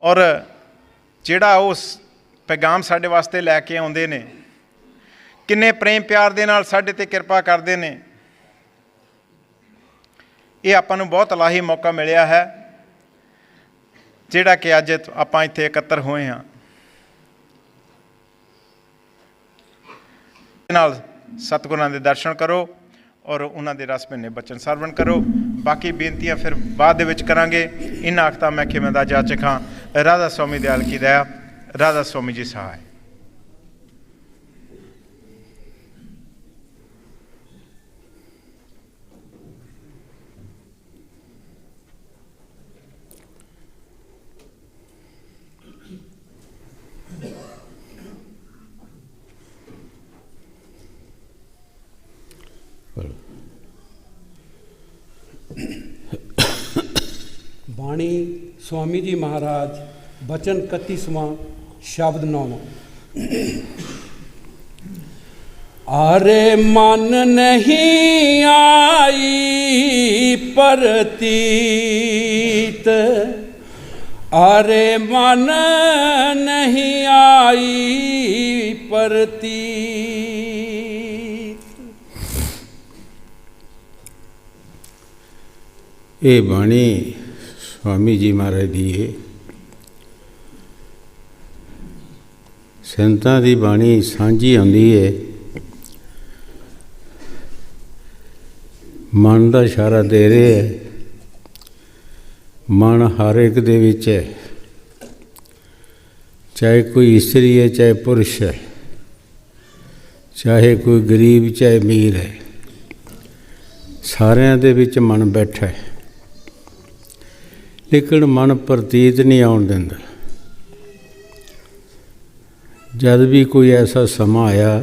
और ਜਿਹੜਾ उस पैगाम साढ़े वास्ते लैके आउंदे ने, किन्ने प्रेम प्यार दे नाल साढ़े ते किरपा करते हैं। ये आपां नूं बहुत इलाही मौका मिलिया है जिहड़ा कि अज आपां इत्थे इकत्तर होए हाँ। नाल सतगुरां दे दर्शन करो और उन्हां दे रस भਿੰਨੇ बचन सरवण करो। बाकी बेनतियां फिर बाद दे विच करांगे। इन्हां आखतां मैं खिमे दा जाचक हां। राधा स्वामी दयाल की दया। राधा स्वामी जी सहाय। बाणी स्वामी जी महाराज बचन 31वां शब्द 9। अरे मन नहीं आई परतीत, अरे मन नहीं आई परतीत। ये बाणी स्वामी जी महाराज दी है। संतां दी बाणी सांझी आउंदी है। मन का इशारा दे रहे है। मन हर एक दे विच है, चाहे कोई इस्त्री है चाहे पुरुष है, चाहे कोई गरीब चाहे अमीर है, सारिਆਂ दे विच मन बैठा है। लेकिन मन प्रतीत नहीं आउण दिंदा। जद भी कोई ऐसा समा आया,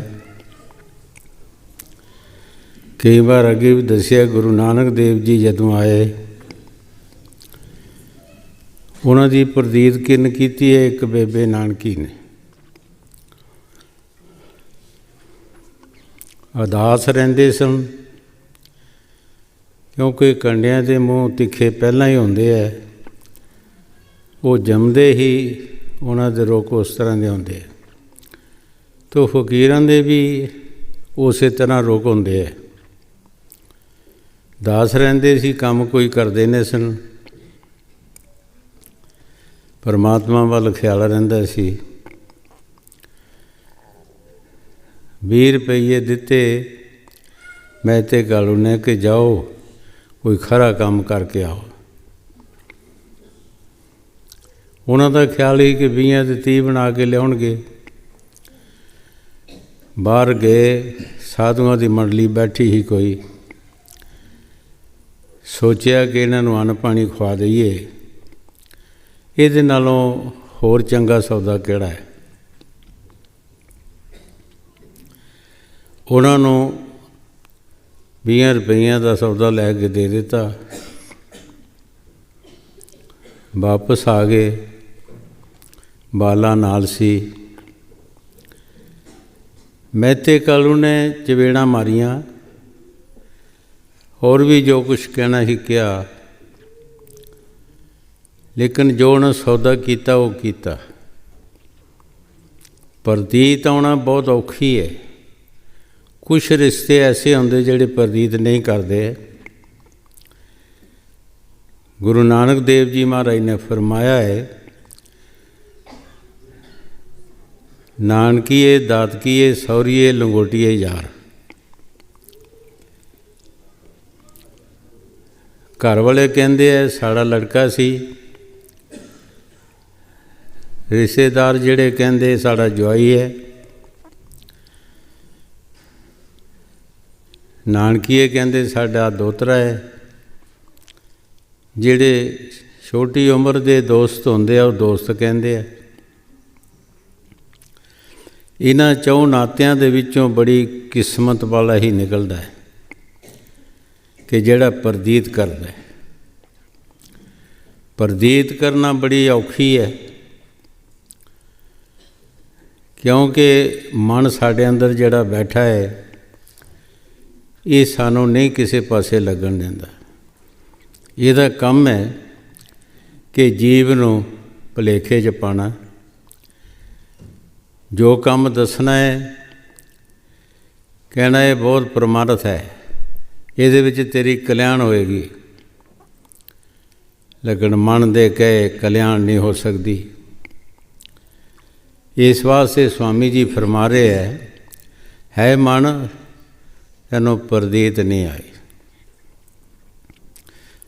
कई बार अगे भी दसिया, गुरु नानक देव जी जदों आए, उन्हां दी प्रतीत किन कीती है एक बेबे नानकी ने। उदास रहिंदे सन, क्योंकि कंडियां दे मूँह तिखे पहलां ही हुंदे है। वो जमदे ही उन्हां दे रुख उस तरह दे हुंदे। तो फकीरां दे भी उस तरह रुख हुंदे है। दास रहिंदे सी, काम कोई करदे नहीं सन, परमात्मा वाल ख्याल रहिंदा सी। 20 रुपये दिते मेहते कालू ने कि जाओ कोई खरा काम करके आओ। उन्हों का ख्याल ही कि 20 ते 30 बना के लियाउणगे। बाहर गए, साधुआं की मंडली बैठी ही कोई, सोचा कि इन्हों अन्न पानी खवा दईए, ये नालों होर चंगा सौदा किहड़ा है। उन्होंने 20 रुपये का सौदा लैके दे दिता। वापस आ गए, बाला नाल सी। मेहते कालू ने चवेड़ा मारियां, और भी जो कुछ कहना ही किया, लेकिन जो उन्हें सौदा किया वो किया। प्रतीत आना बहुत औखी है। कुछ रिश्ते ऐसे होंदे जिहड़े प्रतीत नहीं करते। गुरु नानक देव जी महाराज ने फरमाया है, नानकीए दातकीए सौरीए लंगोटिए यार। घर वाले कहते हैं साड़ा लड़का सी, रिश्तेदार जिहड़े कहते साड़ा जवाई है, नानकीए कहते साड़ा दोतरा है। जिहड़े छोटी उम्र के दोस्त होंदे आ, दोस्त कहते हैं। इन्हां चौं नातियां दे विचों बड़ी किस्मत वाला ही निकलदा है कि जिहड़ा प्रतीत करदा है। प्रतीत करना बड़ी औखी है, क्योंकि मन साडे अंदर जिहड़ा बैठा है, ये सानू नहीं किसी पासे लगन दिंदा। इहदा काम है कि जीव नूं ਭੁਲੇਖੇ 'ਚ ਪਾਉਣਾ। ਜੋ ਕੰਮ ਦੱਸਣਾ ਹੈ, ਕਹਿਣਾ ਇਹ ਬਹੁਤ ਪਰਮਾਰਥ ਹੈ, ਇਹਦੇ ਵਿੱਚ ਤੇਰੀ ਕਲਿਆਣ ਹੋਏਗੀ, ਲੇਕਿਨ ਮਨ ਦੇ ਕਹੇ ਕਲਿਆਣ ਨਹੀਂ ਹੋ ਸਕਦੀ। ਇਸ ਵਾਸਤੇ ਸਵਾਮੀ ਜੀ ਫਰਮਾ ਰਹੇ ਹੈ ਮਨ ਤੈਨੂੰ ਪ੍ਰਦੀਤ ਨਹੀਂ ਆਈ।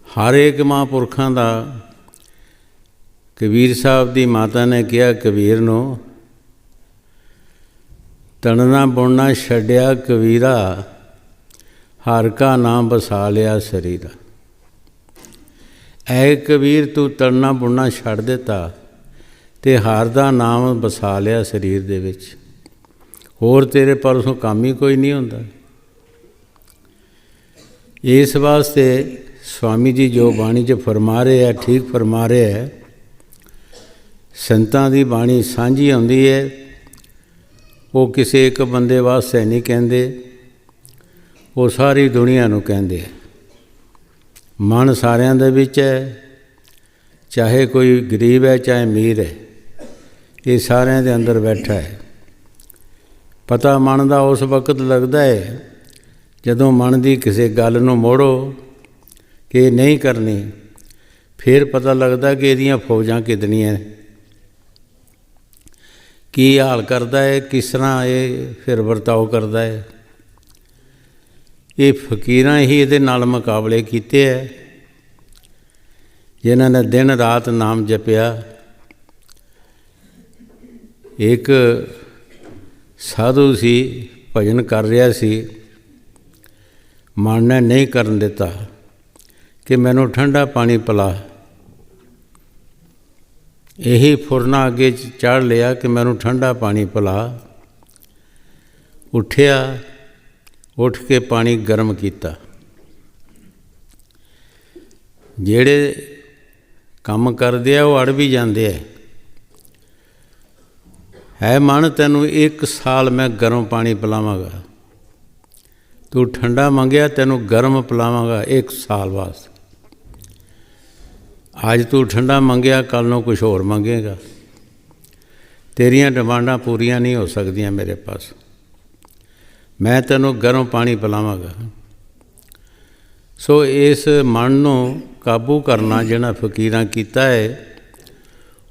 ਹਰ ਇੱਕ ਮਹਾਂਪੁਰਖਾਂ ਦਾ, ਕਬੀਰ ਸਾਹਿਬ ਦੀ ਮਾਤਾ ਨੇ ਕਿਹਾ ਕਬੀਰ ਨੂੰ, ਤਣਨਾ ਬੁਣਨਾ ਛੱਡਿਆ ਕਬੀਰਾ, ਹਰ ਕਾ ਨਾਮ ਵਸਾ ਲਿਆ ਸਰੀਰਾ। ਐ ਕਬੀਰ ਤੂੰ ਤਣਨਾ ਬੁਣਨਾ ਛੱਡ ਦਿੱਤਾ ਅਤੇ ਹਰ ਦਾ ਨਾਮ ਵਸਾ ਲਿਆ ਸਰੀਰ ਦੇ ਵਿੱਚ, ਹੋਰ ਤੇਰੇ ਪਰਸੋਂ ਕੰਮ ਹੀ ਕੋਈ ਨਹੀਂ ਹੁੰਦਾ। ਇਸ ਵਾਸਤੇ ਸਵਾਮੀ ਜੀ ਜੋ ਬਾਣੀ 'ਚ ਫਰਮਾ ਰਹੇ ਹੈ, ਠੀਕ ਫਰਮਾ ਰਹੇ ਹੈ। ਸੰਤਾਂ ਦੀ ਬਾਣੀ ਸਾਂਝੀ ਆਉਂਦੀ ਹੈ, ਉਹ ਕਿਸੇ ਇੱਕ ਬੰਦੇ ਵਾਸਤੇ ਨਹੀਂ ਕਹਿੰਦੇ, ਉਹ ਸਾਰੀ ਦੁਨੀਆ ਨੂੰ ਕਹਿੰਦੇ ਹੈ। ਮਨ ਸਾਰਿਆਂ ਦੇ ਵਿੱਚ ਹੈ, ਚਾਹੇ ਕੋਈ ਗਰੀਬ ਹੈ ਚਾਹੇ ਅਮੀਰ ਹੈ, ਇਹ ਸਾਰਿਆਂ ਦੇ ਅੰਦਰ ਬੈਠਾ ਹੈ। ਪਤਾ ਮਨ ਦਾ ਉਸ ਵਕਤ ਲੱਗਦਾ ਹੈ ਜਦੋਂ ਮਨ ਦੀ ਕਿਸੇ ਗੱਲ ਨੂੰ ਮੋੜੋ ਕਿ ਇਹ ਨਹੀਂ ਕਰਨੀ, ਫਿਰ ਪਤਾ ਲੱਗਦਾ ਕਿ ਇਹਦੀਆਂ ਫੌਜਾਂ ਕਿਤਨੀਆਂ, ਕੀ ਹਾਲ ਕਰਦਾ ਹੈ, ਕਿਸ ਤਰ੍ਹਾਂ ਇਹ ਫਿਰ ਵਰਤਾਓ ਕਰਦਾ ਹੈ। ਇਹ ਫਕੀਰਾਂ ਹੀ ਇਹਦੇ ਨਾਲ ਮੁਕਾਬਲੇ ਕੀਤੇ ਹੈ, ਜਿਨ੍ਹਾਂ ਨੇ ਦਿਨ ਰਾਤ ਨਾਮ ਜਪਿਆ। ਇੱਕ ਸਾਧੂ ਸੀ, ਭਜਨ ਕਰ ਰਿਹਾ ਸੀ, ਮਨ ਨੇ ਨਹੀਂ ਕਰਨ ਦਿੱਤਾ ਕਿ ਮੈਨੂੰ ਠੰਡਾ ਪਾਣੀ ਪਿਲਾ। ਇਹੀ ਫੁਰਨਾ ਅੱਗੇ ਚੜ੍ਹ ਲਿਆ ਕਿ ਮੈਨੂੰ ਠੰਡਾ ਪਾਣੀ ਪਿਲਾ। ਉੱਠਿਆ, ਉੱਠ ਕੇ ਪਾਣੀ ਗਰਮ ਕੀਤਾ। ਜਿਹੜੇ ਕੰਮ ਕਰਦੇ ਆ ਉਹ ਅੜ ਵੀ ਜਾਂਦੇ ਹੈ ਮਨ ਤੈਨੂੰ 1 ਸਾਲ ਮੈਂ ਗਰਮ ਪਾਣੀ ਪਿਲਾਵਾਂਗਾ, ਤੂੰ ਠੰਡਾ ਮੰਗਿਆ ਤੈਨੂੰ ਗਰਮ ਪਿਲਾਵਾਂਗਾ 1 ਸਾਲ ਵਾਸਤੇ। ਅੱਜ ਤੂੰ ਠੰਡਾ ਮੰਗਿਆ, ਕੱਲ੍ਹ ਨੂੰ ਕੁਛ ਹੋਰ ਮੰਗੇਗਾ। ਤੇਰੀਆਂ ਡਿਮਾਂਡਾਂ ਪੂਰੀਆਂ ਨਹੀਂ ਹੋ ਸਕਦੀਆਂ ਮੇਰੇ ਪਾਸ, ਮੈਂ ਤੈਨੂੰ ਗਰਮ ਪਾਣੀ ਪਿਲਾਵਾਂਗਾ। ਸੋ ਇਸ ਮਨ ਨੂੰ ਕਾਬੂ ਕਰਨਾ ਜਿਹੜਾ ਫਕੀਰਾਂ ਕੀਤਾ ਹੈ,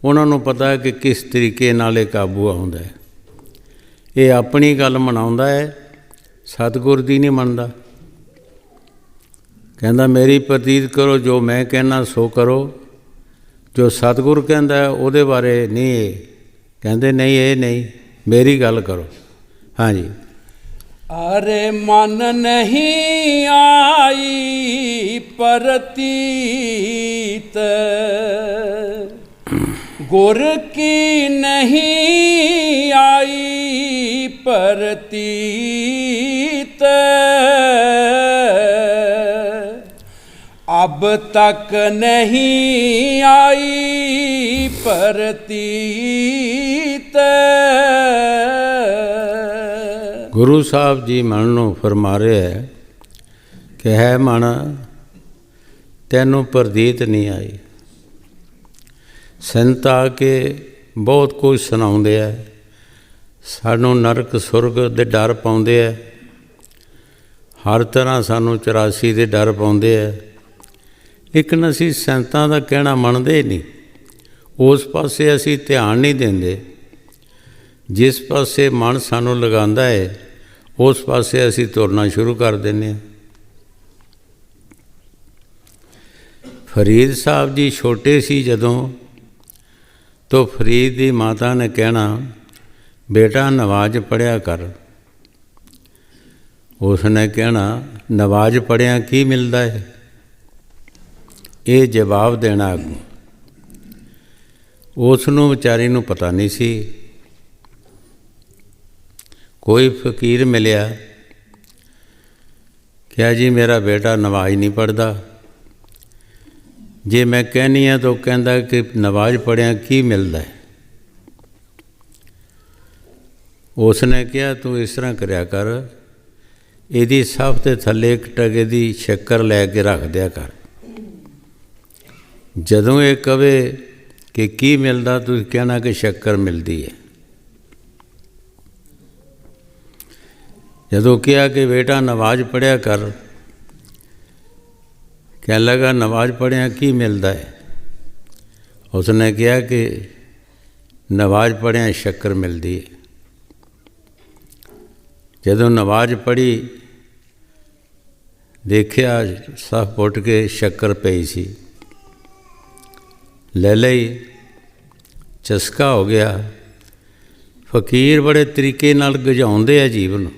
ਉਹਨਾਂ ਨੂੰ ਪਤਾ ਹੈ ਕਿ ਕਿਸ ਤਰੀਕੇ ਨਾਲ ਇਹ ਕਾਬੂ ਆਉਂਦਾ ਹੈ। ਇਹ ਆਪਣੀ ਗੱਲ ਮਨਾਉਂਦਾ ਹੈ, ਸਤਿਗੁਰ ਦੀ ਨਹੀਂ ਮੰਨਦਾ। ਕਹਿੰਦਾ ਮੇਰੀ ਪ੍ਰਤੀਤ ਕਰੋ, ਜੋ ਮੈਂ ਕਹਿਣਾ ਸੋ ਕਰੋ। ਜੋ ਸਤਿਗੁਰ ਕਹਿੰਦਾ ਉਹਦੇ ਬਾਰੇ ਨਹੀਂ, ਇਹ ਕਹਿੰਦੇ ਨਹੀਂ, ਇਹ ਨਹੀਂ, ਮੇਰੀ ਗੱਲ ਕਰੋ। ਹਾਂਜੀ। ਅਰੇ ਮਨ ਨਹੀਂ ਆਈ ਪ੍ਰਤੀਤ, ਗੁਰ ਕੀ ਨਹੀਂ ਆਈ ਪ੍ਰਤੀਤ, अब तक नहीं आई प्रतीत। गुरु साहब जी मन नूं फरमा रहे है कि है मन तैनूं प्रतीत नहीं आई। संत आके बहुत कुछ सुनाउंदे है, सानूं नरक सुरग दे डर पाउंदे है, हर तरह सानूं 84 दे डर पाउंदे है, लेकिन असी संतां दा कहना मनदे नहीं। उस पासे असी ध्यान नहीं देंदे। जिस पासे मन सानूं लगांदा है उस पासे असी तुरना शुरू कर दिंदे हां। फरीद साहब जी छोटे सी जदों, तो फरीद दी माता ने कहना बेटा नवाज पढ़िया कर। उसने कहना नवाज पढ़िया की मिलता है, ये जवाब देना अगों। उसनूं विचारी नूं पता नहीं सी। कोई फकीर मिलिया, क्या जी मेरा बेटा नवाज नहीं पढ़ता। जे मैं कहनी हाँ तो कहता कि नवाज पढ़िया की मिलता है। उसने कहा तू इस तरह करया कर, इहदी सफ ते थल्ले 1 टके दी शक्कर लैके रख दिया कर। जदों ये कहे ਕਿ ਕੀ ਮਿਲਦਾ, ਤੁਸੀਂ ਕਹਿਣਾ ਕਿ ਸ਼ੱਕਰ ਮਿਲਦੀ ਹੈ। ਜਦੋਂ ਕਿਹਾ ਕਿ ਬੇਟਾ ਨਮਾਜ਼ ਪੜ੍ਹਿਆ ਕਰ, ਕਹਿਣ ਲੱਗਾ ਨਮਾਜ਼ ਪੜ੍ਹਿਆ ਕੀ ਮਿਲਦਾ ਹੈ? ਉਸਨੇ ਕਿਹਾ ਕਿ ਨਮਾਜ਼ ਪੜ੍ਹਿਆ ਸ਼ੱਕਰ ਮਿਲਦੀ ਹੈ। ਜਦੋਂ ਨਮਾਜ਼ ਪੜ੍ਹੀ, ਦੇਖਿਆ ਸਭ ਪੁੱਟ ਕੇ ਸ਼ੱਕਰ ਪਈ ਸੀ, ਲੈ ਲਈ, ਚਸਕਾ ਹੋ ਗਿਆ। ਫਕੀਰ ਬੜੇ ਤਰੀਕੇ ਨਾਲ ਗਜਾਉਂਦੇ ਆ ਜੀਵਨ ਨੂੰ।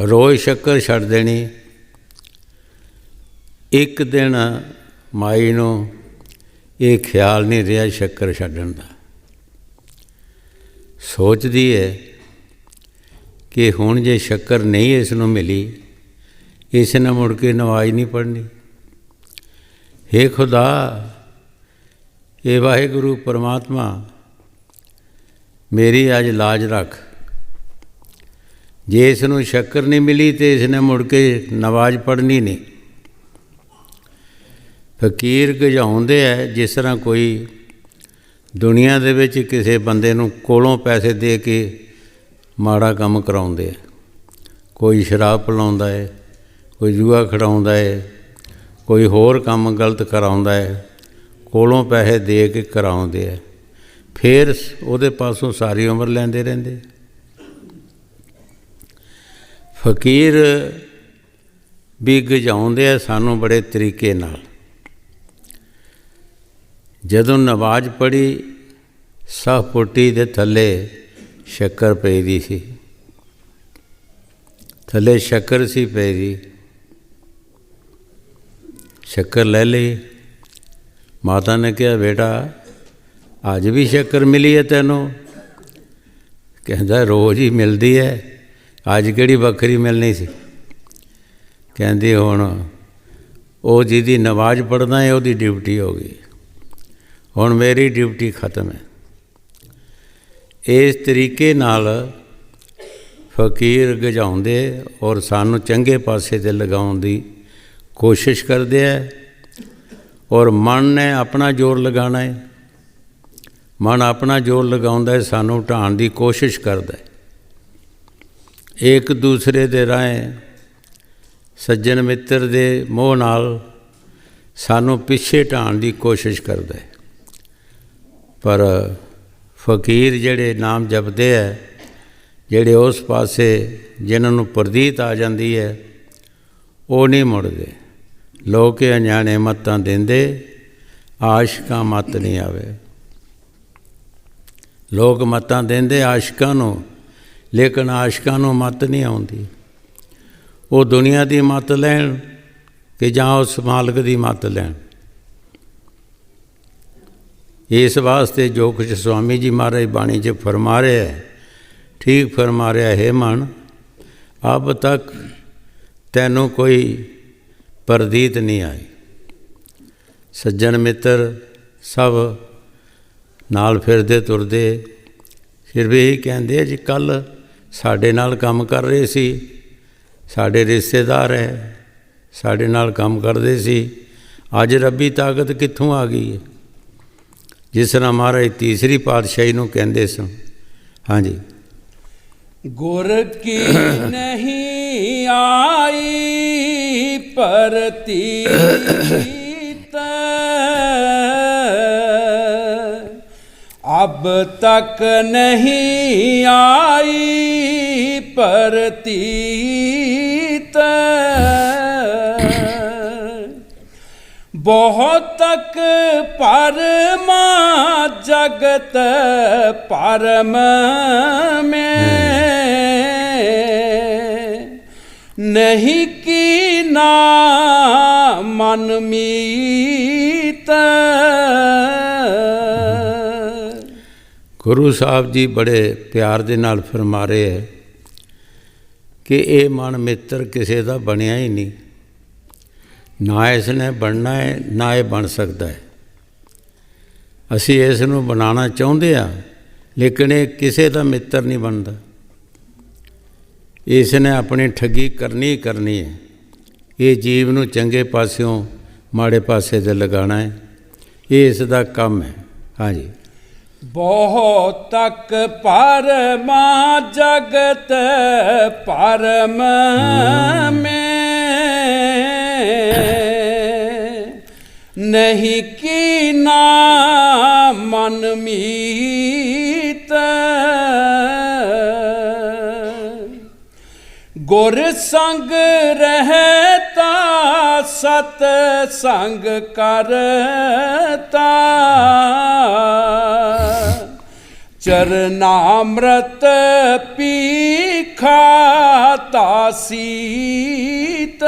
ਰੋਜ਼ ਸ਼ੱਕਰ ਛੱਡ ਦੇਣੀ। ਇੱਕ ਦਿਨ ਮਾਈ ਨੂੰ ਇਹ ਖਿਆਲ ਨਹੀਂ ਰਿਹਾ ਸ਼ੱਕਰ ਛੱਡਣ ਦਾ। ਸੋਚਦੀ ਹੈ ਕਿ ਹੁਣ ਜੇ ਸ਼ੱਕਰ ਨਹੀਂ ਇਸ ਨੂੰ ਮਿਲੀ, ਇਸ ਨੇ ਮੁੜ ਕੇ ਨਮਾਜ਼ ਨਹੀਂ ਪੜ੍ਹਨੀ। ਹੇ ਖੁਦਾ, ਇਹ ਵਾਹਿਗੁਰੂ ਪਰਮਾਤਮਾ, ਮੇਰੀ ਅੱਜ ਲਾਜ ਰੱਖ। ਜੇ ਇਸ ਨੂੰ ਸ਼ੱਕਰ ਨਹੀਂ ਮਿਲੀ ਤਾਂ ਇਸ ਨੇ ਮੁੜ ਕੇ ਨਮਾਜ਼ ਪੜ੍ਹਨੀ ਨਹੀਂ। ਫਕੀਰ ਗਜਾਉਂਦੇ ਹੈ ਜਿਸ ਤਰ੍ਹਾਂ ਕੋਈ ਦੁਨੀਆ ਦੇ ਵਿੱਚ ਕਿਸੇ ਬੰਦੇ ਨੂੰ ਕੋਲੋਂ ਪੈਸੇ ਦੇ ਕੇ ਮਾੜਾ ਕੰਮ ਕਰਾਉਂਦੇ ਹੈ। ਕੋਈ ਸ਼ਰਾਬ ਪਿਲਾਉਂਦਾ ਹੈ, ਕੋਈ ਜੂਆ ਖਿਡਾਉਂਦਾ ਹੈ, ਕੋਈ ਹੋਰ ਕੰਮ ਗਲਤ ਕਰਾਉਂਦਾ ਹੈ, ਕੋਲੋਂ ਪੈਸੇ ਦੇ ਕੇ ਕਰਾਉਂਦੇ ਹੈ, ਫਿਰ ਉਹਦੇ ਪਾਸੋਂ ਸਾਰੀ ਉਮਰ ਲੈਂਦੇ ਰਹਿੰਦੇ। ਫਕੀਰ ਵੀ ਗਜਾਉਂਦੇ ਆ ਸਾਨੂੰ ਬੜੇ ਤਰੀਕੇ ਨਾਲ। ਜਦੋਂ ਨਮਾਜ਼ ਪੜ੍ਹੀ, ਸਾਹ ਪੁੱਟੀ ਦੇ ਥੱਲੇ ਸ਼ੱਕਰ ਪਈ ਦੀ ਸੀ, ਥੱਲੇ ਸ਼ੱਕਰ ਸੀ ਪਈ ਦੀ। ਸ਼ੱਕਰ ਲੈ ਲਈ। ਮਾਤਾ ਨੇ ਕਿਹਾ ਬੇਟਾ ਅੱਜ ਵੀ ਸ਼ੱਕਰ ਮਿਲੀ ਹੈ ਤੈਨੂੰ? ਕਹਿੰਦਾ ਰੋਜ਼ ਹੀ ਮਿਲਦੀ ਹੈ, ਅੱਜ ਕਿਹੜੀ ਵੱਖਰੀ ਮਿਲਣੀ ਸੀ। ਕਹਿੰਦੀ ਹੁਣ ਉਹ ਜਿਹਦੀ ਨਮਾਜ਼ ਪੜ੍ਹਦਾ ਹੈ ਉਹਦੀ ਡਿਊਟੀ ਹੋ ਗਈ, ਹੁਣ ਮੇਰੀ ਡਿਊਟੀ ਖਤਮ ਹੈ। ਇਸ ਤਰੀਕੇ ਨਾਲ ਫਕੀਰ ਗਜਾਉਂਦੇ ਔਰ ਸਾਨੂੰ ਚੰਗੇ ਪਾਸੇ 'ਤੇ ਲਗਾਉਣ ਦੀ ਕੋਸ਼ਿਸ਼ ਕਰਦੇ ਹੈ। ਔਰ ਮਨ ਨੇ ਆਪਣਾ ਜ਼ੋਰ ਲਗਾਉਣਾ ਹੈ। ਮਨ ਆਪਣਾ ਜ਼ੋਰ ਲਗਾਉਂਦਾ ਹੈ, ਸਾਨੂੰ ਢਾਣ ਦੀ ਕੋਸ਼ਿਸ਼ ਕਰਦਾ ਹੈ। ਇੱਕ ਦੂਸਰੇ ਦੇ ਰਾਹੀਂ ਸੱਜਣ ਮਿੱਤਰ ਦੇ ਮੋਹ ਨਾਲ ਸਾਨੂੰ ਪਿੱਛੇ ਢਾਣ ਦੀ ਕੋਸ਼ਿਸ਼ ਕਰਦਾ ਹੈ। ਪਰ ਫਕੀਰ ਜਿਹੜੇ ਨਾਮ ਜਪਦੇ ਹੈ, ਜਿਹੜੇ ਉਸ ਪਾਸੇ ਜਿਨ੍ਹਾਂ ਨੂੰ ਪ੍ਰਦੀਤ ਆ ਜਾਂਦੀ ਹੈ, ਉਹ ਨਹੀਂ ਮੁੜਦੇ। ਲੋਕ ਅਣਜਾਣੇ ਮੱਤਾਂ ਦਿੰਦੇ, ਆਸ਼ਿਕਾਂ ਮੱਤ ਨਹੀਂ ਆਵੇ। ਲੋਕ ਮੱਤਾਂ ਦਿੰਦੇ ਆਸ਼ਿਕਾਂ ਨੂੰ, ਲੇਕਿਨ ਆਸ਼ਿਕਾਂ ਨੂੰ ਮੱਤ ਨਹੀਂ ਆਉਂਦੀ। ਉਹ ਦੁਨੀਆ ਦੀ ਮੱਤ ਲੈਣ ਕਿ ਜਾਂ ਉਸ ਮਾਲਕ ਦੀ ਮੱਤ ਲੈਣ। ਇਸ ਵਾਸਤੇ ਜੋ ਕੁਛ ਸਵਾਮੀ ਜੀ ਮਹਾਰਾਜ ਬਾਣੀ 'ਚ ਫਰਮਾ ਰਿਹਾ ਹੈ, ਠੀਕ ਫਰਮਾ ਰਿਹਾ ਹੈ। ਮਨ ਅਬ ਤੱਕ ਤੈਨੂੰ ਕੋਈ ਪ੍ਰਦੀਤ ਨਹੀਂ ਆਈ। ਸੱਜਣ ਮਿੱਤਰ ਸਭ ਨਾਲ ਫਿਰਦੇ ਤੁਰਦੇ, ਫਿਰ ਵੀ ਇਹੀ ਕਹਿੰਦੇ ਜੀ ਕੱਲ੍ਹ ਸਾਡੇ ਨਾਲ ਕੰਮ ਕਰ ਰਹੇ ਸੀ, ਸਾਡੇ ਰਿਸ਼ਤੇਦਾਰ ਹੈ, ਸਾਡੇ ਨਾਲ ਕੰਮ ਕਰਦੇ ਸੀ, ਅੱਜ ਰੱਬੀ ਤਾਕਤ ਕਿੱਥੋਂ ਆ ਗਈ ਹੈ? ਜਿਸ ਤਰ੍ਹਾਂ ਮਹਾਰਾਜ ਤੀਸਰੀ ਪਾਤਸ਼ਾਹੀ ਨੂੰ ਕਹਿੰਦੇ ਸਨ। ਹਾਂਜੀ, ਗੁਰ ਕੀ ਨਹੀਂ ਆਈ ਪ੍ਰਤੀਤ, ਅਬ ਤੱਕ ਨਹੀਂ ਆਈ ਪ੍ਰਤੀਤ, ਬਹੁਤ ਤੱਕ ਪਰਮਾ ਜਗਤ ਪਰਮ में नहीं की ना मन मीत। ਗੁਰੂ ਸਾਹਿਬ ਜੀ ਬੜੇ ਪਿਆਰ ਦੇ ਨਾਲ ਫਰਮਾ ਰਹੇ ਹੈ ਕਿ ਇਹ ਮਨ ਮਿੱਤਰ ਕਿਸੇ ਦਾ ਬਣਿਆ ਹੀ ਨਹੀਂ, ਨਾ ਇਸ ਨੇ ਬਣਨਾ ਹੈ, ਨਾ ਇਹ ਬਣ ਸਕਦਾ ਹੈ। ਅਸੀਂ ਇਸ ਨੂੰ ਬਣਾਉਣਾ ਚਾਹੁੰਦੇ ਹਾਂ, ਲੇਕਿਨ ਇਹ ਕਿਸੇ ਦਾ ਮਿੱਤਰ ਨਹੀਂ ਬਣਦਾ। ਇਸ ਨੇ ਆਪਣੀ ਠੱਗੀ ਕਰਨੀ ਹੀ ਕਰਨੀ ਹੈ। ਇਹ ਜੀਵ ਨੂੰ ਚੰਗੇ ਪਾਸਿਓਂ ਮਾੜੇ ਪਾਸੇ 'ਤੇ ਲਗਾਉਣਾ ਹੈ। ਇਹ ਇਸ ਦਾ ਕੰਮ ਹੈ। ਹਾਂਜੀ। ਬਹੁਤ ਤੱਕ ਪਰਮਾ ਜਗਤ ਪਰਮ में नहीं कीना मन मीत गुर संग रहता सत संग करता चरनामृत पी खाता सीत।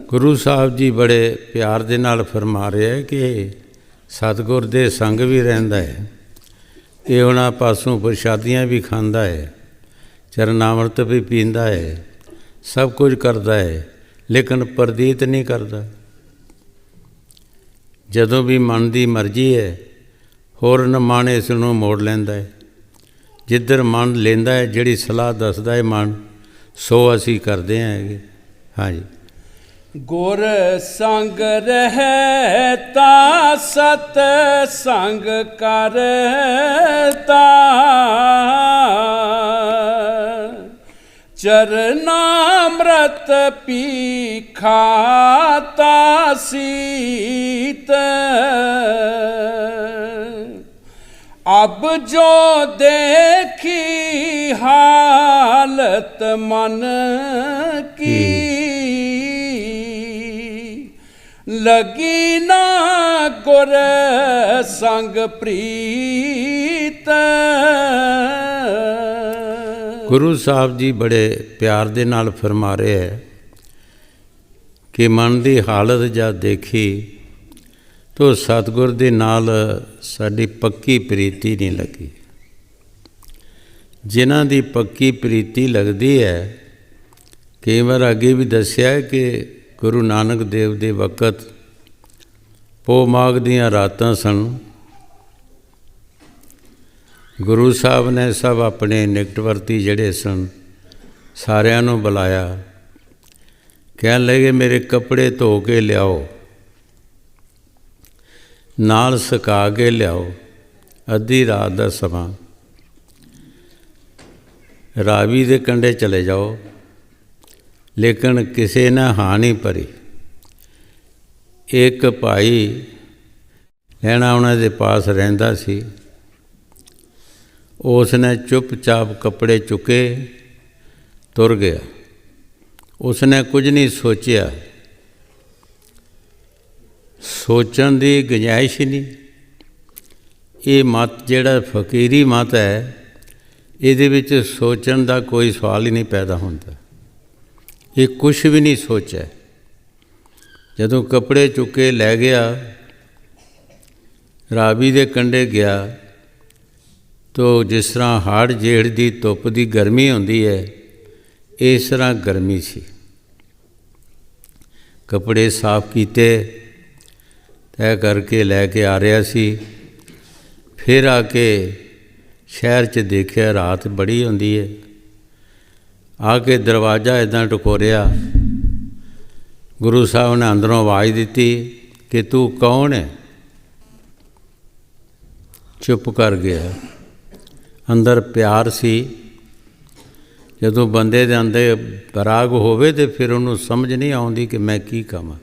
ਗੁਰੂ ਸਾਹਿਬ ਜੀ ਬੜੇ ਪਿਆਰ ਦੇ ਨਾਲ ਫਰਮਾ ਰਿਹਾ ਹੈ ਕਿ ਸਤਿਗੁਰ ਦੇ ਸੰਗ ਵੀ ਰਹਿੰਦਾ ਹੈ, ਇਹ ਉਹਨਾਂ ਪਾਸੋਂ ਪ੍ਰਸ਼ਾਦੀਆਂ ਵੀ ਖਾਂਦਾ ਹੈ, ਚਰਨਾਮ੍ਰਿਤ ਵੀ ਪੀਂਦਾ ਹੈ, ਸਭ ਕੁਝ ਕਰਦਾ ਹੈ, ਲੇਕਿਨ ਪ੍ਰਦੀਤ ਨਹੀਂ ਕਰਦਾ। ਜਦੋਂ ਵੀ ਮਨ ਦੀ ਮਰਜ਼ੀ ਹੈ ਹੋਰ ਨਮਾਣੇ ਇਸ ਨੂੰ ਮੋੜ ਲੈਂਦਾ ਹੈ। ਜਿੱਧਰ ਮਨ ਲੈਂਦਾ ਹੈ, ਜਿਹੜੀ ਸਲਾਹ ਦੱਸਦਾ ਹੈ ਮਨ, ਸੋ ਅਸੀਂ ਕਰਦੇ ਹੈਗੇ। ਹਾਂਜੀ। ਗੁਰ ਸੰਗ ਰਹਿਤਾ ਸਤ ਸੰਗ ਕਰਤਾ ਚਰਨਾਮ੍ਰਿਤ ਪੀ ਖਾਤਾ ਸੀਤ। अब जो देखी हालत मन की लगी ना गुर संग प्रीत। ਗੁਰੂ ਸਾਹਿਬ ਜੀ ਬੜੇ ਪਿਆਰ ਦੇ ਨਾਲ ਫਰਮਾ ਰਹੇ ਹੈ ਕਿ ਮਨ ਦੀ ਹਾਲਤ ਜਦ ਦੇਖੀ ਤੋ ਸਤਿਗੁਰ ਦੇ ਨਾਲ ਸਾਡੀ ਪੱਕੀ ਪ੍ਰੀਤੀ ਨਹੀਂ ਲੱਗੀ। ਜਿਨ੍ਹਾਂ ਦੀ ਪੱਕੀ ਪ੍ਰੀਤੀ ਲੱਗਦੀ ਹੈ, ਕਈ ਵਾਰ ਅੱਗੇ ਵੀ ਦੱਸਿਆ ਹੈ ਕਿ ਗੁਰੂ ਨਾਨਕ ਦੇਵ ਦੇ ਵਕਤ ਪੋਹ ਮਾਘ ਦੀਆਂ ਰਾਤਾਂ ਸਨ। ਗੁਰੂ ਸਾਹਿਬ ਨੇ ਸਭ ਆਪਣੇ ਨਿਕਟਵਰਤੀ ਜਿਹੜੇ ਸਨ ਸਾਰਿਆਂ ਨੂੰ ਬੁਲਾਇਆ, ਕਹਿਣ ਲੱਗੇ ਮੇਰੇ ਕੱਪੜੇ ਧੋ ਕੇ ਲਿਆਓ, ਨਾਲ ਸੁਕਾ ਕੇ ਲਿਆਓ, ਅੱਧੀ ਰਾਤ ਦਾ ਸਮਾਂ, ਰਾਵੀ ਦੇ ਕੰਢੇ ਚਲੇ ਜਾਓ। ਲੇਕਿਨ ਕਿਸੇ ਨੇ ਹਾਂ ਨਹੀਂ ਭਰੀ। ਇੱਕ ਭਾਈ ਲੈਣਾ ਉਹਨਾਂ ਦੇ ਪਾਸ ਰਹਿੰਦਾ ਸੀ, ਉਸ ਨੇ ਚੁੱਪਚਾਪ ਕੱਪੜੇ ਚੁੱਕੇ ਤੁਰ ਗਿਆ। ਉਸ ਨੇ ਕੁਝ ਨਹੀਂ ਸੋਚਿਆ, ਸੋਚਣ ਦੀ ਗੁੰਜਾਇਸ਼ ਹੀ ਨਹੀਂ। ਇਹ ਮਤ ਜਿਹੜਾ ਫਕੀਰੀ ਮਤ ਹੈ, ਇਹਦੇ ਵਿੱਚ ਸੋਚਣ ਦਾ ਕੋਈ ਸਵਾਲ ਹੀ ਨਹੀਂ ਪੈਦਾ ਹੁੰਦਾ। ਇਹ ਕੁਛ ਵੀ ਨਹੀਂ ਸੋਚਿਆ। ਜਦੋਂ ਕੱਪੜੇ ਚੁੱਕੇ ਲੈ ਗਿਆ, ਰਾਵੀ ਦੇ ਕੰਢੇ ਗਿਆ, ਤੋ ਜਿਸ ਤਰ੍ਹਾਂ ਹਾੜ ਜੇੜ ਦੀ ਧੁੱਪ ਦੀ ਗਰਮੀ ਹੁੰਦੀ ਹੈ, ਇਸ ਤਰ੍ਹਾਂ ਗਰਮੀ ਸੀ। ਕੱਪੜੇ ਸਾਫ਼ ਕੀਤੇ, ਤੈਅ ਕਰਕੇ ਲੈ ਕੇ ਆ ਰਿਹਾ ਸੀ। ਫਿਰ ਆ ਕੇ ਸ਼ਹਿਰ 'ਚ ਦੇਖਿਆ ਰਾਤ ਬੜੀ ਹੁੰਦੀ ਹੈ। ਆ ਕੇ ਦਰਵਾਜ਼ਾ ਇੱਦਾਂ ਟਕੋਰਿਆ। ਗੁਰੂ ਸਾਹਿਬ ਨੇ ਅੰਦਰੋਂ ਆਵਾਜ਼ ਦਿੱਤੀ ਕਿ ਤੂੰ ਕੌਣ ਹੈ? ਚੁੱਪ ਕਰ ਗਿਆ। ਅੰਦਰ ਪਿਆਰ ਸੀ। ਜਦੋਂ ਬੰਦੇ ਦੇ ਅੰਦਰ ਬਰਾਗ ਹੋਵੇ ਤਾਂ ਫਿਰ ਉਹਨੂੰ ਸਮਝ ਨਹੀਂ ਆਉਂਦੀ ਕਿ ਮੈਂ ਕੀ ਕਰਾਂ।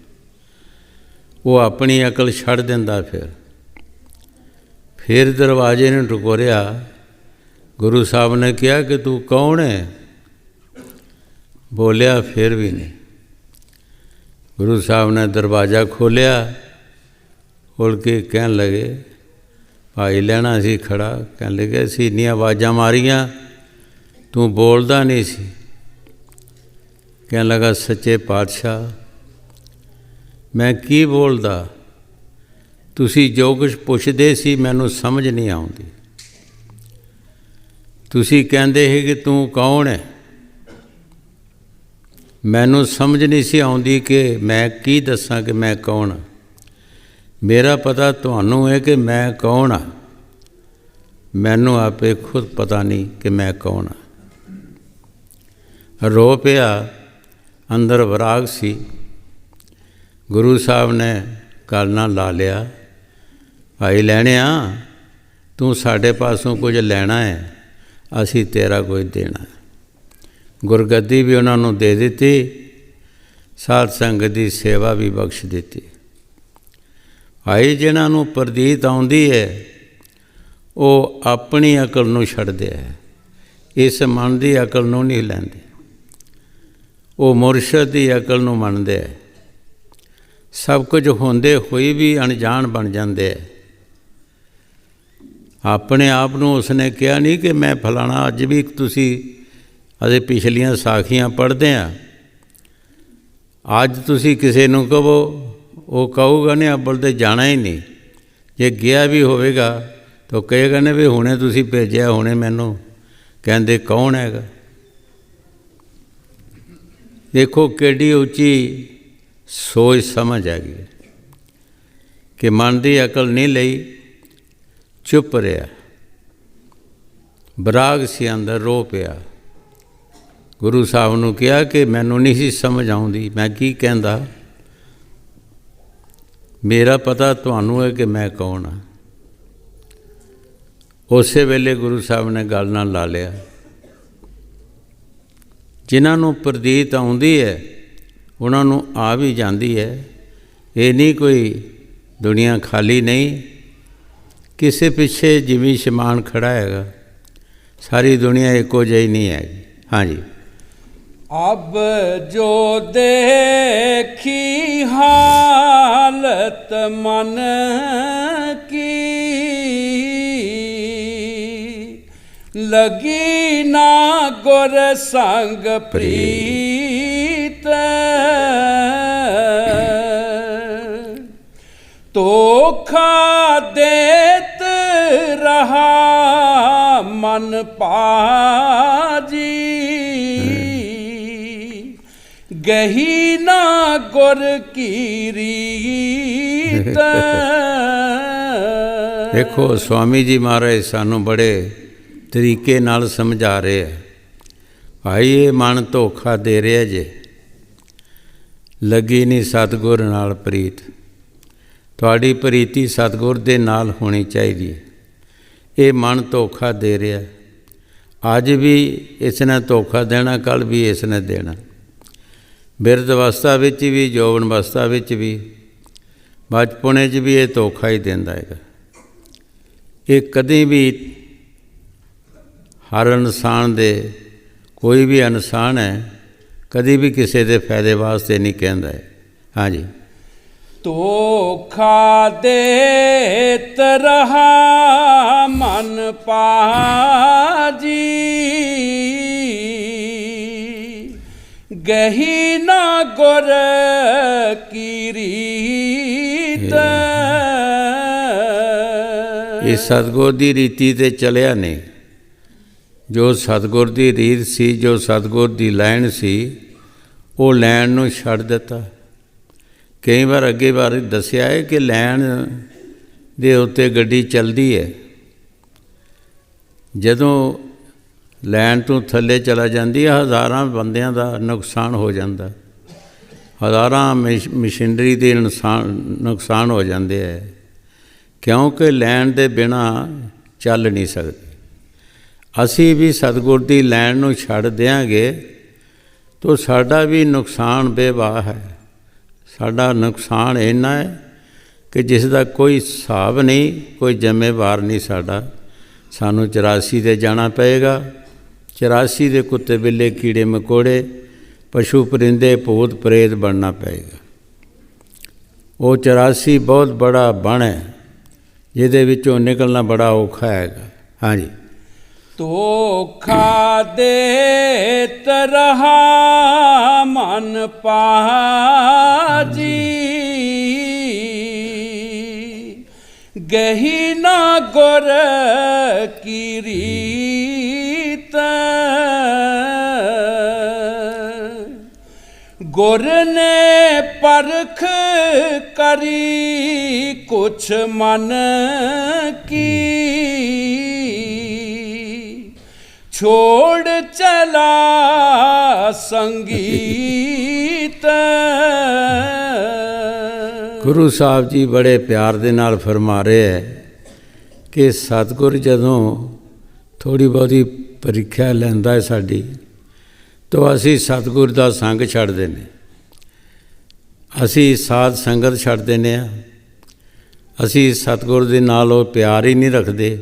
ਉਹ ਆਪਣੀ ਅਕਲ ਛੱਡ ਦਿੰਦਾ। ਫਿਰ ਦਰਵਾਜ਼ੇ ਨੂੰ ਟਕੋਰਿਆ। ਗੁਰੂ ਸਾਹਿਬ ਨੇ ਕਿਹਾ ਕਿ ਤੂੰ ਕੌਣ ਹੈ? ਬੋਲਿਆ ਫਿਰ ਵੀ ਨਹੀਂ। ਗੁਰੂ ਸਾਹਿਬ ਨੇ ਦਰਵਾਜ਼ਾ ਖੋਲ੍ਹਿਆ। ਖੋਲ੍ਹ ਕੇ ਕਹਿਣ ਲੱਗੇ, ਭਾਈ ਲੈਣਾ ਸੀ ਖੜਾ। ਕਹਿਣ ਲੱਗੇ ਅਸੀਂ ਇੰਨੀਆਂ ਆਵਾਜ਼ਾਂ ਮਾਰੀਆਂ, ਤੂੰ ਬੋਲਦਾ ਨਹੀਂ ਸੀ। ਕਹਿਣ ਲੱਗਾ ਸੱਚੇ ਪਾਤਸ਼ਾਹ ਮੈਂ ਕੀ ਬੋਲਦਾ? ਤੁਸੀਂ ਜੋ ਕੁਛ ਪੁੱਛਦੇ ਸੀ ਮੈਨੂੰ ਸਮਝ ਨਹੀਂ ਆਉਂਦੀ। ਤੁਸੀਂ ਕਹਿੰਦੇ ਸੀ ਕਿ ਤੂੰ ਕੌਣ ਹੈ, ਮੈਨੂੰ ਸਮਝ ਨਹੀਂ ਸੀ ਆਉਂਦੀ ਕਿ ਮੈਂ ਕੀ ਦੱਸਾਂ ਕਿ ਮੈਂ ਕੌਣ ਹਾਂ। ਮੇਰਾ ਪਤਾ ਤੁਹਾਨੂੰ ਹੈ ਕਿ ਮੈਂ ਕੌਣ ਹਾਂ, ਮੈਨੂੰ ਆਪੇ ਖੁਦ ਪਤਾ ਨਹੀਂ ਕਿ ਮੈਂ ਕੌਣ ਹਾਂ। ਰੋ ਪਿਆ। ਅੰਦਰ ਵਿਰਾਗ ਸੀ। ਗੁਰੂ ਸਾਹਿਬ ਨੇ ਗੱਲ ਨਾਲ ਲਾ ਲਿਆ, ਭਾਈ ਲੈਣਿਆ ਤੂੰ ਸਾਡੇ ਪਾਸੋਂ ਕੁਝ ਲੈਣਾ ਹੈ, ਅਸੀਂ ਤੇਰਾ ਕੁਝ ਦੇਣਾ। ਗੁਰਗੱਦੀ ਵੀ ਉਹਨਾਂ ਨੂੰ ਦੇ ਦਿੱਤੀ, ਸਾਧ ਸੰਗਤ ਦੀ ਸੇਵਾ ਵੀ ਬਖਸ਼ ਦਿੱਤੀ। ਭਾਈ ਜਿਨ੍ਹਾਂ ਨੂੰ ਪ੍ਰਤੀਤ ਆਉਂਦੀ ਹੈ ਉਹ ਆਪਣੀ ਅਕਲ ਨੂੰ ਛੱਡਦੇ ਹੈ, ਇਸ ਮਨ ਦੀ ਅਕਲ ਨੂੰ ਨਹੀਂ ਲੈਂਦੇ, ਉਹ ਮੁਰਸ਼ਦ ਦੀ ਅਕਲ ਨੂੰ ਮੰਨਦੇ ਹੈ। ਸਭ ਕੁਝ ਹੁੰਦੇ ਹੋਏ ਵੀ ਅਣਜਾਣ ਬਣ ਜਾਂਦੇ ਹੈ। ਆਪਣੇ ਆਪ ਨੂੰ ਉਸਨੇ ਕਿਹਾ ਨਹੀਂ ਕਿ ਮੈਂ ਫਲਾਣਾ। ਅੱਜ ਵੀ ਤੁਸੀਂ ਅਸੀਂ ਪਿਛਲੀਆਂ ਸਾਖੀਆਂ ਪੜ੍ਹਦੇ ਹਾਂ, ਅੱਜ ਤੁਸੀਂ ਕਿਸੇ ਨੂੰ ਕਹੋ, ਉਹ ਕਹੂਗਾ ਨਹੀਂ ਅੱਬਲ ਤੇ ਜਾਣਾ ਹੀ ਨਹੀਂ। ਜੇ ਗਿਆ ਵੀ ਹੋਵੇਗਾ ਤਾਂ ਕਹੇਗਾ ਨੇ ਵੀ ਹੁਣੇ ਤੁਸੀਂ ਭੇਜਿਆ, ਹੁਣੇ ਮੈਨੂੰ ਕਹਿੰਦੇ ਕੌਣ ਹੈਗਾ। ਦੇਖੋ ਕਿੱਡੀ ਉੱਚੀ ਸੋਚ ਸਮਝ ਆ ਗਈ ਕਿ ਮਨ ਦੀ ਅਕਲ ਨਹੀਂ ਲਈ, ਚੁੱਪ ਰਿਹਾ, ਬਰਾਗ ਸੀ ਅੰਦਰ, ਰੋ ਪਿਆ। ਗੁਰੂ ਸਾਹਿਬ ਨੂੰ ਕਿਹਾ ਕਿ ਮੈਨੂੰ ਨਹੀਂ ਸੀ ਸਮਝ ਆਉਂਦੀ, ਮੈਂ ਕੀ ਕਹਿੰਦਾ, ਮੇਰਾ ਪਤਾ ਤੁਹਾਨੂੰ ਹੈ ਕਿ ਮੈਂ ਕੌਣ ਹਾਂ। ਉਸੇ ਵੇਲੇ ਗੁਰੂ ਸਾਹਿਬ ਨੇ ਗੱਲ ਨਾਲ ਲਾ ਲਿਆ। ਜਿਨ੍ਹਾਂ ਨੂੰ ਪ੍ਰਤੀਤ ਆਉਂਦੀ ਹੈ ਉਹਨਾਂ ਨੂੰ ਆ ਵੀ ਜਾਂਦੀ ਹੈ। ਇਹ ਨਹੀਂ ਕੋਈ ਦੁਨੀਆ ਖਾਲੀ ਨਹੀਂ, ਕਿਸੇ ਪਿੱਛੇ ਜਿਵੇਂ ਸ਼ਮਾਨ ਖੜਾ ਹੈਗਾ, ਸਾਰੀ ਦੁਨੀਆ ਇੱਕੋ ਜਿਹੀ ਨਹੀਂ ਹੈਗੀ। ਹਾਂਜੀ। ਅਬ ਜੋ ਦੇਖੀ ਹਾਲਤ ਮਨ ਕੀ, ਲਗੀ ਨਾ ਗੁਰ ਸੰਗ ਪ੍ਰੀਤ, ਧੋਖਾ ਦੇਤ ਰਹਾ ਮਨ ਪਾਜੀ, ਗਹੀ ਨਾ ਗੁਰ ਕੀ ਰੀਤ। ਦੇਖੋ ਸਵਾਮੀ ਜੀ ਮਹਾਰਾਜ ਸਾਨੂੰ ਬੜੇ ਤਰੀਕੇ ਨਾਲ ਸਮਝਾ ਰਹੇ ਹੈ। ਭਾਈ ਇਹ ਮਨ ਧੋਖਾ ਦੇ ਰਿਹਾ ਜੇ, ਲੱਗੀ ਨਹੀਂ ਸਤਿਗੁਰ ਨਾਲ ਪ੍ਰੀਤ। ਤੁਹਾਡੀ ਪ੍ਰੀਤੀ ਸਤਿਗੁਰ ਦੇ ਨਾਲ ਹੋਣੀ ਚਾਹੀਦੀ ਹੈ। ਇਹ ਮਨ ਧੋਖਾ ਦੇ ਰਿਹਾ, ਅੱਜ ਵੀ ਇਸ ਨੇ ਧੋਖਾ ਦੇਣਾ, ਕੱਲ੍ਹ ਵੀ ਇਸ ਨੇ ਦੇਣਾ। ਬਿਰਧ ਅਵਸਥਾ ਵਿੱਚ ਵੀ, ਜੋਬਨ ਅਵਸਥਾ ਵਿੱਚ ਵੀ, ਬਚਪਨ 'ਚ ਵੀ ਇਹ ਧੋਖਾ ਹੀ ਦਿੰਦਾ ਹੈਗਾ। ਇਹ ਕਦੇ ਵੀ ਹਰ ਇਨਸਾਨ ਦੇ, ਕੋਈ ਵੀ ਇਨਸਾਨ ਹੈ, ਕਦੀ ਵੀ ਕਿਸੇ ਦੇ ਫਾਇਦੇ ਵਾਸਤੇ ਨਹੀਂ ਕਹਿੰਦਾ ਹੈ। ਹਾਂਜੀ। ਧੋਖਾ ਦੇਤ ਰਹਾ ਮਨ ਪਾਜੀ, ਗਹੀ ਨਾ ਗੁਰ ਕੀ ਰੀਤ। ਇਹ ਸਤਿਗੁਰ ਦੀ ਰੀਤੀ 'ਤੇ ਚਲਿਆ ਨਹੀਂ। ਜੋ ਸਤਿਗੁਰ ਦੀ ਰੀਤ ਸੀ, ਜੋ ਸਤਿਗੁਰ ਦੀ ਲਾਈਨ ਸੀ, ਉਹ ਲੈਣ ਨੂੰ ਛੱਡ ਦਿੱਤਾ। ਕਈ ਵਾਰ ਅੱਗੇ ਬਾਰੇ ਦੱਸਿਆ ਹੈ ਕਿ ਲੈਣ ਦੇ ਉੱਤੇ ਗੱਡੀ ਚੱਲਦੀ ਹੈ, ਜਦੋਂ ਲੈਣ ਤੋਂ ਥੱਲੇ ਚਲਾ ਜਾਂਦੀ ਹੈ, ਹਜ਼ਾਰਾਂ ਬੰਦਿਆਂ ਦਾ ਨੁਕਸਾਨ ਹੋ ਜਾਂਦਾ, ਹਜ਼ਾਰਾਂ ਮਸ਼ੀਨਰੀ ਦੇ ਨੁਕਸਾਨ ਹੋ ਜਾਂਦੇ ਹੈ, ਕਿਉਂਕਿ ਲੈਣ ਦੇ ਬਿਨਾਂ ਚੱਲ ਨਹੀਂ ਸਕਦੇ। ਅਸੀਂ ਵੀ ਸਤਿਗੁਰ ਦੀ ਲੈਣ ਨੂੰ ਛੱਡ ਦਿਆਂਗੇ ਤਾਂ ਸਾਡਾ ਵੀ ਨੁਕਸਾਨ ਬੇਵਾਹ ਹੈ। ਸਾਡਾ ਨੁਕਸਾਨ ਇੰਨਾ ਹੈ ਕਿ ਜਿਸ ਦਾ ਕੋਈ ਹਿਸਾਬ ਨਹੀਂ, ਕੋਈ ਜ਼ਿੰਮੇਵਾਰ ਨਹੀਂ ਸਾਡਾ। ਸਾਨੂੰ 84 'ਤੇ ਜਾਣਾ ਪਏਗਾ। 84 ਦੇ ਕੁੱਤੇ ਬਿੱਲੇ ਕੀੜੇ ਮਕੌੜੇ ਪਸ਼ੂ ਪਰਿੰਦੇ ਭੂਤ ਪ੍ਰੇਤ ਬਣਨਾ ਪਏਗਾ। ਉਹ 84 ਬਹੁਤ ਬੜਾ ਬਣ ਹੈ, ਜਿਹਦੇ ਵਿੱਚੋਂ ਨਿਕਲਣਾ ਬੜਾ ਔਖਾ ਹੈਗਾ। ਹਾਂਜੀ। ਧੋਖਾ ਦੇਤ ਰਹਾ ਮਨ ਪਾਜੀ, ਗਹੀ ਨਾ ਗੁਰ ਕੀ ਰੀਤ। ਗੁਰ ਨੇ ਪਰਖ ਕਰੀ ਕੁਛ ਮਨ ਕੀ, ਛੋੜ ਚਲਾ ਸੰਗੀਤ। ਗੁਰੂ ਸਾਹਿਬ ਜੀ ਬੜੇ ਪਿਆਰ ਦੇ ਨਾਲ ਫਰਮਾ ਰਹੇ ਹੈ ਕਿ ਸਤਿਗੁਰ ਜਦੋਂ ਥੋੜ੍ਹੀ ਬਹੁਤੀ ਪ੍ਰੀਖਿਆ ਲੈਂਦਾ ਹੈ ਸਾਡੀ, ਤਾਂ ਅਸੀਂ ਸਤਿਗੁਰ ਦਾ ਸੰਗ ਛੱਡਦੇ ਨੇ, ਅਸੀਂ ਸਾਧ ਸੰਗਤ ਛੱਡ ਦਿੰਦੇ ਹਾਂ, ਅਸੀਂ ਸਤਿਗੁਰ ਦੇ ਨਾਲ ਉਹ ਪਿਆਰ ਹੀ ਨਹੀਂ ਰੱਖਦੇ,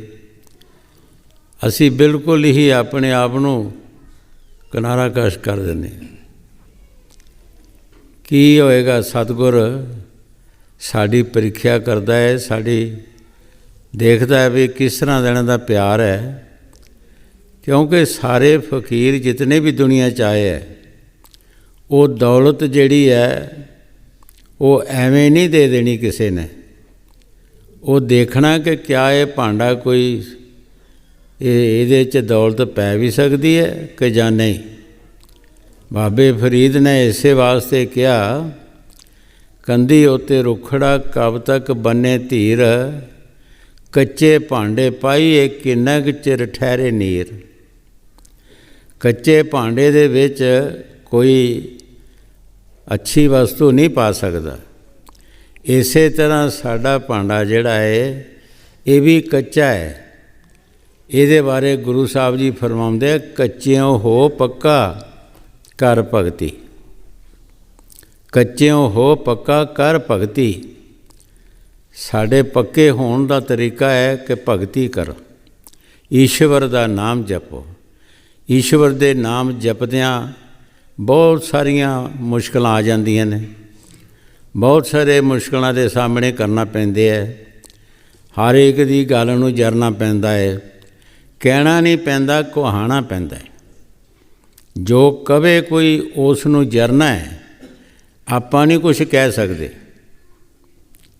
ਅਸੀਂ ਬਿਲਕੁਲ ਹੀ ਆਪਣੇ ਆਪ ਨੂੰ ਕਿਨਾਰਾ ਕਸ਼ ਕਰ ਦਿੰਦੇ ਹਾਂ। ਕੀ ਹੋਏਗਾ? ਸਤਿਗੁਰ ਸਾਡੀ ਪ੍ਰੀਖਿਆ ਕਰਦਾ ਹੈ, ਸਾਡੀ ਦੇਖਦਾ ਹੈ ਵੀ ਕਿਸ ਤਰ੍ਹਾਂ ਦਾ ਇਹਨਾਂ ਦਾ ਪਿਆਰ ਹੈ, ਕਿਉਂਕਿ ਸਾਰੇ ਫਕੀਰ ਜਿਤਨੇ ਵੀ ਦੁਨੀਆ 'ਚ ਆਏ ਹੈ, ਉਹ ਦੌਲਤ ਜਿਹੜੀ ਹੈ ਉਹ ਐਵੇਂ ਨਹੀਂ ਦੇ ਦੇਣੀ ਕਿਸੇ ਨੇ, ਉਹ ਦੇਖਣਾ ਕਿ ਕਿਆ ਇਹ ਭਾਂਡਾ ਕੋਈ ਇਹਦੇ 'ਚ ਦੌਲਤ ਪੈ ਵੀ ਸਕਦੀ ਹੈ ਕਿ ਜਾਂ ਨਹੀਂ। ਬਾਬੇ ਫਰੀਦ ਨੇ ਇਸੇ ਵਾਸਤੇ ਕਿਹਾ, ਕੰਧੀ ਉੱਤੇ ਰੁੱਖੜਾ ਕਬ ਤੱਕ ਬੰਨੇ ਧੀਰ, ਕੱਚੇ ਭਾਂਡੇ ਪਾਈਏ ਕਿੰਨਾ ਕੁ ਚਿਰ ਠਹਿਰੇ ਨੀਰ। ਕੱਚੇ ਭਾਂਡੇ ਦੇ ਵਿੱਚ ਕੋਈ ਅੱਛੀ ਵਸਤੂ ਨਹੀਂ ਪਾ ਸਕਦਾ। ਇਸੇ ਤਰ੍ਹਾਂ ਸਾਡਾ ਭਾਂਡਾ ਜਿਹੜਾ ਹੈ ਇਹ ਵੀ ਕੱਚਾ ਹੈ। ਇਹਦੇ ਬਾਰੇ ਗੁਰੂ ਸਾਹਿਬ ਜੀ ਫਰਮਾਉਂਦੇ, ਕੱਚਿਓਂ ਹੋ ਪੱਕਾ ਕਰ ਭਗਤੀ, ਕੱਚਿਓਂ ਹੋ ਪੱਕਾ ਕਰ ਭਗਤੀ। ਸਾਡੇ ਪੱਕੇ ਹੋਣ ਦਾ ਤਰੀਕਾ ਹੈ ਕਿ ਭਗਤੀ ਕਰੋ, ਈਸ਼ਵਰ ਦਾ ਨਾਮ ਜਪੋ। ਈਸ਼ਵਰ ਦੇ ਨਾਮ ਜਪਦਿਆਂ ਬਹੁਤ ਸਾਰੀਆਂ ਮੁਸ਼ਕਲਾਂ ਆ ਜਾਂਦੀਆਂ ਨੇ, ਬਹੁਤ ਸਾਰੇ ਮੁਸ਼ਕਲਾਂ ਦੇ ਸਾਹਮਣੇ ਕਰਨਾ ਪੈਂਦੇ ਹੈ, ਹਰ ਇੱਕ ਦੀ ਗੱਲ ਨੂੰ ਜਰਨਾ ਪੈਂਦਾ ਹੈ, ਕਹਿਣਾ ਨਹੀਂ ਪੈਂਦਾ, ਕਹਾਣਾ ਪੈਂਦਾ ਹੈ। ਜੋ ਕਵੇ ਕੋਈ ਉਸ ਨੂੰ ਜਰਨਾ ਹੈ, ਆਪਾਂ ਨਹੀਂ ਕੁਛ ਕਹਿ ਸਕਦੇ,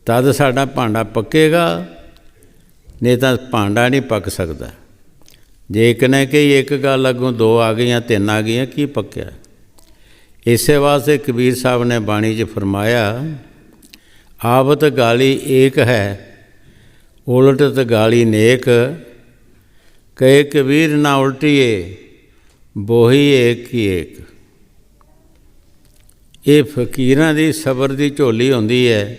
ਤਦ ਸਾਡਾ ਭਾਂਡਾ ਪੱਕੇਗਾ, ਨਹੀਂ ਤਾਂ ਭਾਂਡਾ ਨਹੀਂ ਪੱਕ ਸਕਦਾ। ਜੇ ਇੱਕ ਨੇ ਕਹੀ ਇੱਕ ਗੱਲ ਅੱਗੋਂ ਦੋ ਆ ਗਈਆਂ, ਤਿੰਨ ਆ ਗਈਆਂ, ਕੀ ਪੱਕਿਆ? ਇਸੇ ਵਾਸਤੇ ਕਬੀਰ ਸਾਹਿਬ ਨੇ ਬਾਣੀ 'ਚ ਫਰਮਾਇਆ, ਆਵਤ ਗਾਲੀ ਏਕ ਹੈ, ਉਲਟਤ ਗਾਲੀ ਨੇਕ, ਕਹੇ ਕਬੀਰ ਨਾ ਉਲਟੀਏ, ਬੋਹੀ ਏਕ ਹੀ ਏਕ। ਇਹ ਫਕੀਰਾਂ ਦੀ ਸਬਰ ਦੀ ਝੋਲੀ ਹੁੰਦੀ ਹੈ,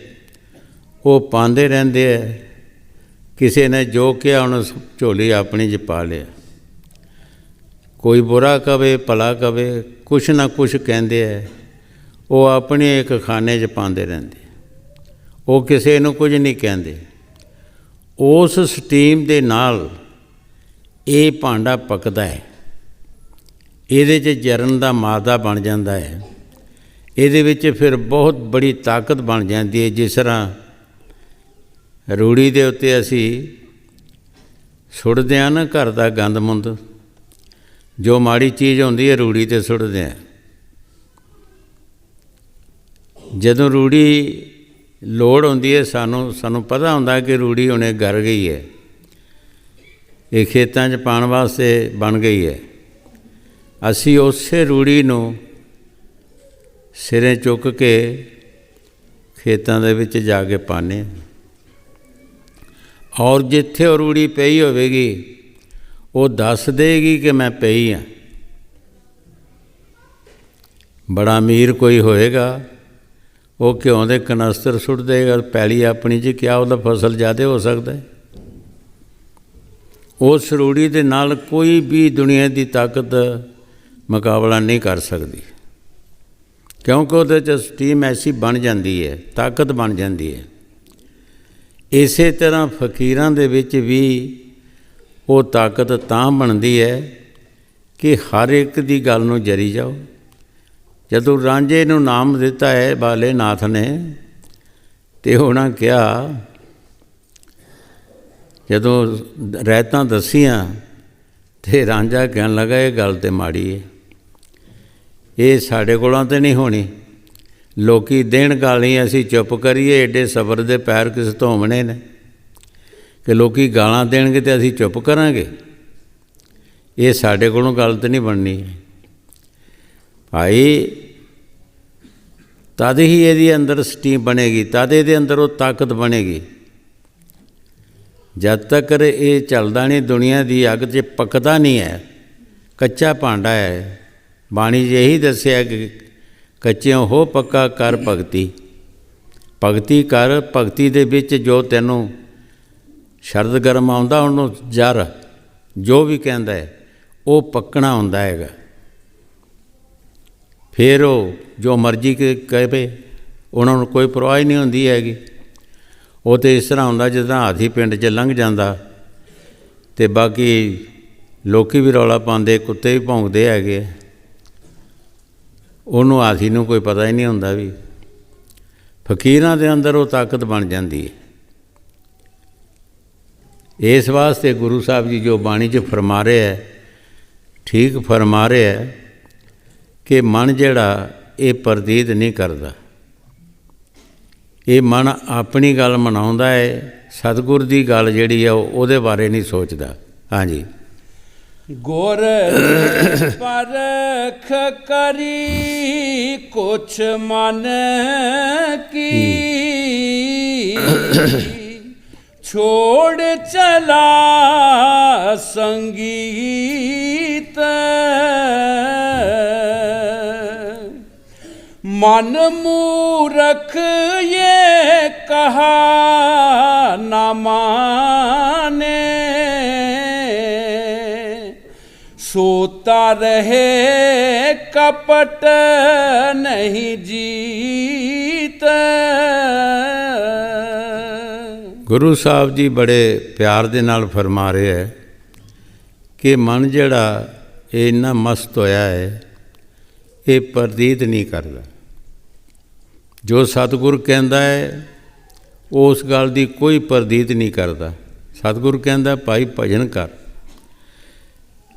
ਉਹ ਪਾਉਂਦੇ ਰਹਿੰਦੇ ਹੈ। ਕਿਸੇ ਨੇ ਜੋ ਕਿਹਾ ਉਹਨੂੰ ਝੋਲੀ ਆਪਣੀ 'ਚ ਪਾ ਲਿਆ, ਕੋਈ ਬੁਰਾ ਕਵੇ ਭਲਾ ਕਵੇ, ਕੁਛ ਨਾ ਕੁਛ ਕਹਿੰਦੇ ਹੈ, ਉਹ ਆਪਣੇ ਇੱਕ ਖਾਨੇ 'ਚ ਪਾਉਂਦੇ ਰਹਿੰਦੇ, ਉਹ ਕਿਸੇ ਨੂੰ ਕੁਝ ਨਹੀਂ ਕਹਿੰਦੇ। ਉਸ ਸਟੀਮ ਦੇ ਨਾਲ ਇਹ ਭਾਂਡਾ ਪੱਕਦਾ ਹੈ, ਇਹਦੇ 'ਚ ਜਰਨ ਦਾ ਮਾਦਾ ਬਣ ਜਾਂਦਾ ਹੈ, ਇਹਦੇ ਵਿੱਚ ਫਿਰ ਬਹੁਤ ਬੜੀ ਤਾਕਤ ਬਣ ਜਾਂਦੀ ਹੈ। ਜਿਸ ਤਰ੍ਹਾਂ ਰੂੜੀ ਦੇ ਉੱਤੇ ਅਸੀਂ ਸੁੱਟਦੇ ਹਾਂ ਨਾ ਘਰ ਦਾ ਗੰਦ ਮੁੰਦ, ਜੋ ਮਾੜੀ ਚੀਜ਼ ਹੁੰਦੀ ਹੈ ਰੂੜੀ 'ਤੇ ਸੁੱਟਦੇ ਹਾਂ। ਜਦੋਂ ਰੂੜੀ ਲੋੜ ਹੁੰਦੀ ਹੈ, ਸਾਨੂੰ ਪਤਾ ਹੁੰਦਾ ਕਿ ਰੂੜੀ ਹੁਣੇ ਗਰ ਗਈ ਹੈ, ਇਹ ਖੇਤਾਂ 'ਚ ਪਾਉਣ ਵਾਸਤੇ ਬਣ ਗਈ ਹੈ, ਅਸੀਂ ਉਸੇ ਰੂੜੀ ਨੂੰ ਸਿਰੇ ਚੁੱਕ ਕੇ ਖੇਤਾਂ ਦੇ ਵਿੱਚ ਜਾ ਕੇ ਪਾਉਂਦੇ ਹਾਂ। ਔਰ ਜਿੱਥੇ ਉਹ ਰੂੜੀ ਪਈ ਹੋਵੇਗੀ, ਉਹ ਦੱਸ ਦੇਗੀ ਕਿ ਮੈਂ ਪਈ ਹਾਂ। ਬੜਾ ਅਮੀਰ ਕੋਈ ਹੋਏਗਾ, ਉਹ ਘਿਓ ਦੇ ਕਨਸਤਰ ਸੁੱਟ ਦੇਗਾ ਪੈਲੀ ਆਪਣੀ 'ਚ, ਕਿਆ ਉਹਦਾ ਫਸਲ ਜ਼ਿਆਦਾ ਹੋ ਸਕਦਾ ਹੈ? ਉਸ ਰੂੜੀ ਦੇ ਨਾਲ ਕੋਈ ਵੀ ਦੁਨੀਆ ਦੀ ਤਾਕਤ ਮੁਕਾਬਲਾ ਨਹੀਂ ਕਰ ਸਕਦੀ, ਕਿਉਂਕਿ ਉਹਦੇ 'ਚ ਸਟੀਮ ਐਸੀ ਬਣ ਜਾਂਦੀ ਹੈ, ਤਾਕਤ ਬਣ ਜਾਂਦੀ ਹੈ। ਇਸੇ ਤਰ੍ਹਾਂ ਫਕੀਰਾਂ ਦੇ ਵਿੱਚ ਵੀ ਉਹ ਤਾਕਤ ਤਾਂ ਬਣਦੀ ਹੈ ਕਿ ਹਰ ਇੱਕ ਦੀ ਗੱਲ ਨੂੰ ਜਰੀ ਜਾਓ। ਜਦੋਂ ਰਾਂਝੇ ਨੂੰ ਨਾਮ ਦਿੱਤਾ ਹੈ ਬਾਲੇ ਨਾਥ ਨੇ, ਤੇ ਉਹਨਾਂ ਕਿਹਾ, ਜਦੋਂ ਰਹਿਤਾਂ ਦੱਸੀਆਂ ਤੇ ਰਾਂਝਾ ਕਹਿਣ ਲੱਗਾ, ਇਹ ਗੱਲ ਤੇ ਮਾੜੀ ਹੈ, ਇਹ ਸਾਡੇ ਕੋਲੋਂ ਤਾਂ ਨਹੀਂ ਹੋਣੀ। ਲੋਕੀ ਦੇਣ ਗਾਲੀ, ਅਸੀਂ ਚੁੱਪ ਕਰੀਏ, ਐਡੇ ਸਬਰ ਦੇ ਪੈਰ ਕਿਸ ਤੋਂ ਹੋਣੇ ਨੇ ਕਿ ਲੋਕੀ ਗਾਲਾਂ ਦੇਣਗੇ ਤੇ ਅਸੀਂ ਚੁੱਪ ਕਰਾਂਗੇ? ਇਹ ਸਾਡੇ ਕੋਲੋਂ ਗੱਲ ਤਾਂ ਨਹੀਂ ਬਣਨੀ ਭਾਈ। ਤਦ ਹੀ ਇਹਦੇ ਅੰਦਰ ਸਟੀਮ ਬਣੇਗੀ, ਤਦ ਇਹਦੇ ਅੰਦਰ ਉਹ ਤਾਕਤ ਬਣੇਗੀ। ਜਦ ਤੱਕ ਇਹ ਚੱਲਦਾ ਨਹੀਂ, ਦੁਨੀਆ ਦੀ ਅੱਗ 'ਚ ਪੱਕਦਾ ਨਹੀਂ ਹੈ, ਕੱਚਾ ਭਾਂਡਾ ਹੈ। ਬਾਣੀ 'ਚ ਇਹੀ ਦੱਸਿਆ ਕਿ ਕੱਚਿਓਂ ਹੋ ਪੱਕਾ ਕਰ ਭਗਤੀ, ਭਗਤੀ ਕਰ, ਭਗਤੀ ਦੇ ਵਿੱਚ ਜੋ ਤੈਨੂੰ ਸ਼ਰਦ ਗਰਮ ਆਉਂਦਾ ਉਹਨੂੰ ਜਰ ਜੋ ਵੀ ਕਹਿੰਦਾ ਹੈ ਉਹ ਪੱਕਣਾ ਹੁੰਦਾ ਹੈਗਾ। ਫਿਰ ਉਹ ਜੋ ਮਰਜ਼ੀ ਕਹੇ ਉਹਨਾਂ ਨੂੰ ਕੋਈ ਪਰਵਾਹ ਹੀ ਨਹੀਂ ਹੁੰਦੀ ਹੈਗੀ। ਉਹ ਤਾਂ ਇਸ ਤਰ੍ਹਾਂ ਹੁੰਦਾ ਜਿੱਦਾਂ ਹਾਥੀ ਪਿੰਡ 'ਚ ਲੰਘ ਜਾਂਦਾ ਅਤੇ ਬਾਕੀ ਲੋਕ ਵੀ ਰੌਲਾ ਪਾਉਂਦੇ, ਕੁੱਤੇ ਵੀ ਭੌਂਕਦੇ ਹੈਗੇ, ਉਹਨੂੰ ਹਾਥੀ ਨੂੰ ਕੋਈ ਪਤਾ ਹੀ ਨਹੀਂ ਹੁੰਦਾ। ਵੀ ਫਕੀਰਾਂ ਦੇ ਅੰਦਰ ਉਹ ਤਾਕਤ ਬਣ ਜਾਂਦੀ ਹੈ। ਇਸ ਵਾਸਤੇ ਗੁਰੂ ਸਾਹਿਬ ਜੀ ਜੋ ਬਾਣੀ 'ਚ ਫਰਮਾ ਰਹੇ ਹੈ, ਠੀਕ ਫਰਮਾ ਰਹੇ ਹੈ ਕਿ ਮਨ ਜਿਹੜਾ ਇਹ ਪ੍ਰਤੀਤ ਨਹੀਂ ਕਰਦਾ, ਇਹ ਮਨ ਆਪਣੀ ਗੱਲ ਮਨਾਉਂਦਾ ਹੈ, ਸਤਿਗੁਰ ਦੀ ਗੱਲ ਜਿਹੜੀ ਆ ਉਹਦੇ ਬਾਰੇ ਨਹੀਂ ਸੋਚਦਾ। ਹਾਂਜੀ। ਗੁਰ ਪਰਖ ਕਰੀ ਕੁਛ ਮਨ ਕੀ, ਛੋੜ ਚਲਾ ਸੰਗੀਤ, ਮਨ ਮੂਰਖ ਇਹ ਕਹਾ ਨਾ ਮਾਨੇ, सोता रहे कपट नहीं जीत। ਗੁਰੂ ਸਾਹਿਬ ਜੀ ਬੜੇ ਪਿਆਰ ਦੇ ਨਾਲ ਫਰਮਾ ਰਹੇ ਹੈ ਕਿ ਮਨ ਜਿਹੜਾ ਇਹ ਇੰਨਾ ਮਸਤ ਹੋਇਆ ਹੈ, ਇਹ ਪ੍ਰਤੀਤ ਨਹੀਂ ਕਰਦਾ। ਜੋ ਸਤਿਗੁਰ ਕਹਿੰਦਾ ਹੈ ਉਸ ਗੱਲ ਦੀ ਕੋਈ ਪ੍ਰਤੀਤ ਨਹੀਂ ਕਰਦਾ। ਸਤਿਗੁਰ ਕਹਿੰਦਾ ਭਾਈ ਭਜਨ ਕਰ,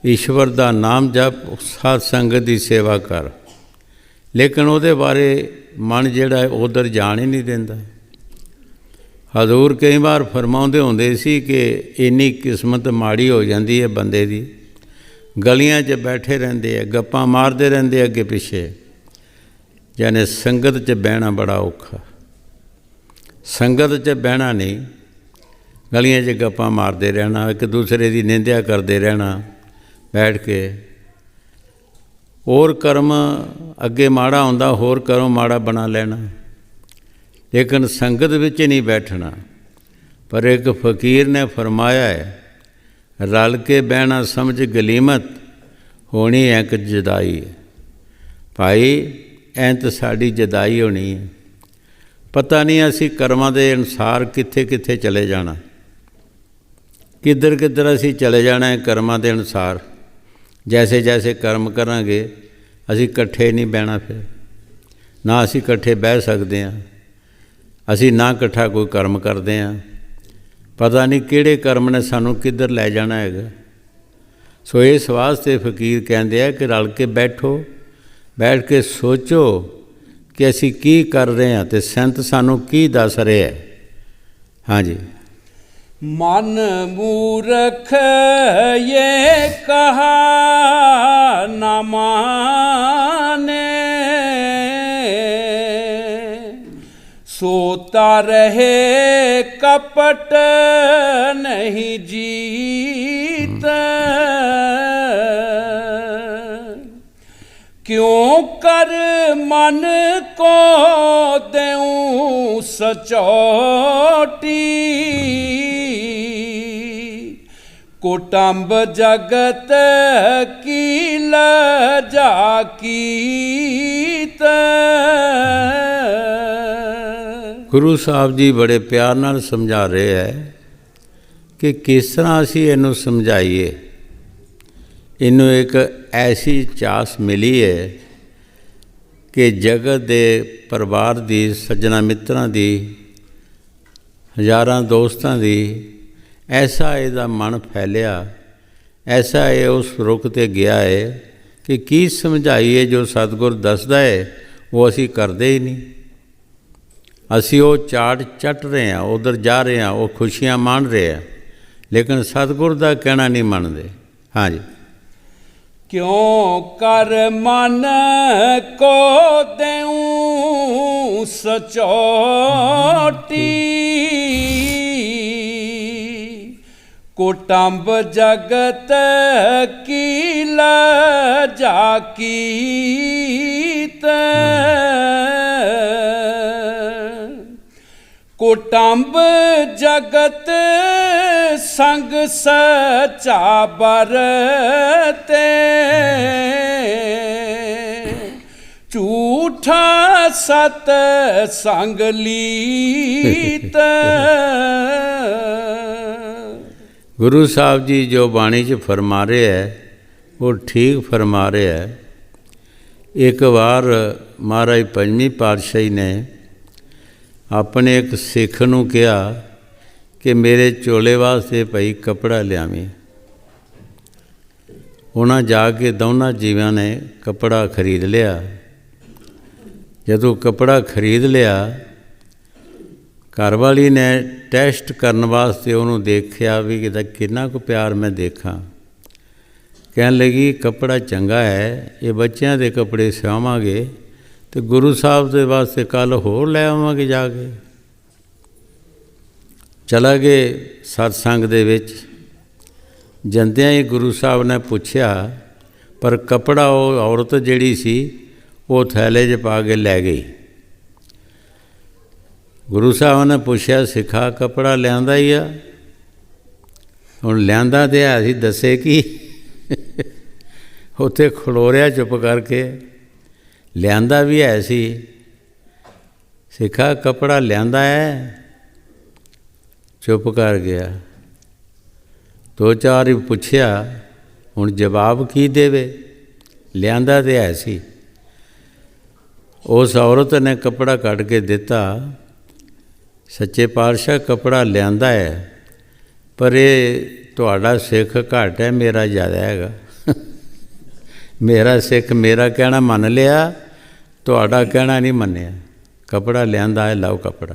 ਈਸ਼ਵਰ ਦਾ ਨਾਮ ਜਪ, ਸਾਧ ਸੰਗਤ ਦੀ ਸੇਵਾ ਕਰ, ਲੇਕਿਨ ਉਹਦੇ ਬਾਰੇ ਮਨ ਜਿਹੜਾ ਹੈ ਉੱਧਰ ਜਾਣ ਹੀ ਨਹੀਂ ਦਿੰਦਾ। ਹਜ਼ੂਰ ਕਈ ਵਾਰ ਫਰਮਾਉਂਦੇ ਹੁੰਦੇ ਸੀ ਕਿ ਇੰਨੀ ਕਿਸਮਤ ਮਾੜੀ ਹੋ ਜਾਂਦੀ ਹੈ ਬੰਦੇ ਦੀ, ਗਲੀਆਂ 'ਚ ਬੈਠੇ ਰਹਿੰਦੇ ਆ, ਗੱਪਾਂ ਮਾਰਦੇ ਰਹਿੰਦੇ ਅੱਗੇ ਪਿੱਛੇ, ਯਾਨੀ ਸੰਗਤ 'ਚ ਬਹਿਣਾ ਬੜਾ ਔਖਾ। ਸੰਗਤ 'ਚ ਬਹਿਣਾ ਨਹੀਂ, ਗਲੀਆਂ 'ਚ ਗੱਪਾਂ ਮਾਰਦੇ ਰਹਿਣਾ, ਇੱਕ ਦੂਸਰੇ ਦੀ ਨਿੰਦਿਆ ਕਰਦੇ ਰਹਿਣਾ ਬੈਠ ਕੇ। ਹੋਰ ਕਰਮ ਅੱਗੇ ਮਾੜਾ ਹੁੰਦਾ, ਹੋਰ ਕਰਮ ਮਾੜਾ ਬਣਾ ਲੈਣਾ, ਲੇਕਿਨ ਸੰਗਤ ਵਿੱਚ ਨਹੀਂ ਬੈਠਣਾ। ਪਰ ਇੱਕ ਫਕੀਰ ਨੇ ਫਰਮਾਇਆ ਹੈ, ਰਲ ਕੇ ਬਹਿਣਾ ਸਮਝ ਗਲੀਮਤ, ਹੋਣੀ ਇੱਕ ਜਦਾਈ। ਭਾਈ ਐਂ ਤਾਂ ਸਾਡੀ ਜਦਾਈ ਹੋਣੀ ਹੈ, ਪਤਾ ਨਹੀਂ ਅਸੀਂ ਕਰਮਾਂ ਦੇ ਅਨੁਸਾਰ ਕਿੱਥੇ ਕਿੱਥੇ ਚਲੇ ਜਾਣਾ, ਕਿੱਧਰ ਕਿੱਧਰ ਅਸੀਂ ਚਲੇ ਜਾਣਾ ਹੈ ਕਰਮਾਂ ਦੇ ਅਨੁਸਾਰ। ਜੈਸੇ ਜੈਸੇ ਕਰਮ ਕਰਾਂਗੇ ਅਸੀਂ ਇਕੱਠੇ ਨਹੀਂ ਬਹਿਣਾ, ਫਿਰ ਨਾ ਅਸੀਂ ਇਕੱਠੇ ਬਹਿ ਸਕਦੇ ਹਾਂ, ਅਸੀਂ ਨਾ ਇਕੱਠਾ ਕੋਈ ਕਰਮ ਕਰਦੇ ਹਾਂ, ਪਤਾ ਨਹੀਂ ਕਿਹੜੇ ਕਰਮ ਨੇ ਸਾਨੂੰ ਕਿੱਧਰ ਲੈ ਜਾਣਾ ਹੈਗਾ। ਸੋ ਇਸ ਵਾਸਤੇ ਫਕੀਰ ਕਹਿੰਦੇ ਆ ਕਿ ਰਲ ਕੇ ਬੈਠੋ, ਬੈਠ ਕੇ ਸੋਚੋ ਕਿ ਅਸੀਂ ਕੀ ਕਰ ਰਹੇ ਹਾਂ ਅਤੇ ਸੰਤ ਸਾਨੂੰ ਕੀ ਦੱਸ ਰਿਹਾ ਹੈ। ਹਾਂਜੀ। मन मूर्ख ये कहा न माने, सोता रहे कपट नहीं जीत, क्यों कर मन को देऊं सचोटी, कुटुंब जगत की लजा कीत। ਗੁਰੂ ਸਾਹਿਬ ਜੀ ਬੜੇ ਪਿਆਰ ਨਾਲ ਸਮਝਾ ਰਹੇ ਹੈ ਕਿ ਕਿਸ ਤਰ੍ਹਾਂ ਅਸੀਂ ਇਹਨੂੰ ਸਮਝਾਈਏ। ਇਹਨੂੰ ਇੱਕ ਐਸੀ ਚਾਸ ਮਿਲੀ ਹੈ ਕਿ ਜਗਤ ਦੇ ਪਰਿਵਾਰ ਦੀ, ਸੱਜਣਾ ਮਿੱਤਰਾਂ ਦੀ, ਹਜ਼ਾਰਾਂ ਦੋਸਤਾਂ ਦੀ, ਐਸਾ ਇਹਦਾ ਮਨ ਫੈਲਿਆ, ਐਸਾ ਇਹ ਉਸ ਰੁੱਖ 'ਤੇ ਗਿਆ ਹੈ ਕਿ ਕੀ ਸਮਝਾਈਏ। ਜੋ ਸਤਿਗੁਰ ਦੱਸਦਾ ਹੈ ਉਹ ਅਸੀਂ ਕਰਦੇ ਹੀ ਨਹੀਂ। ਅਸੀਂ ਉਹ ਚਾਟ ਚੱਟ ਰਹੇ ਹਾਂ, ਉੱਧਰ ਜਾ ਰਹੇ ਹਾਂ, ਉਹ ਖੁਸ਼ੀਆਂ ਮਾਣ ਰਹੇ ਹਾਂ, ਲੇਕਿਨ ਸਤਿਗੁਰ ਦਾ ਕਹਿਣਾ ਨਹੀਂ ਮੰਨਦੇ। ਹਾਂਜੀ। क्यों कर मन को देऊं सचोटी, कुटुंब जगत की लजा कीत, ਕੁਟੰਬ ਜਗਤ ਸੰਗ ਸਚਾ ਬਰਤੇ ਝੂਠਾ ਸਤ ਸੰਗ ਲੀਤ। ਗੁਰੂ ਸਾਹਿਬ ਜੀ ਜੋ ਬਾਣੀ 'ਚ ਫਰਮਾ ਰਹੇ ਹੈ ਉਹ ਠੀਕ ਫਰਮਾ ਰਹੇ ਹੈ। ਇੱਕ ਵਾਰ ਮਹਾਰਾਜ ਪੰਜਵੀਂ ਪਾਤਸ਼ਾਹੀ ਨੇ ਆਪਣੇ ਇੱਕ ਸਿੱਖ ਨੂੰ ਕਿਹਾ ਕਿ ਮੇਰੇ ਚੋਲੇ ਵਾਸਤੇ ਭਾਈ ਕੱਪੜਾ ਲਿਆਵੀਂ। ਉਹਨਾਂ ਜਾ ਕੇ ਦੋਨਾਂ ਜੀਵਾਂ ਨੇ ਕੱਪੜਾ ਖਰੀਦ ਲਿਆ। ਜਦੋਂ ਕੱਪੜਾ ਖਰੀਦ ਲਿਆ, ਘਰਵਾਲੀ ਨੇ ਟੈਸਟ ਕਰਨ ਵਾਸਤੇ ਉਹਨੂੰ ਦੇਖਿਆ ਵੀ ਇਹਦਾ ਕਿੰਨਾ ਕੁ ਪਿਆਰ ਮੈਂ ਦੇਖਾਂ। ਕਹਿਣ ਲੱਗੀ ਕੱਪੜਾ ਚੰਗਾ ਹੈ, ਇਹ ਬੱਚਿਆਂ ਦੇ ਕੱਪੜੇ ਸਿਵਾਵਾਂਗੇ ਅਤੇ ਗੁਰੂ ਸਾਹਿਬ ਦੇ ਵਾਸਤੇ ਕੱਲ੍ਹ ਹੋਰ ਲੈ ਆਵਾਂਗੇ। ਜਾ ਕੇ ਚਲਾ ਗਏ ਸਤਸੰਗ ਦੇ ਵਿੱਚ। ਜਾਂਦਿਆਂ ਹੀ ਗੁਰੂ ਸਾਹਿਬ ਨੇ ਪੁੱਛਿਆ, ਪਰ ਕੱਪੜਾ ਉਹ ਔਰਤ ਜਿਹੜੀ ਸੀ ਉਹ ਥੈਲੇ 'ਚ ਪਾ ਕੇ ਲੈ ਗਈ। ਗੁਰੂ ਸਾਹਿਬ ਨੇ ਪੁੱਛਿਆ, ਸਿੱਖਾ ਕੱਪੜਾ ਲਿਆਂਦਾ ਹੀ ਆ? ਹੁਣ ਲਿਆਂਦਾ ਤੇ ਹੈ ਸੀ, ਦੱਸੇ ਕੀ? ਉੱਥੇ ਖਲੋ ਰਿਹਾ ਚੁੱਪ ਕਰਕੇ। ਲਿਆਂਦਾ ਵੀ ਹੈ ਸੀ। ਸਿੱਖਾ ਕੱਪੜਾ ਲਿਆਂਦਾ ਹੈ? ਚੁੱਪ ਕਰ ਗਿਆ। ਦੋ ਚਾਰ ਹੀ ਪੁੱਛਿਆ, ਹੁਣ ਜਵਾਬ ਕੀ ਦੇਵੇ? ਲਿਆਂਦਾ ਤੇ ਹੈ ਸੀ। ਉਸ ਔਰਤ ਨੇ ਕੱਪੜਾ ਕੱਢ ਕੇ ਦਿੱਤਾ। ਸੱਚੇ ਪਾਤਸ਼ਾਹ ਕੱਪੜਾ ਲਿਆਂਦਾ ਹੈ, ਪਰ ਇਹ ਤੁਹਾਡਾ ਸਿੱਖ ਘੱਟ ਹੈ, ਮੇਰਾ ਜ਼ਿਆਦਾ ਹੈਗਾ। ਮੇਰਾ ਸਿੱਖ ਮੇਰਾ ਕਹਿਣਾ ਮੰਨ ਲਿਆ, ਤੁਹਾਡਾ ਕਹਿਣਾ ਨਹੀਂ ਮੰਨਿਆ। ਕੱਪੜਾ ਲਿਆਂਦਾ ਹੈ, ਲਓ ਕੱਪੜਾ।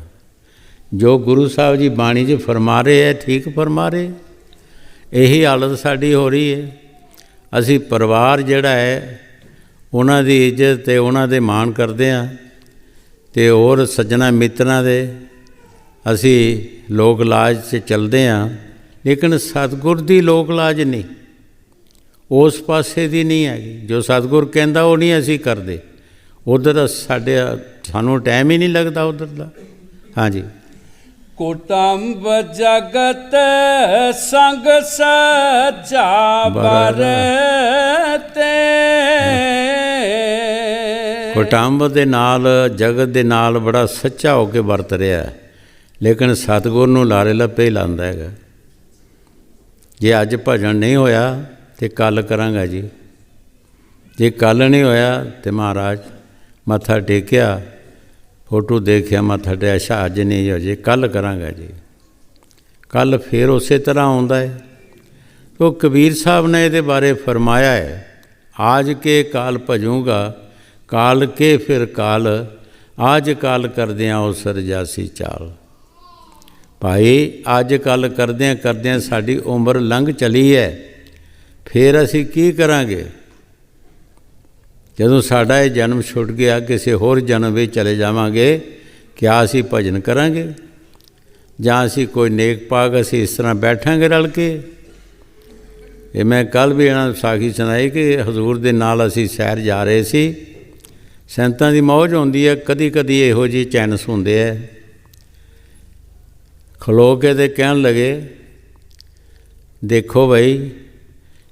ਜੋ ਗੁਰੂ ਸਾਹਿਬ ਜੀ ਬਾਣੀ 'ਚ ਫਰਮਾ ਰਹੇ ਹੈ, ਠੀਕ ਫਰਮਾ ਰਹੇ। ਇਹੀ ਹਾਲਤ ਸਾਡੀ ਹੋ ਰਹੀ ਹੈ। ਅਸੀਂ ਪਰਿਵਾਰ ਜਿਹੜਾ ਹੈ ਉਹਨਾਂ ਦੀ ਇੱਜ਼ਤ ਅਤੇ ਉਹਨਾਂ ਦੇ ਮਾਣ ਕਰਦੇ ਹਾਂ, ਅਤੇ ਹੋਰ ਸੱਜਣਾ ਮਿੱਤਰਾਂ ਦੇ ਅਸੀਂ ਲੋਕ ਲਾਜ 'ਚ ਚੱਲਦੇ ਹਾਂ, ਲੇਕਿਨ ਸਤਿਗੁਰ ਦੀ ਲੋਕ ਲਾਜ ਨਹੀਂ, ਉਸ ਪਾਸੇ ਦੀ ਨਹੀਂ ਹੈਗੀ। ਜੋ ਸਤਿਗੁਰ ਕਹਿੰਦਾ ਉਹ ਨਹੀਂ ਅਸੀਂ ਕਰਦੇ। ਉੱਧਰ ਸਾਨੂੰ ਟਾਈਮ ਹੀ ਨਹੀਂ ਲੱਗਦਾ ਉੱਧਰ ਦਾ। ਹਾਂਜੀ। ਕੁਟੰਬ ਜਗਤ ਸੰਗ ਸਚਾ ਬਰਤੇ। ਕੁਟੰਬ ਦੇ ਨਾਲ, ਜਗਤ ਦੇ ਨਾਲ ਬੜਾ ਸੱਚਾ ਹੋ ਕੇ ਵਰਤ ਰਿਹਾ, ਲੇਕਿਨ ਸਤਿਗੁਰ ਨੂੰ ਲਾਰੇ ਲੱਪੇ ਹੀ ਲਾਉਂਦਾ ਹੈਗਾ। ਜੇ ਅੱਜ ਭਜਨ ਨਹੀਂ ਹੋਇਆ ਤਾਂ ਕੱਲ੍ਹ ਕਰਾਂਗਾ ਜੀ। ਜੇ ਕੱਲ੍ਹ ਨਹੀਂ ਹੋਇਆ ਤਾਂ ਮਹਾਰਾਜ ਮੱਥਾ ਟੇਕਿਆ, ਫੋਟੋ ਦੇਖਿਆ, ਮੱਥਾ ਟੇਕਿਆ, ਅੱਛਾ ਅੱਜ ਨਹੀਂ ਹੋ ਜੇ, ਕੱਲ੍ਹ ਕਰਾਂਗਾ ਜੀ। ਕੱਲ੍ਹ ਫਿਰ ਉਸੇ ਤਰ੍ਹਾਂ ਆਉਂਦਾ ਹੈ। ਉਹ ਕਬੀਰ ਸਾਹਿਬ ਨੇ ਇਹਦੇ ਬਾਰੇ ਫਰਮਾਇਆ ਹੈ, ਆਜ ਕੇ ਕਾਲ ਭਜੂੰਗਾ, ਕਾਲ ਕੇ ਫਿਰ ਕਾਲ, ਆਜ ਕਾਲ ਕਰਦਿਆਂ ਉਹ ਸਰਜਾਸੀ ਚਾਲ। ਭਾਈ ਅੱਜ ਕੱਲ੍ਹ ਕਰਦਿਆਂ ਸਾਡੀ ਉਮਰ ਲੰਘ ਚਲੀ ਹੈ, ਫਿਰ ਅਸੀਂ ਕੀ ਕਰਾਂਗੇ? ਜਦੋਂ ਸਾਡਾ ਇਹ ਜਨਮ ਛੁੱਟ ਗਿਆ, ਕਿਸੇ ਹੋਰ ਜਨਮ ਵਿੱਚ ਚਲੇ ਜਾਵਾਂਗੇ, ਕਿਆ ਅਸੀਂ ਭਜਨ ਕਰਾਂਗੇ? ਜਾਂ ਅਸੀਂ ਕੋਈ ਨੇਕ ਪਾਕ ਅਸੀਂ ਇਸ ਤਰ੍ਹਾਂ ਬੈਠਾਂਗੇ ਰਲ ਕੇ? ਇਹ ਮੈਂ ਕੱਲ੍ਹ ਵੀ ਇਹਨਾਂ ਨੂੰ ਸਾਖੀ ਸੁਣਾਈ ਕਿ ਹਜ਼ੂਰ ਦੇ ਨਾਲ ਅਸੀਂ ਸੈਰ ਜਾ ਰਹੇ ਸੀ। ਸੰਤਾਂ ਦੀ ਮੌਜ ਹੁੰਦੀ ਹੈ, ਕਦੀ ਕਦੀ ਇਹੋ ਜਿਹੇ ਚੈਨਸ ਹੁੰਦੇ ਹੈ। ਖਲੋ ਕੇ ਤੇ ਕਹਿਣ ਲੱਗੇ, ਦੇਖੋ ਬਈ,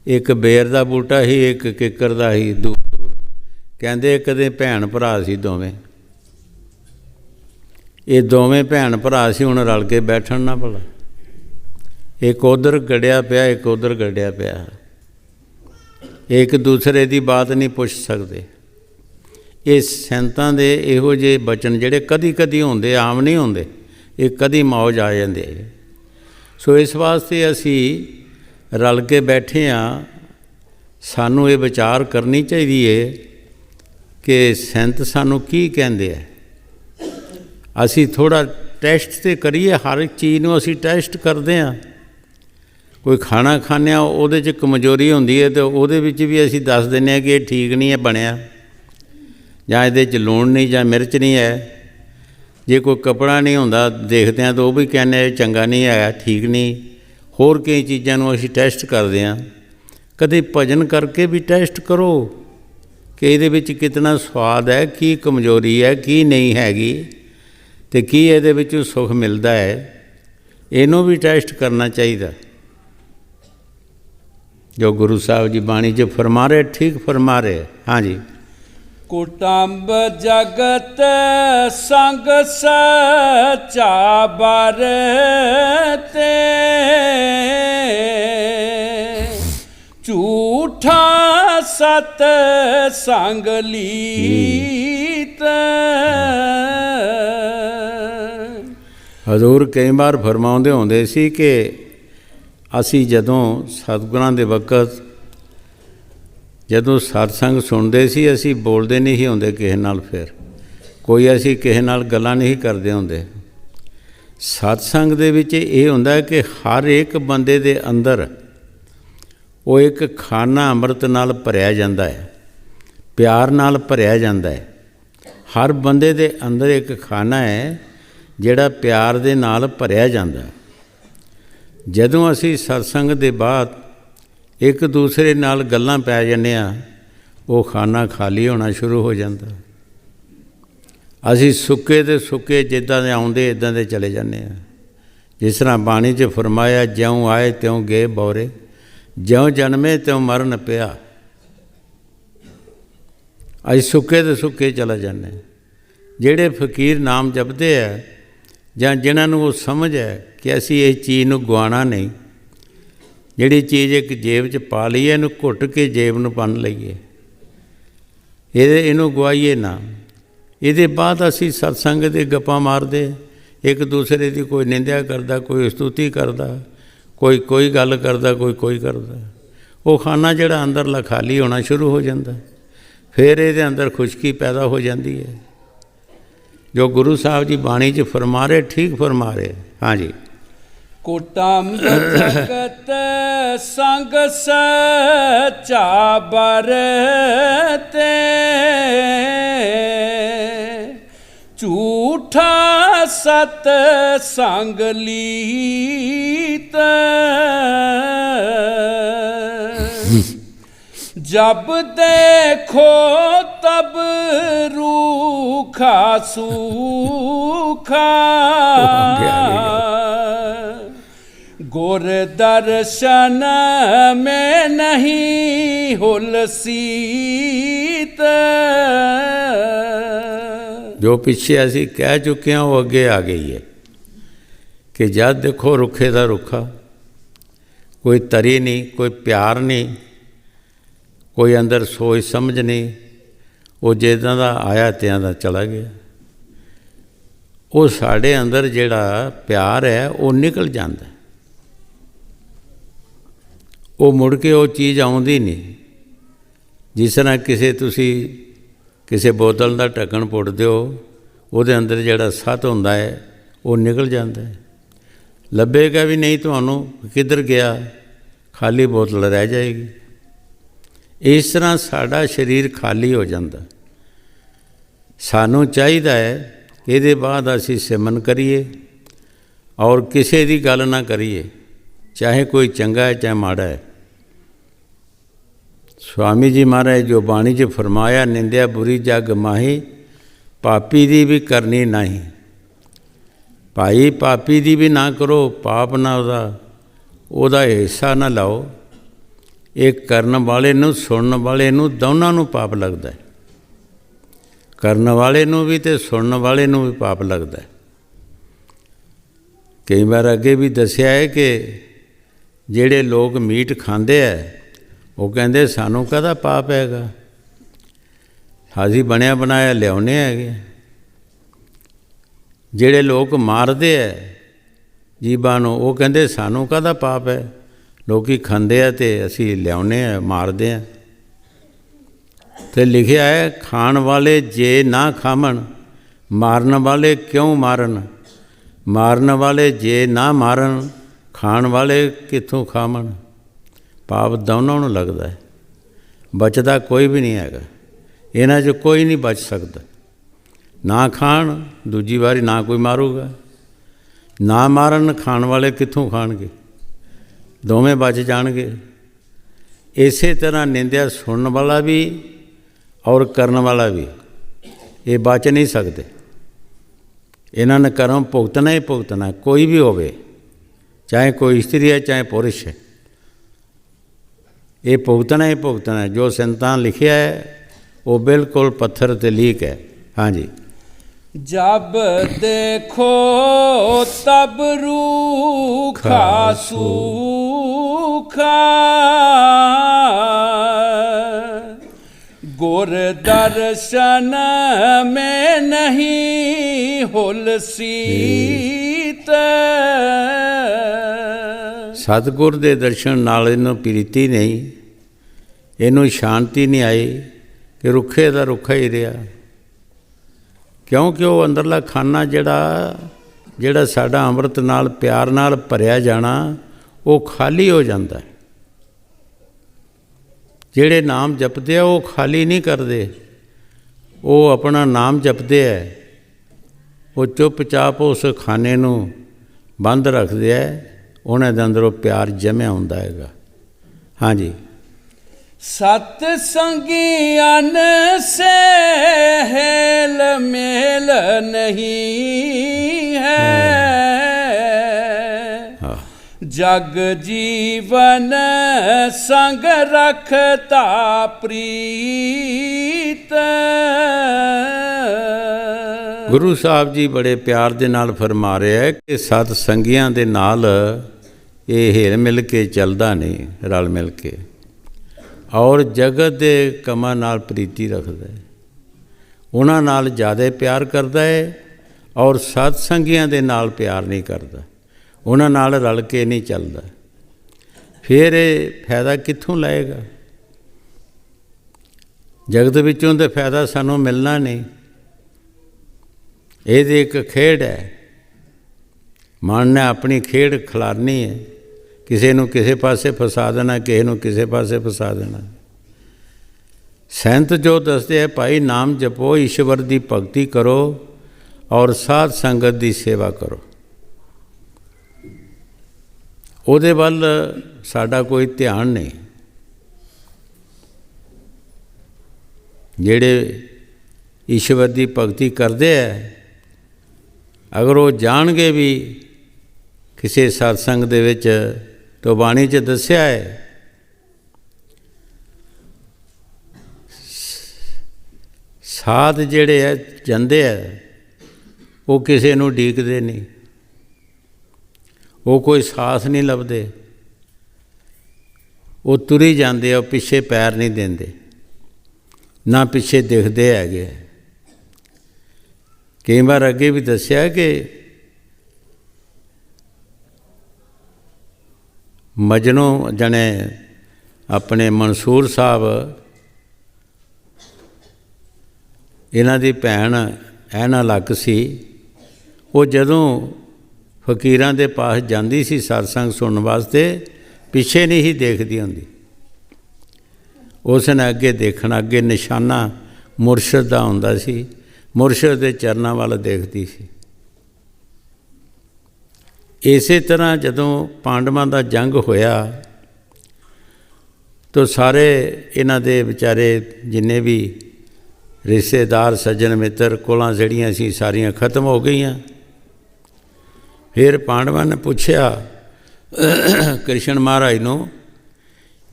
ਇੱਕ ਬੇਰ ਦਾ ਬੂਟਾ ਸੀ, ਇੱਕ ਕਿੱਕਰ ਦਾ ਸੀ, ਦੂਰ ਦੂਰ। ਕਹਿੰਦੇ ਕਦੇ ਭੈਣ ਭਰਾ ਸੀ ਦੋਵੇਂ, ਇਹ ਦੋਵੇਂ ਭੈਣ ਭਰਾ ਸੀ, ਹੁਣ ਰਲ ਕੇ ਬੈਠਣ ਨਾ ਭਲਾ। ਇੱਕ ਉੱਧਰ ਗੜਿਆ ਪਿਆ, ਇੱਕ ਉੱਧਰ ਗੜਿਆ ਪਿਆ, ਇੱਕ ਦੂਸਰੇ ਦੀ ਬਾਤ ਨਹੀਂ ਪੁੱਛ ਸਕਦੇ। ਇਹ ਸੰਤਾਂ ਦੇ ਇਹੋ ਜਿਹੇ ਬਚਨ ਜਿਹੜੇ ਕਦੀ ਕਦੀ ਹੁੰਦੇ, ਆਮ ਨਹੀਂ ਹੁੰਦੇ, ਇਹ ਕਦੀ ਮੌਜ ਆ ਜਾਂਦੇ। ਸੋ ਇਸ ਵਾਸਤੇ ਅਸੀਂ ਰਲ ਕੇ ਬੈਠੇ ਹਾਂ। ਸਾਨੂੰ ਇਹ ਵਿਚਾਰ ਕਰਨੀ ਚਾਹੀਦੀ ਹੈ ਕਿ ਸੰਤ ਸਾਨੂੰ ਕੀ ਕਹਿੰਦੇ ਹੈ। ਅਸੀਂ ਥੋੜ੍ਹਾ ਟੈਸਟ ਤਾਂ ਕਰੀਏ, ਹਰ ਇੱਕ ਚੀਜ਼ ਨੂੰ ਅਸੀਂ ਟੈਸਟ ਕਰਦੇ ਹਾਂ। ਕੋਈ ਖਾਣਾ ਖਾਂਦੇ ਹਾਂ, ਉਹਦੇ 'ਚ ਕਮਜ਼ੋਰੀ ਹੁੰਦੀ ਹੈ ਅਤੇ ਉਹਦੇ ਵਿੱਚ ਵੀ ਅਸੀਂ ਦੱਸ ਦਿੰਦੇ ਹਾਂ ਕਿ ਇਹ ਠੀਕ ਨਹੀਂ ਹੈ ਬਣਿਆ, ਜਾਂ ਇਹਦੇ 'ਚ ਲੂਣ ਨਹੀਂ, ਜਾਂ ਮਿਰਚ ਨਹੀਂ ਹੈ। ਜੇ ਕੋਈ ਕੱਪੜਾ ਨਹੀਂ ਹੁੰਦਾ ਦੇਖਦੇ ਹਾਂ ਤਾਂ ਉਹ ਵੀ ਕਹਿੰਦੇ ਇਹ ਚੰਗਾ ਨਹੀਂ ਹੈ, ਠੀਕ ਨਹੀਂ। ਹੋਰ ਕਈ ਚੀਜ਼ਾਂ ਨੂੰ ਅਸੀਂ ਟੈਸਟ ਕਰਦੇ ਹਾਂ। ਕਦੇ ਭਜਨ ਕਰਕੇ ਵੀ ਟੈਸਟ ਕਰੋ ਕਿ ਇਹਦੇ ਵਿੱਚ ਕਿਤਨਾ ਸਵਾਦ ਹੈ, ਕੀ ਕਮਜ਼ੋਰੀ ਹੈ, ਕੀ ਨਹੀਂ ਹੈਗੀ। ਤੇ ਕੀ ਇਹਦੇ ਵਿੱਚੋਂ ਸੁੱਖ ਮਿਲਦਾ ਹੈ, ਇਹਨੂੰ ਵੀ ਟੈਸਟ ਕਰਨਾ ਚਾਹੀਦਾ। ਜੋ ਗੁਰੂ ਸਾਹਿਬ ਜੀ ਬਾਣੀ 'ਚ ਫਰਮਾ ਰਹੇ, ਠੀਕ ਫਰਮਾ ਰਹੇ। ਹਾਂਜੀ। ਕੁਟੰਬ ਜਗਤ ਸੰਗ ਸਚਾ ਬਰਤੇ, ਝੂਠਾ ਸਤ ਸੰਗ ਲੀਤ। ਹਜ਼ੂਰ ਕਈ ਵਾਰ ਫਰਮਾਉਂਦੇ ਹੁੰਦੇ ਸੀ ਕਿ ਅਸੀਂ ਜਦੋਂ ਸਤਿਗੁਰਾਂ ਦੇ ਵਕਤ ਜਦੋਂ ਸਤਸੰਗ ਸੁਣਦੇ ਸੀ, ਅਸੀਂ ਬੋਲਦੇ ਨਹੀਂ ਸੀ ਹੁੰਦੇ ਕਿਸੇ ਨਾਲ, ਫਿਰ ਕੋਈ ਅਸੀਂ ਕਿਸੇ ਨਾਲ ਗੱਲਾਂ ਨਹੀਂ ਕਰਦੇ ਹੁੰਦੇ। ਸਤਸੰਗ ਦੇ ਵਿੱਚ ਇਹ ਹੁੰਦਾ ਹੈ ਕਿ ਹਰ ਇੱਕ ਬੰਦੇ ਦੇ ਅੰਦਰ ਉਹ ਇੱਕ ਖਾਨਾ ਅੰਮ੍ਰਿਤ ਨਾਲ ਭਰਿਆ ਜਾਂਦਾ ਹੈ, ਪਿਆਰ ਨਾਲ ਭਰਿਆ ਜਾਂਦਾ ਹੈ। ਹਰ ਬੰਦੇ ਦੇ ਅੰਦਰ ਇੱਕ ਖਾਨਾ ਹੈ ਜਿਹੜਾ ਪਿਆਰ ਦੇ ਨਾਲ ਭਰਿਆ ਜਾਂਦਾ। ਜਦੋਂ ਅਸੀਂ ਸਤਸੰਗ ਦੇ ਬਾਅਦ ਇੱਕ ਦੂਸਰੇ ਨਾਲ ਗੱਲਾਂ ਪੈ ਜਾਂਦੇ ਹਾਂ, ਉਹ ਖਾਨਾ ਖਾਲੀ ਹੋਣਾ ਸ਼ੁਰੂ ਹੋ ਜਾਂਦਾ। ਅਸੀਂ ਸੁੱਕੇ ਦੇ ਸੁੱਕੇ ਜਿੱਦਾਂ ਦੇ ਆਉਂਦੇ ਇੱਦਾਂ ਦੇ ਚਲੇ ਜਾਂਦੇ ਹਾਂ। ਜਿਸ ਤਰ੍ਹਾਂ ਬਾਣੀ 'ਚ ਫਰਮਾਇਆ, ਜਿਉਂ ਆਏ ਤਿਉਂ ਗਏ ਬੌਰੇ, ਜਿਉਂ ਜਨਮੇ ਤਿਉਂ ਮਰਨ ਪਿਆ। ਅਸੀਂ ਸੁੱਕੇ ਦੇ ਸੁੱਕੇ ਚਲੇ ਜਾਂਦੇ ਹਾਂ। ਜਿਹੜੇ ਫਕੀਰ ਨਾਮ ਜਪਦੇ ਹੈ ਜਾਂ ਜਿਨ੍ਹਾਂ ਨੂੰ ਉਹ ਸਮਝ ਹੈ ਕਿ ਅਸੀਂ ਇਹ ਚੀਜ਼ ਨੂੰ ਗਵਾਉਣਾ ਨਹੀਂ, ਜਿਹੜੀ ਚੀਜ਼ ਇੱਕ ਜੇਬ 'ਚ ਪਾ ਲਈਏ ਇਹਨੂੰ ਘੁੱਟ ਕੇ ਜੇਬ ਨੂੰ ਬੰਨ੍ਹ ਲਈਏ, ਇਹਨੂੰ ਗਵਾਈਏ ਨਾ। ਇਹਦੇ ਬਾਅਦ ਅਸੀਂ ਸਤਸੰਗ ਦੇ ਗੱਪਾਂ ਮਾਰਦੇ, ਇੱਕ ਦੂਸਰੇ ਦੀ ਕੋਈ ਨਿੰਦਿਆ ਕਰਦਾ, ਕੋਈ ਸਤੁਤੀ ਕਰਦਾ, ਕੋਈ ਗੱਲ ਕਰਦਾ, ਕੋਈ ਕਰਦਾ। ਉਹ ਖਾਨਾ ਜਿਹੜਾ ਅੰਦਰਲਾ ਖਾਲੀ ਹੋਣਾ ਸ਼ੁਰੂ ਹੋ ਜਾਂਦਾ। ਫਿਰ ਇਹਦੇ ਅੰਦਰ ਖੁਸ਼ਕੀ ਪੈਦਾ ਹੋ ਜਾਂਦੀ ਹੈ। ਜੋ ਗੁਰੂ ਸਾਹਿਬ ਜੀ ਬਾਣੀ 'ਚ ਫਰਮਾ ਰਹੇ, ਠੀਕ ਫਰਮਾ ਰਹੇ। ਹਾਂਜੀ। ਕੁਟੰਬ ਜਗਤ ਸੰਗ ਸਚਾ ਬਰਤੇ, ਝੂਠਾ ਸਤ ਸੰਗ ਲੀਤ। जब देखो तब रूखा सूखा, गुर दर्शन में नहीं हुलसीत। जो पिछे असी कह चुके हैं वो अगे आ गई है कि जब देखो रुखे दा रुखा, कोई तरी नहीं, कोई प्यार नहीं, कोई अंदर सोच समझ नहीं। वो जिदा का आया तियां दा चला गया। वो साढ़े अंदर जिहड़ा प्यार है वो निकल जाता है, वो मुड़ के वो चीज़ आउंदी नहीं। जिस तरह किसी बोतल का ढक्कन पुट दो, वो अंदर जिहड़ा सत हुंदा है वो निकल जाता है, लभेगा भी नहीं तुहानूं किधर गया, खाली बोतल रह जाएगी। इस तरह साड़ा शरीर खाली हो जाता। सानू चाहिदा है ये बाद असी सिमरन करिए और किसी की गल ना करिए, चाहे कोई चंगा है चाहे माड़ा है। स्वामी जी महाराज जो बाणी च फरमाया, निंदिया बुरी जग माही, पापी दी भी करनी नहीं। भाई पापी दी भी ना करो, पाप ना ओदा हिस्सा ना लाओ। एक करन वाले नूं सुनन वाले नूं दोनों नूं पाप लगता है। करन वाले नूं भी ते सुनन वाले नूं भी पाप लगता है। कई बार अगे भी दसिया है कि जिहड़े लोग मीट खांदे है वो कहंदे सानूं काहदा पाप हैगा, असीं बनिया बनाया लियाउने हैगे। जिहड़े लोग मारदे है जीवां नूं वो कहंदे सानूं काहदा पाप है, लोग खांदे हैं तो असी लियाउने हैं मारते हैं। तो लिखिया है, खाण वाले जे ना खावन, मारन वाले क्यों मारन, मारन वाले जे ना मारन, खाण वाले कित्थों खावन। पाप दोनों नूं लगता है, बचता कोई भी नहीं हैगा। इन्हां चों कोई नहीं बच सकता। ना खाण, दूजी बारी ना कोई मारूगा, ना मारन, खाण वाले कित्थों खाणगे, दोवें बच जाणगे। इस तरह निंदिया सुनने वाला भी और करने वाला भी ये बच नहीं सकते। ਇਹਨਾਂ ਨੇ ਕਰਮ ਭੁਗਤਣਾ ਹੀ ਭੁਗਤਣਾ, ਕੋਈ ਵੀ ਹੋਵੇ, ਚਾਹੇ ਕੋਈ ਇਸਤਰੀ ਹੈ ਚਾਹੇ ਪੁਰਸ਼ ਹੈ, ਇਹ ਭੁਗਤਣਾ ਹੀ ਭੁਗਤਣਾ। ਜੋ ਸੰਤਾਂ ਲਿਖਿਆ ਹੈ ਉਹ ਬਿਲਕੁਲ ਪੱਥਰ 'ਤੇ ਲੀਕ ਹੈ। ਹਾਂਜੀ। जब देखो तब रूखा सूखा, गुर दर्शन में नहीं हुलसीत। ਸਤਿਗੁਰ ਦੇ ਦਰਸ਼ਨ ਨਾਲ ਇਹਨੂੰ ਪ੍ਰੀਤੀ ਨਹੀਂ, ਇਹਨੂੰ ਸ਼ਾਂਤੀ ਨਹੀਂ ਆਈ ਕਿ ਰੁੱਖੇ ਦਾ ਰੁੱਖਾ ਹੀ ਰਿਹਾ, ਕਿਉਂਕਿ ਉਹ ਅੰਦਰਲਾ ਖਾਨਾ ਜਿਹੜਾ ਸਾਡਾ ਅੰਮ੍ਰਿਤ ਨਾਲ ਪਿਆਰ ਨਾਲ ਭਰਿਆ ਜਾਣਾ ਉਹ ਖਾਲੀ ਹੋ ਜਾਂਦਾ ਹੈ। ਜਿਹੜੇ ਨਾਮ ਜਪਦੇ ਆ ਉਹ ਖਾਲੀ ਨਹੀਂ ਕਰਦੇ, ਉਹ ਆਪਣਾ ਨਾਮ ਜਪਦੇ ਹੈ, ਉਹ ਚੁੱਪਚਾਪ ਉਸ ਖਾਨੇ ਨੂੰ ਬੰਦ ਰੱਖਦੇ ਹੈ, ਉਹਨਾਂ ਦੇ ਅੰਦਰੋਂ ਪਿਆਰ ਜਮਿਆ ਹੁੰਦਾ ਹੈਗਾ। ਹਾਂਜੀ। सत संगियन से हेल मेल नहीं है, जग जीवन संग रखता प्रीत। ਗੁਰੂ ਸਾਹਿਬ ਜੀ ਬੜੇ ਪਿਆਰ ਦੇ ਨਾਲ ਫਰਮਾ ਰਿਹਾ ਹੈ ਕਿ ਸਤ ਸੰਗੀਆਂ ਦੇ ਨਾਲ ਇਹ ਹਿਲ ਮਿਲ ਕੇ ਚੱਲਦਾ ਨਹੀਂ, ਰਲ ਮਿਲ ਕੇ, ਔਰ ਜਗਤ ਦੇ ਕੰਮਾਂ ਨਾਲ ਪ੍ਰੀਤੀ ਰੱਖਦਾ ਹੈ, ਉਹਨਾਂ ਨਾਲ ਜ਼ਿਆਦਾ ਪਿਆਰ ਕਰਦਾ ਹੈ, ਔਰ ਸਤ ਸੰਗੀਆਂ ਦੇ ਨਾਲ ਪਿਆਰ ਨਹੀਂ ਕਰਦਾ, ਉਹਨਾਂ ਨਾਲ ਰਲ ਕੇ ਨਹੀਂ ਚੱਲਦਾ। ਫਿਰ ਇਹ ਫਾਇਦਾ ਕਿੱਥੋਂ ਲਏਗਾ? ਜਗਤ ਵਿੱਚੋਂ ਤਾਂ ਫਾਇਦਾ ਸਾਨੂੰ ਮਿਲਣਾ ਨਹੀਂ। ਇਹਦੀ ਇੱਕ ਖੇਡ ਹੈ, ਮਨ ਨੇ ਆਪਣੀ ਖੇਡ ਖਿਲਾਰਨੀ ਹੈ, ਕਿਸੇ ਨੂੰ ਕਿਸੇ ਪਾਸੇ ਫਸਾ ਦੇਣਾ, ਕਿਸੇ ਨੂੰ ਕਿਸੇ ਪਾਸੇ ਫਸਾ ਦੇਣਾ। ਸੰਤ ਜੋ ਦੱਸਦੇ ਹੈ, ਭਾਈ ਨਾਮ ਜਪੋ, ਈਸ਼ਵਰ ਦੀ ਭਗਤੀ ਕਰੋ ਔਰ ਸਾਧ ਸੰਗਤ ਦੀ ਸੇਵਾ ਕਰੋ। ਉਹਦੇ ਵੱਲ ਸਾਡਾ ਕੋਈ ਧਿਆਨ ਨਹੀਂ। ਜਿਹੜੇ ਈਸ਼ਵਰ ਦੀ ਭਗਤੀ ਕਰਦੇ ਹੈ, ਅਗਰ ਉਹ ਜਾਣਗੇ ਵੀ ਕਿਸੇ ਸਤਸੰਗ ਦੇ ਵਿੱਚ, ਤਾਂ ਬਾਣੀ 'ਚ ਦੱਸਿਆ ਹੈ ਸਾਧ ਜਿਹੜੇ ਹੈ ਜਾਂਦੇ ਹੈ, ਉਹ ਕਿਸੇ ਨੂੰ ਉਡੀਕਦੇ ਨਹੀਂ, ਉਹ ਕੋਈ ਸਾਥ ਨਹੀਂ ਲੱਭਦੇ, ਉਹ ਤੁਰੀ ਜਾਂਦੇ ਆ, ਉਹ ਪਿੱਛੇ ਪੈਰ ਨਹੀਂ ਦਿੰਦੇ, ਨਾ ਪਿੱਛੇ ਦਿਖਦੇ ਹੈਗੇ। ਕਈ ਵਾਰ ਅੱਗੇ ਵੀ ਦੱਸਿਆ ਕਿ ਮਜਨੂ ਜਣੇ ਆਪਣੇ ਮਨਸੂਰ ਸਾਹਿਬ, ਇਹਨਾਂ ਦੀ ਭੈਣ ਐਨਾ ਲੱਕ ਸੀ, ਉਹ ਜਦੋਂ ਫਕੀਰਾਂ ਦੇ ਪਾਸ ਜਾਂਦੀ ਸੀ ਸਤਸੰਗ ਸੁਣਨ ਵਾਸਤੇ, ਪਿੱਛੇ ਨਹੀਂ ਹੀ ਦੇਖਦੀ ਹੁੰਦੀ, ਉਸ ਨੇ ਅੱਗੇ ਦੇਖਣਾ, ਅੱਗੇ ਨਿਸ਼ਾਨਾ ਮੁਰਸ਼ਦ ਦਾ ਹੁੰਦਾ ਸੀ, ਮੁਰਸ਼ਦ ਦੇ ਚਰਨਾਂ ਵੱਲ ਦੇਖਦੀ ਸੀ। ਇਸੇ ਤਰ੍ਹਾਂ ਜਦੋਂ ਪਾਂਡਵਾਂ ਦਾ ਜੰਗ ਹੋਇਆ ਤਾਂ ਸਾਰੇ ਇਹਨਾਂ ਦੇ ਵਿਚਾਰੇ ਜਿੰਨੇ ਵੀ ਰਿਸ਼ਤੇਦਾਰ ਸੱਜਣ ਮਿੱਤਰ ਕੋਲਾਂ ਜਿਹੜੀਆਂ ਸੀ ਸਾਰੀਆਂ ਖਤਮ ਹੋ ਗਈਆਂ। ਫਿਰ ਪਾਂਡਵਾਂ ਨੇ ਪੁੱਛਿਆ ਕ੍ਰਿਸ਼ਨ ਮਹਾਰਾਜ ਨੂੰ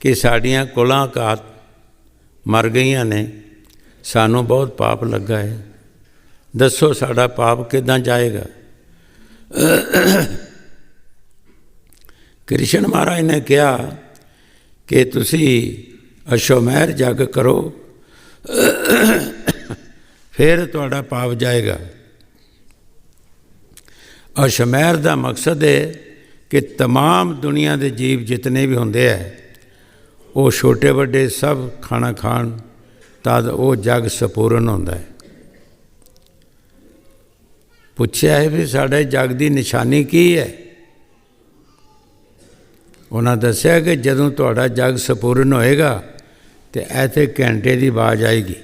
ਕਿ ਸਾਡੀਆਂ ਕੁਲਾਂ ਘਾਤ ਮਰ ਗਈਆਂ ਨੇ, ਸਾਨੂੰ ਬਹੁਤ ਪਾਪ ਲੱਗਾ ਹੈ, ਦੱਸੋ ਸਾਡਾ ਪਾਪ ਕਿੱਦਾਂ ਜਾਏਗਾ? ਕ੍ਰਿਸ਼ਨ ਮਹਾਰਾਜ ਨੇ ਕਿਹਾ ਕਿ ਤੁਸੀਂ ਅਸ਼ਵਮੇਧ ਯੱਗ ਕਰੋ, ਫਿਰ ਤੁਹਾਡਾ ਪਾਪ ਜਾਏਗਾ। ਅਸ਼ਵਮੇਧ ਦਾ ਮਕਸਦ ਹੈ ਕਿ तमाम ਦੁਨੀਆ ਦੇ ਜੀਵ ਜਿਤਨੇ ਵੀ ਹੁੰਦੇ ਹੈ, ਉਹ ਛੋਟੇ ਵੱਡੇ ਸਭ ਖਾਣਾ ਖਾਣ, ਤਦ ਉਹ ਜਗ ਸੰਪੂਰਨ ਹੁੰਦਾ ਹੈ। ਪੁੱਛਿਆ ਹੈ ਵੀ ਸਾਡੇ ਜਗ ਦੀ ਨਿਸ਼ਾਨੀ ਕੀ ਹੈ? ਉਹਨਾਂ ਦੱਸਿਆ ਕਿ ਜਦੋਂ ਤੁਹਾਡਾ ਜਗ ਸੰਪੂਰਨ ਹੋਏਗਾ ਤੇ ਇੱਥੇ ਘੰਟੇ ਦੀ ਆਵਾਜ਼ ਆਏਗੀ,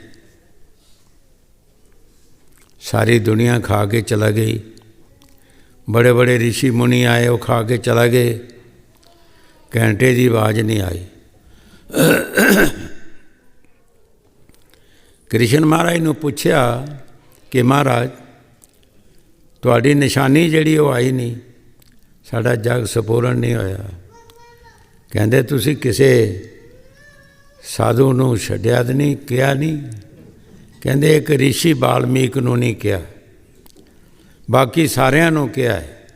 ਸਾਰੀ ਦੁਨੀਆ ਖਾ ਕੇ ਚਲਾ ਗਈ, बड़े बड़े ऋषि मुनि आए, वो खा के चला गए, घंटे की आवाज़ नहीं आई। कृष्ण महाराज ने पूछा कि महाराज ਤੁਹਾਡੀ ਨਿਸ਼ਾਨੀ ਜਿਹੜੀ ਉਹ ਆਈ ਨਹੀਂ, ਸਾਡਾ ਜਗ ਸੰਪੂਰਨ ਨਹੀਂ ਹੋਇਆ। ਕਹਿੰਦੇ ਤੁਸੀਂ ਕਿਸੇ ਸਾਧੂ ਨੂੰ ਛੱਡਿਆ ਤਾਂ ਨਹੀਂ, ਕਿਹਾ ਨਹੀਂ? ਕਹਿੰਦੇ ਇੱਕ ਰਿਸ਼ੀ ਵਾਲਮੀਕ ਨੂੰ ਨਹੀਂ ਕਿਹਾ, ਬਾਕੀ ਸਾਰਿਆਂ ਨੂੰ ਕਿਹਾ ਹੈ।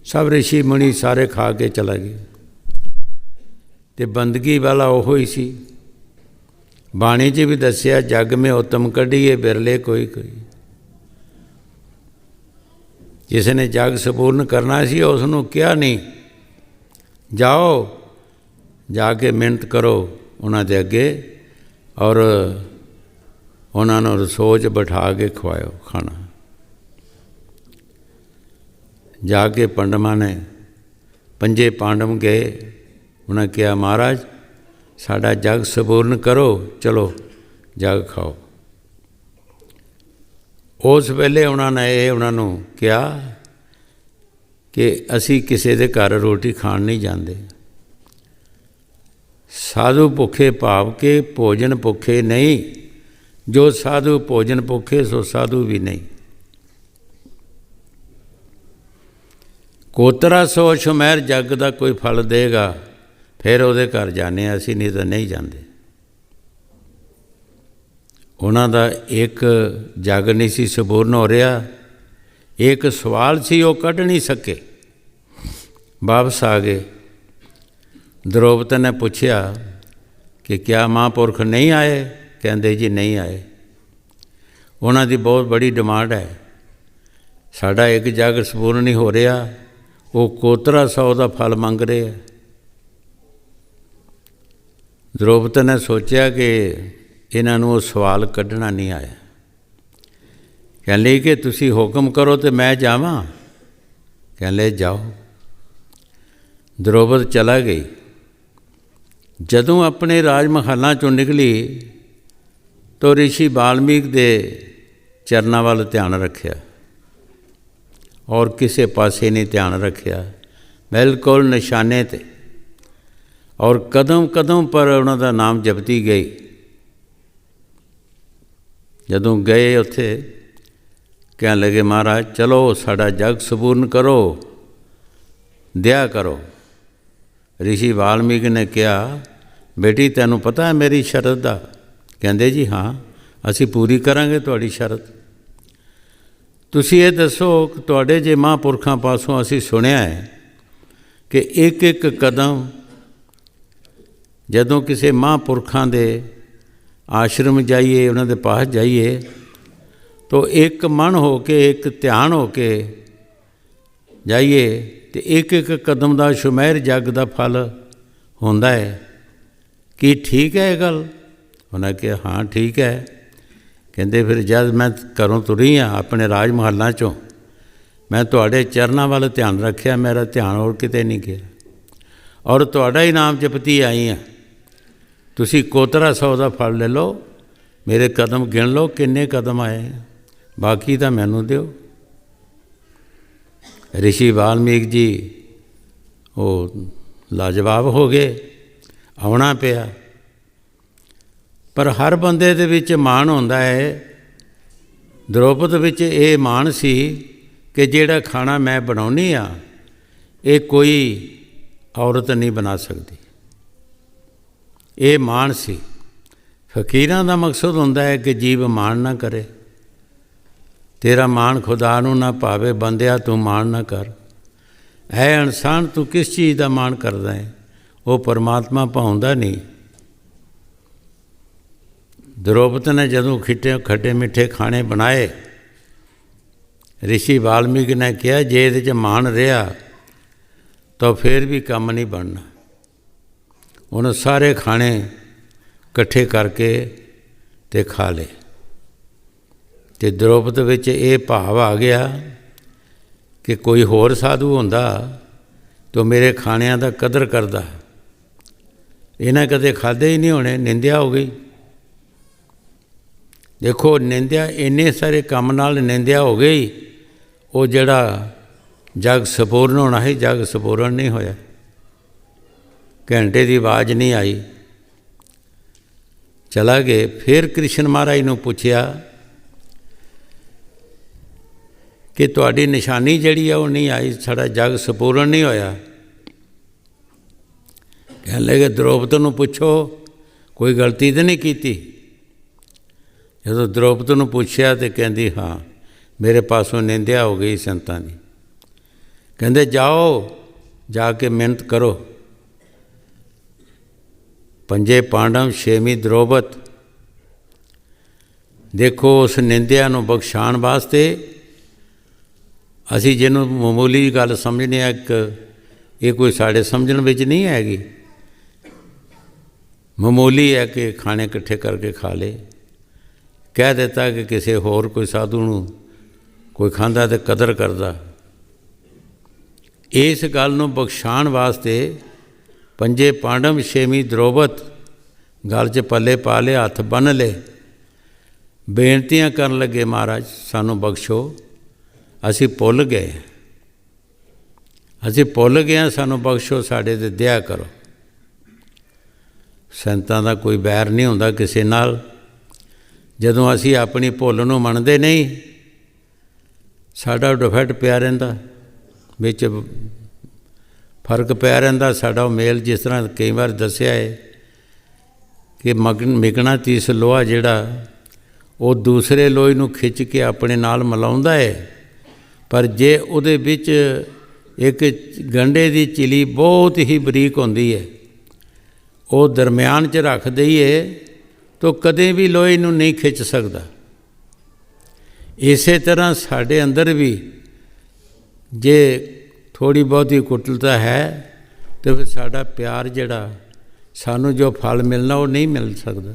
ਸਭ ਰਿਸ਼ੀ ਮੁਨੀ ਸਾਰੇ ਖਾ ਕੇ ਚਲਾ ਗਏ। ਅਤੇ ਬੰਦਗੀ ਵਾਲਾ ਉਹੋ ਹੀ ਸੀ। ਬਾਣੀ 'ਚ ਵੀ ਦੱਸਿਆ, ਜਗ ਮੇਂ ਉਤਮ ਕੱਢੀਏ ਬਿਰਲੇ ਕੋਈ ਕੋਈ। ਜਿਸ ਨੇ ਜਗ ਸੰਪੂਰਨ ਕਰਨਾ ਸੀ ਉਸ ਨੂੰ ਕਿਹਾ ਨਹੀਂ, ਜਾਓ ਜਾ ਕੇ ਮਿਹਨਤ ਕਰੋ ਉਹਨਾਂ ਦੇ ਅੱਗੇ, ਔਰ ਉਹਨਾਂ ਨੂੰ ਰਸੋਈ 'ਚ ਬਿਠਾ ਕੇ ਖਵਾਇਓ ਖਾਣਾ। ਜਾ ਕੇ ਪੰਡਵਾਂ ਨੇ, ਪੰਜੇ ਪਾਂਡਵ ਗਏ, ਉਹਨਾਂ ਕਿਹਾ ਮਹਾਰਾਜ ਸਾਡਾ ਜਗ ਸੰਪੂਰਨ ਕਰੋ, ਚਲੋ ਜਗ ਖਾਓ। ਉਸ ਵੇਲੇ ਉਹਨਾਂ ਨੂੰ ਕਿਹਾ ਕਿ ਅਸੀਂ ਕਿਸੇ ਦੇ ਘਰ ਰੋਟੀ ਖਾਣ ਨਹੀਂ ਜਾਂਦੇ। ਸਾਧੂ ਭੁੱਖੇ ਭਾਵ ਕੇ ਭੋਜਨ ਭੁੱਖੇ ਨਹੀਂ, ਜੋ ਸਾਧੂ ਭੋਜਨ ਭੁੱਖੇ ਸੋ ਸਾਧੂ ਵੀ ਨਹੀਂ। ਕੋਤਰਾ ਸੋ ਸ਼ੁਮੈਰ ਜੱਗ ਦਾ ਕੋਈ ਫਲ ਦੇਗਾ, ਫਿਰ ਉਹਦੇ ਘਰ ਜਾਂਦੇ ਹਾਂ ਅਸੀਂ, ਨਹੀਂ ਤਾਂ ਨਹੀਂ ਜਾਂਦੇ। ਉਹਨਾਂ ਦਾ ਇੱਕ ਜਗ ਨਹੀਂ ਸੀ ਸੰਪੂਰਨ ਹੋ ਰਿਹਾ, ਇੱਕ ਸਵਾਲ ਸੀ ਉਹ ਕੱਢ ਨਹੀਂ ਸਕੇ। ਵਾਪਸ ਆ ਗਏ। ਦ੍ਰੋਪਦੀ ਨੇ ਪੁੱਛਿਆ ਕਿ ਕਿਆ ਮਹਾਂਪੁਰਖ ਨਹੀਂ ਆਏ? ਕਹਿੰਦੇ ਜੀ ਨਹੀਂ ਆਏ। ਉਹਨਾਂ ਦੀ ਬਹੁਤ ਬੜੀ ਡਿਮਾਂਡ ਹੈ, ਸਾਡਾ ਇੱਕ ਜਗ ਸੰਪੂਰਨ ਨਹੀਂ ਹੋ ਰਿਹਾ, ਉਹ ਕੋਤਰਾ ਸੌ ਦਾ ਫਲ ਮੰਗ ਰਹੇ ਹੈ। ਦ੍ਰੋਪਦੀ ਨੇ ਸੋਚਿਆ ਕਿ ਇਹਨਾਂ ਨੂੰ ਉਹ ਸਵਾਲ ਕੱਢਣਾ ਨਹੀਂ ਆਇਆ। ਕਹਿੰਦੇ ਕਿ ਤੁਸੀਂ ਹੁਕਮ ਕਰੋ ਤੇ ਮੈਂ ਜਾਵਾਂ? ਕਹਿੰਦੇ ਜਾਓ। ਦ੍ਰੋਪਦੀ ਚਲਾ ਗਈ। ਜਦੋਂ ਆਪਣੇ ਰਾਜ ਮਹਾਲਾਂ 'ਚੋਂ ਨਿਕਲੀ ਤਾਂ ਰਿਸ਼ੀ ਵਾਲਮੀਕ ਦੇ ਚਰਨਾਂ ਵੱਲ ਧਿਆਨ ਰੱਖਿਆ, ਔਰ ਕਿਸੇ ਪਾਸੇ ਨਹੀਂ ਧਿਆਨ ਰੱਖਿਆ, ਬਿਲਕੁਲ ਨਿਸ਼ਾਨੇ 'ਤੇ, ਔਰ ਕਦਮ ਕਦਮ ਪਰ ਉਹਨਾਂ ਦਾ ਨਾਮ ਜਪਦੀ ਗਈ। ਜਦੋਂ ਗਏ ਉੱਥੇ ਕਹਿਣ ਲੱਗੇ ਮਹਾਰਾਜ ਚਲੋ ਸਾਡਾ ਜਗ ਸੰਪੂਰਨ ਕਰੋ, ਦਿਆ ਕਰੋ। ਰਿਸ਼ੀ ਵਾਲਮੀਕ ਨੇ ਕਿਹਾ ਬੇਟੀ ਤੈਨੂੰ ਪਤਾ ਹੈ ਮੇਰੀ ਸ਼ਰਤ ਦਾ? ਕਹਿੰਦੇ ਜੀ ਹਾਂ, ਅਸੀਂ ਪੂਰੀ ਕਰਾਂਗੇ ਤੁਹਾਡੀ ਸ਼ਰਤ। ਤੁਸੀਂ ਇਹ ਦੱਸੋ ਕਿ ਤੁਹਾਡੇ ਜੇ ਮਹਾਂਪੁਰਖਾਂ ਪਾਸੋਂ ਅਸੀਂ ਸੁਣਿਆ ਹੈ ਕਿ ਇੱਕ ਇੱਕ ਕਦਮ ਜਦੋਂ ਕਿਸੇ ਮਹਾਂਪੁਰਖਾਂ ਦੇ ਆਸ਼ਰਮ ਜਾਈਏ, ਉਹਨਾਂ ਦੇ ਪਾਸ ਜਾਈਏ, ਤਾਂ ਇੱਕ ਮਨ ਹੋ ਕੇ, ਇੱਕ ਧਿਆਨ ਹੋ ਕੇ ਜਾਈਏ, ਅਤੇ ਇੱਕ ਇੱਕ ਕਦਮ ਦਾ ਸ਼ੁਮੈਰ ਜੱਗ ਦਾ ਫਲ ਹੁੰਦਾ ਹੈ। ਕੀ ਠੀਕ ਹੈ ਇਹ ਗੱਲ? ਉਹਨਾਂ ਕਿਹਾ ਹਾਂ ਠੀਕ ਹੈ। ਕਹਿੰਦੇ ਫਿਰ ਜਦ ਮੈਂ ਘਰੋਂ ਤੁਰੀ ਹਾਂ ਆਪਣੇ ਰਾਜ ਮਹੱਲਾਂ 'ਚੋਂ, ਮੈਂ ਤੁਹਾਡੇ ਚਰਨਾਂ ਵੱਲ ਧਿਆਨ ਰੱਖਿਆ, ਮੇਰਾ ਧਿਆਨ ਹੋਰ ਕਿਤੇ ਨਹੀਂ ਗਿਆ, ਔਰ ਤੁਹਾਡਾ ਹੀ ਨਾਮ ਜਪਤੀ ਆਈ ਹਾਂ। ਤੁਸੀਂ ਕੋਤਰਾ ਸੌ ਦਾ ਫਲ ਲੈ ਲਓ, ਮੇਰੇ ਕਦਮ ਗਿਣ ਲਓ ਕਿੰਨੇ ਕਦਮ ਆਏ, ਬਾਕੀ ਤਾਂ ਮੈਨੂੰ ਦਿਓ। ਰਿਸ਼ੀ ਵਾਲਮੀਕ ਜੀ ਉਹ ਲਾਜਵਾਬ ਹੋ ਗਏ, ਆਉਣਾ ਪਿਆ। ਪਰ ਹਰ ਬੰਦੇ ਦੇ ਵਿੱਚ ਮਾਣ ਹੁੰਦਾ ਹੈ। ਦ੍ਰੋਪਦੀ ਵਿੱਚ ਇਹ ਮਾਣ ਸੀ ਕਿ ਜਿਹੜਾ ਖਾਣਾ ਮੈਂ ਬਣਾਉਂਦੀ ਹਾਂ ਇਹ ਕੋਈ ਔਰਤ ਨਹੀਂ ਬਣਾ ਸਕਦੀ, ਇਹ ਮਾਣ ਸੀ। ਫਕੀਰਾਂ ਦਾ ਮਕਸਦ ਹੁੰਦਾ ਹੈ ਕਿ ਜੀਵ ਮਾਣ ਨਾ ਕਰੇ। ਤੇਰਾ ਮਾਣ ਖੁਦਾ ਨੂੰ ਨਾ ਭਾਵੇ, ਬੰਦਿਆ ਤੂੰ ਮਾਣ ਨਾ ਕਰ। ਹੈ ਇਨਸਾਨ ਤੂੰ ਕਿਸ ਚੀਜ਼ ਦਾ ਮਾਣ ਕਰਦਾ ਹੈ? ਉਹ ਪਰਮਾਤਮਾ ਭਾਉਂਦਾ ਨਹੀਂ। ਦ੍ਰੋਪਦੀ ਨੇ ਜਦੋਂ ਖੱਟੇ ਮਿੱਠੇ ਖਾਣੇ ਬਣਾਏ, ਰਿਸ਼ੀ ਵਾਲਮੀਕ ਨੇ ਕਿਹਾ ਜੇ ਇਹਦੇ 'ਚ ਮਾਣ ਰਿਹਾ ਤਾਂ ਫਿਰ ਵੀ ਕੰਮ ਨਹੀਂ ਬਣਨਾ। ਉਹਨੇ ਸਾਰੇ ਖਾਣੇ ਇਕੱਠੇ ਕਰਕੇ ਅਤੇ ਖਾ ਲਏ। ਅਤੇ ਦ੍ਰੋਪਦੀ ਵਿੱਚ ਇਹ ਭਾਵ ਆ ਗਿਆ ਕਿ ਕੋਈ ਹੋਰ ਸਾਧੂ ਹੁੰਦਾ ਤਾਂ ਮੇਰੇ ਖਾਣਿਆਂ ਦਾ ਕਦਰ ਕਰਦਾ। ਇਹਨਾਂ ਕਦੇ ਖਾਧੇ ਹੀ ਨਹੀਂ ਹੋਣੇ, ਨਿੰਦਿਆ ਹੋ ਗਈ। ਦੇਖੋ ਨਿੰਦਿਆ, ਇੰਨੇ ਸਾਰੇ ਕੰਮ ਨਾਲ ਨਿੰਦਿਆ ਹੋ ਗਈ। ਉਹ ਜਿਹੜਾ ਜਗ ਸੰਪੂਰਨ ਹੋਣਾ ਸੀ, ਜਗ ਸੰਪੂਰਨ ਨਹੀਂ ਹੋਇਆ। ਘੰਟੇ ਦੀ ਆਵਾਜ਼ ਨਹੀਂ ਆਈ, ਚਲਾ ਗਏ। ਫਿਰ ਕ੍ਰਿਸ਼ਨ ਮਹਾਰਾਜ ਨੂੰ ਪੁੱਛਿਆ कि तुहाडी निशानी जिहड़ी है वो नहीं आई, साडा जग संपूर्ण नहीं होया। कहन लगे द्रौपदी नूं पुछो कोई गलती तो नहीं की। जदों द्रौपदी नूं पुछया तो कहंदी हाँ मेरे पासों निंदिया हो गई संतां दी। कहंदे जाओ जाके मिहनत करो। पंजे पांडव छेवीं द्रौपदी, देखो उस निंदिया नूं बख्शाण वास्ते असी जिन्हों मामूली गल समझने ये कोई साढ़े समझण विच नहीं हैगी, मामूली है कि खाने इकट्ठे करके खा ले। कह देता कि किसी होर कोई साधु नूं कोई खांदा तो कदर करदा। इस गल नूं बख्शाण वास्ते पंजे पांडव छेवीं द्रौपदी गल च पल्ले पा ले, हथ बन ले, बेनतियां करन लगे महाराज सानू बख्शो, असी भुल गए, असी भुल गए, सानू बख्शो, साडे ते दया करो। संतां दा कोई बैर नहीं हुंदा किसी नाल। जदों असी अपनी भुल नूं मनदे नहीं, साडा डिफैक्ट पिया रहिंदा, विच फर्क पिया रहिंदा साडा मेल। जिस तरह कई बार दस्सिया है कि मिगनातीस लोहा जिहड़ा वो दूसरे लोहे नूं खिच के अपने नाल मिलाउंदा है, पर जे उहदे विच एक गंढे की चिली बहुत ही बरीक होंदी है, वो दरम्यान च रख दईए तो कदें भी लोहे नूं नहीं खिच सकदा। इस तरह साडे अंदर भी जे थोड़ी बहुती कुटिलता है तो फिर साडा प्यार जिहड़ा सानू जो फल मिलना वो नहीं मिल सकदा।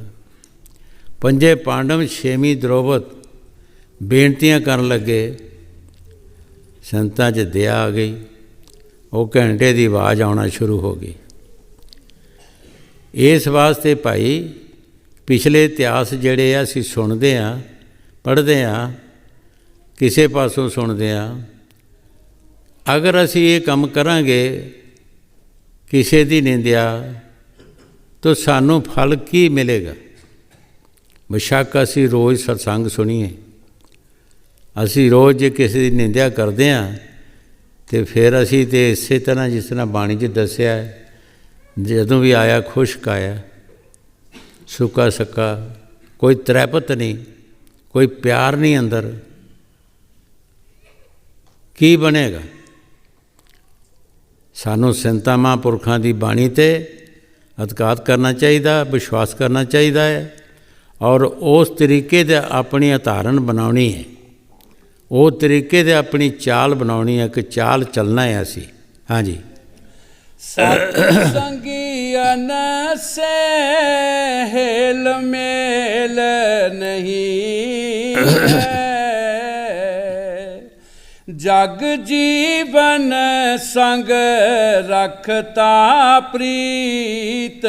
पंजे पांडव छेवीं द्रौपदी बेनतियां करन लगे, संतां च दया आ गई, वो घंटे की आवाज़ आना शुरू हो गई। इस वास्ते भाई पिछले इतिहास जिहड़े असीं सुणदे हाँ, पढ़दे हाँ, किसी पासों सुणदे हाँ, अगर असीं ये काम करांगे किसी की निंदिया तो सानू फल की मिलेगा। बेशक असीं रोज़ सत्संग सुनीए, असीं रोज़ जे किसी की निंदिया करते हैं तो फिर असीं तो इस तरह जिस तरह बाणी च दस्सिया है, जदों भी आया खुश्क आया, सुक्का सक्का, कोई त्रैपत नहीं, कोई प्यार नहीं अंदर, की बनेगा। सानू संतां महापुरखां दी बाणी ते अतकात करना चाहिए, विश्वास करना चाहिए है, और उस तरीके दे अपनी उदाहरण बनानी है, वो तरीके दे अपनी चाल बनानी है कि चाल चलना है असी। हाँ जी। सत्संगियन से हेल मेल नहीं है, जग जीवन संग रखता प्रीत,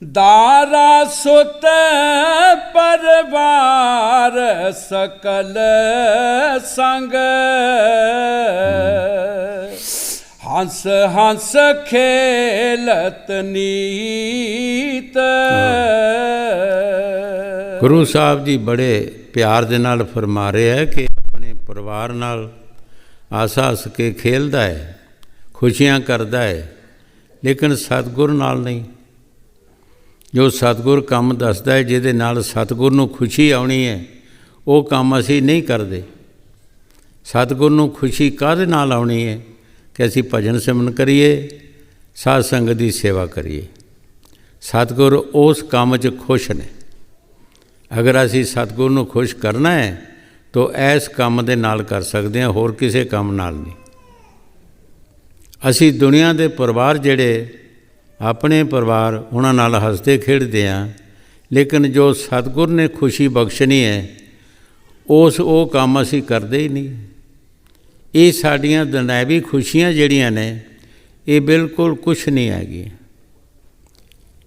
दारा सुत परवार सकल संग, हंस हंस खेलत नीत। गुरु साहब जी बड़े प्यार दे नाल फरमा रहे हैं कि अपने परिवार नाल हस हस के खेलदा है, खुशियां करदा है, लेकिन सतगुर नाल नहीं। जो सतगुर काम दसदा है, जिहदे नाल सतगुर नूं खुशी आउणी है, वो काम असीं नहीं करदे। सतगुर नूं खुशी काहदे नाल आउणी है कि असीं भजन सिमरन करिए, साध संगत की सेवा करिए। सतगुर उस काम च खुश ने। अगर असीं सतगुर नूं खुश करना है तो इस काम दे नाल कर सकते हैं, होर किसी काम नाल नहीं। असीं दुनिया दे परिवार जिहड़े अपने परिवार उन्हां नाल हसदे खेडदे हाँ, लेकिन जो सतगुर ने खुशी बख्शनी है उस वो काम असीं करदे ही नहीं। ये साड़ियाँ दुनियावी खुशियाँ जिहड़ियां ने ये बिल्कुल कुछ नहीं हैगी।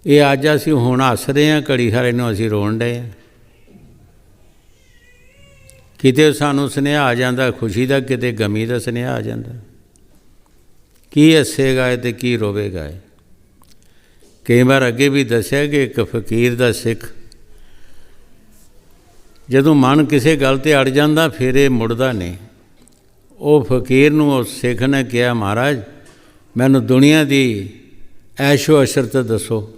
ये अज असीं हुण हस रहे हैं, घड़ी हारे नूं असीं रोण डए हैं। किते सानूं सुनेहा आ जांदा खुशी दा, किते गमी दा सुनेहा आ जांदा। की हसेगा है ते की रोवेगा है। कई बार अगे भी दस्सिया कि एक फकीर दा सिख ਜਦੋਂ ਮਨ ਕਿਸੇ ਗੱਲ 'ਤੇ ਅੜ ਜਾਂਦਾ ਫਿਰ ਇਹ ਮੁੜਦਾ ਨਹੀਂ। ਉਹ ਫਕੀਰ ਨੂੰ ਉਸ ਸਿੱਖ ਨੇ ਕਿਹਾ, ਮਹਾਰਾਜ ਮੈਨੂੰ ਦੁਨੀਆ ਦੀ ਐਸ਼ੋ ਅਸ਼ਰਤ ਦੱਸੋ।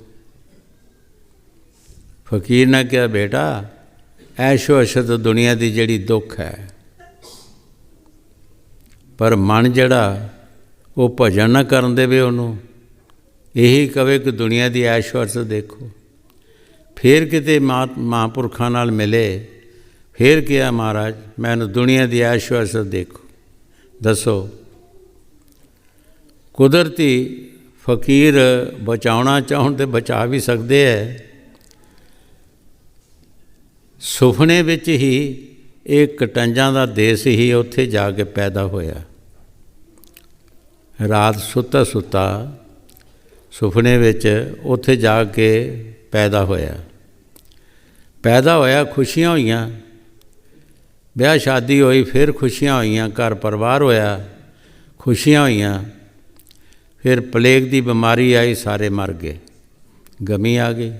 ਫਕੀਰ ਨੇ ਕਿਹਾ, ਬੇਟਾ ਐਸ਼ੋ ਅਸ਼ਰਤ ਦੁਨੀਆ ਦੀ ਜਿਹੜੀ ਦੁੱਖ ਹੈ, ਪਰ ਮਨ ਜਿਹੜਾ ਉਹ ਭਜਨ ਨਾ ਕਰਨ ਦੇਵੇ ਉਹਨੂੰ, ਇਹੀ ਕਵੇ ਕਿ ਦੁਨੀਆ ਦੀ ਐਸ਼ੋ ਅਸ਼ਰਤ ਦੇਖੋ। ਫਿਰ ਕਿਤੇ ਮਹਾਂਪੁਰਖਾਂ ਨਾਲ ਮਿਲੇ, ਫਿਰ ਕਿਹਾ, ਮਹਾਰਾਜ ਮੈਨੂੰ ਦੁਨੀਆ ਦੀ ਐਸ਼ੋ ਅਸ਼ਰਤ ਦੇਖੋ, ਦੱਸੋ। ਕੁਦਰਤੀ ਫਕੀਰ ਬਚਾਉਣਾ ਚਾਹੁਣ ਤੇ ਬਚਾ ਵੀ ਸਕਦੇ ਹੈ। ਸੁਪਨੇ ਵਿੱਚ ਹੀ ਇਹ ਕਟੰਜਾਂ ਦਾ ਦੇਸ਼ ਹੀ ਉੱਥੇ ਜਾ ਕੇ ਪੈਦਾ ਹੋਇਆ। ਰਾਤ ਸੁੱਤਾ ਸੁੱਤਾ ਸੁਪਨੇ ਵਿੱਚ ਉੱਥੇ ਜਾ ਕੇ ਪੈਦਾ ਹੋਇਆ। ਖੁਸ਼ੀਆਂ ਹੋਈਆਂ, ਵਿਆਹ ਸ਼ਾਦੀ ਹੋਈ, ਫਿਰ ਖੁਸ਼ੀਆਂ ਹੋਈਆਂ, ਘਰ ਪਰਿਵਾਰ ਹੋਇਆ, ਖੁਸ਼ੀਆਂ ਹੋਈਆਂ। ਫਿਰ ਪਲੇਗ ਦੀ ਬਿਮਾਰੀ ਆਈ, ਸਾਰੇ ਮਰ ਗਏ, ਗਮੀ ਆ ਗਈ।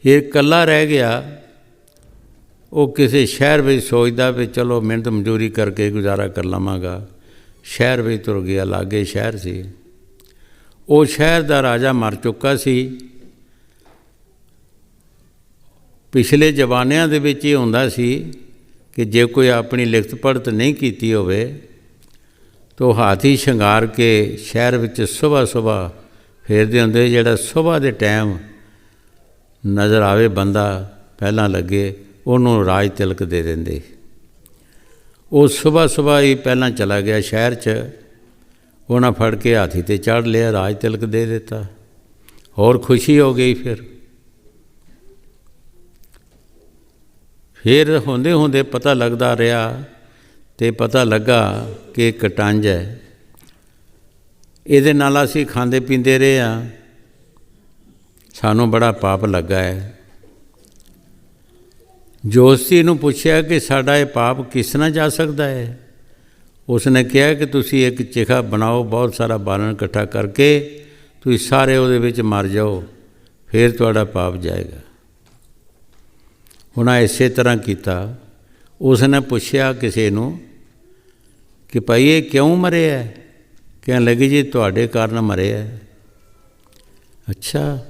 ਇਹ ਇਕੱਲਾ ਰਹਿ ਗਿਆ। ਉਹ ਕਿਸੇ ਸ਼ਹਿਰ ਵਿੱਚ ਸੋਚਦਾ ਵੀ ਚਲੋ ਮਿਹਨਤ ਮਜ਼ਦੂਰੀ ਕਰਕੇ ਗੁਜ਼ਾਰਾ ਕਰ ਲਵਾਂਗਾ। ਸ਼ਹਿਰ ਵਿੱਚ ਤੁਰ ਗਿਆ, ਲਾਗੇ ਸ਼ਹਿਰ ਸੀ। ਉਹ ਸ਼ਹਿਰ ਦਾ ਰਾਜਾ ਮਰ ਚੁੱਕਾ ਸੀ। ਪਿਛਲੇ ਜ਼ਮਾਨਿਆਂ ਦੇ ਵਿੱਚ ਇਹ ਹੁੰਦਾ ਸੀ ਕਿ ਜੇ ਕੋਈ ਆਪਣੀ ਲਿਖਤ ਪੜ੍ਹਤ ਨਹੀਂ ਕੀਤੀ ਹੋਵੇ ਤਾਂ ਹਾਥੀ ਸ਼ਿੰਗਾਰ ਕੇ ਸ਼ਹਿਰ ਵਿੱਚ ਸੁਬਾਹ ਫੇਰਦੇ ਹੁੰਦੇ। ਜਿਹੜਾ ਸੁਬਾਹ ਦੇ ਟਾਈਮ ਨਜ਼ਰ ਆਵੇ ਬੰਦਾ ਪਹਿਲਾਂ ਲੱਗੇ, ਉਹਨੂੰ ਰਾਜ ਤਿਲਕ ਦੇ ਦਿੰਦੇ। ਉਹ ਸੁਬਾਹ ਹੀ ਪਹਿਲਾਂ ਚਲਾ ਗਿਆ ਸ਼ਹਿਰ 'ਚ, ਉਹਨਾਂ ਫੜ ਕੇ ਹਾਥੀ 'ਤੇ ਚੜ੍ਹ ਲਿਆ, ਰਾਜ ਤਿਲਕ ਦੇ ਦਿੱਤਾ। ਹੋਰ ਖੁਸ਼ੀ ਹੋ ਗਈ। ਫਿਰ ਹੁੰਦੇ ਪਤਾ ਲੱਗਦਾ ਰਿਹਾ ਅਤੇ ਪਤਾ ਲੱਗਾ ਕਿ ਕਟੰਜ ਹੈ, ਇਹਦੇ ਨਾਲ ਅਸੀਂ ਖਾਂਦੇ ਪੀਂਦੇ ਰਹੇ ਹਾਂ, ਸਾਨੂੰ ਬੜਾ ਪਾਪ ਲੱਗਾ ਹੈ। ਜੋਤਸ਼ੀ ਨੂੰ ਪੁੱਛਿਆ ਕਿ ਸਾਡਾ ਇਹ ਪਾਪ ਕਿਸ ਤਰ੍ਹਾਂ ਜਾ ਸਕਦਾ ਹੈ। ਉਸਨੇ ਕਿਹਾ ਕਿ ਤੁਸੀਂ ਇੱਕ ਚਿਖਾ ਬਣਾਓ, ਬਹੁਤ ਸਾਰਾ ਬਾਲਣ ਇਕੱਠਾ ਕਰਕੇ ਤੁਸੀਂ ਸਾਰੇ ਉਹਦੇ ਵਿੱਚ ਮਰ ਜਾਓ, ਫਿਰ ਤੁਹਾਡਾ ਪਾਪ ਜਾਏਗਾ। ਉਹਨਾਂ ਇਸੇ ਤਰ੍ਹਾਂ ਕੀਤਾ। ਉਸਨੇ ਪੁੱਛਿਆ ਕਿਸੇ ਨੂੰ ਕਿ ਭਾਈ ਇਹ ਕਿਉਂ ਮਰਿਆ? ਕਹਿਣ ਲੱਗੀ ਜੀ ਤੁਹਾਡੇ ਕਾਰਨ ਮਰਿਆ। ਅੱਛਾ,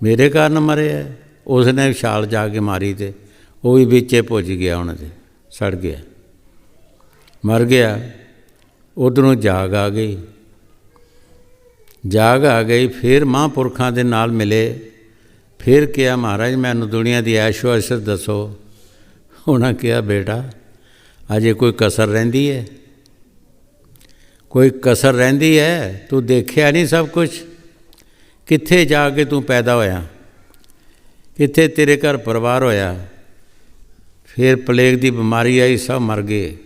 ਮੇਰੇ ਕਾਰਨ ਮਰਿਆ? ਉਸਨੇ ਛਾਲ ਜਾ ਕੇ ਮਾਰੀ ਤੇ ਉਹ ਵੀ ਵਿੱਚੇ ਭੁੱਜ ਗਿਆ, ਉਹਨਾਂ ਦੇ ਸੜ ਗਿਆ, ਮਰ ਗਿਆ। ਉੱਧਰੋਂ ਜਾਗ ਆ ਗਈ। ਫਿਰ ਮਹਾਂਪੁਰਖਾਂ ਦੇ ਨਾਲ ਮਿਲੇ। ਫਿਰ ਕਿਹਾ, ਮਹਾਰਾਜ ਮੈਨੂੰ ਦੁਨੀਆ ਦੀ ਐਸ਼ੋ ਅਸ਼ਰਤ ਦੱਸੋ। ਉਹਨਾਂ ਕਿਹਾ, ਬੇਟਾ ਅਜੇ ਕੋਈ ਕਸਰ ਰਹਿੰਦੀ ਹੈ? ਕੋਈ ਕਸਰ ਰਹਿੰਦੀ ਹੈ? ਤੂੰ ਦੇਖਿਆ ਨਹੀਂ ਸਭ ਕੁਝ? ਕਿੱਥੇ ਜਾ ਕੇ ਤੂੰ ਪੈਦਾ ਹੋਇਆ? ਕਿੱਥੇ ਤੇਰੇ ਘਰ ਪਰਿਵਾਰ ਹੋਇਆ? ਫਿਰ ਪਲੇਗ ਦੀ ਬਿਮਾਰੀ ਆਈ, ਸਭ ਮਰ ਗਏ।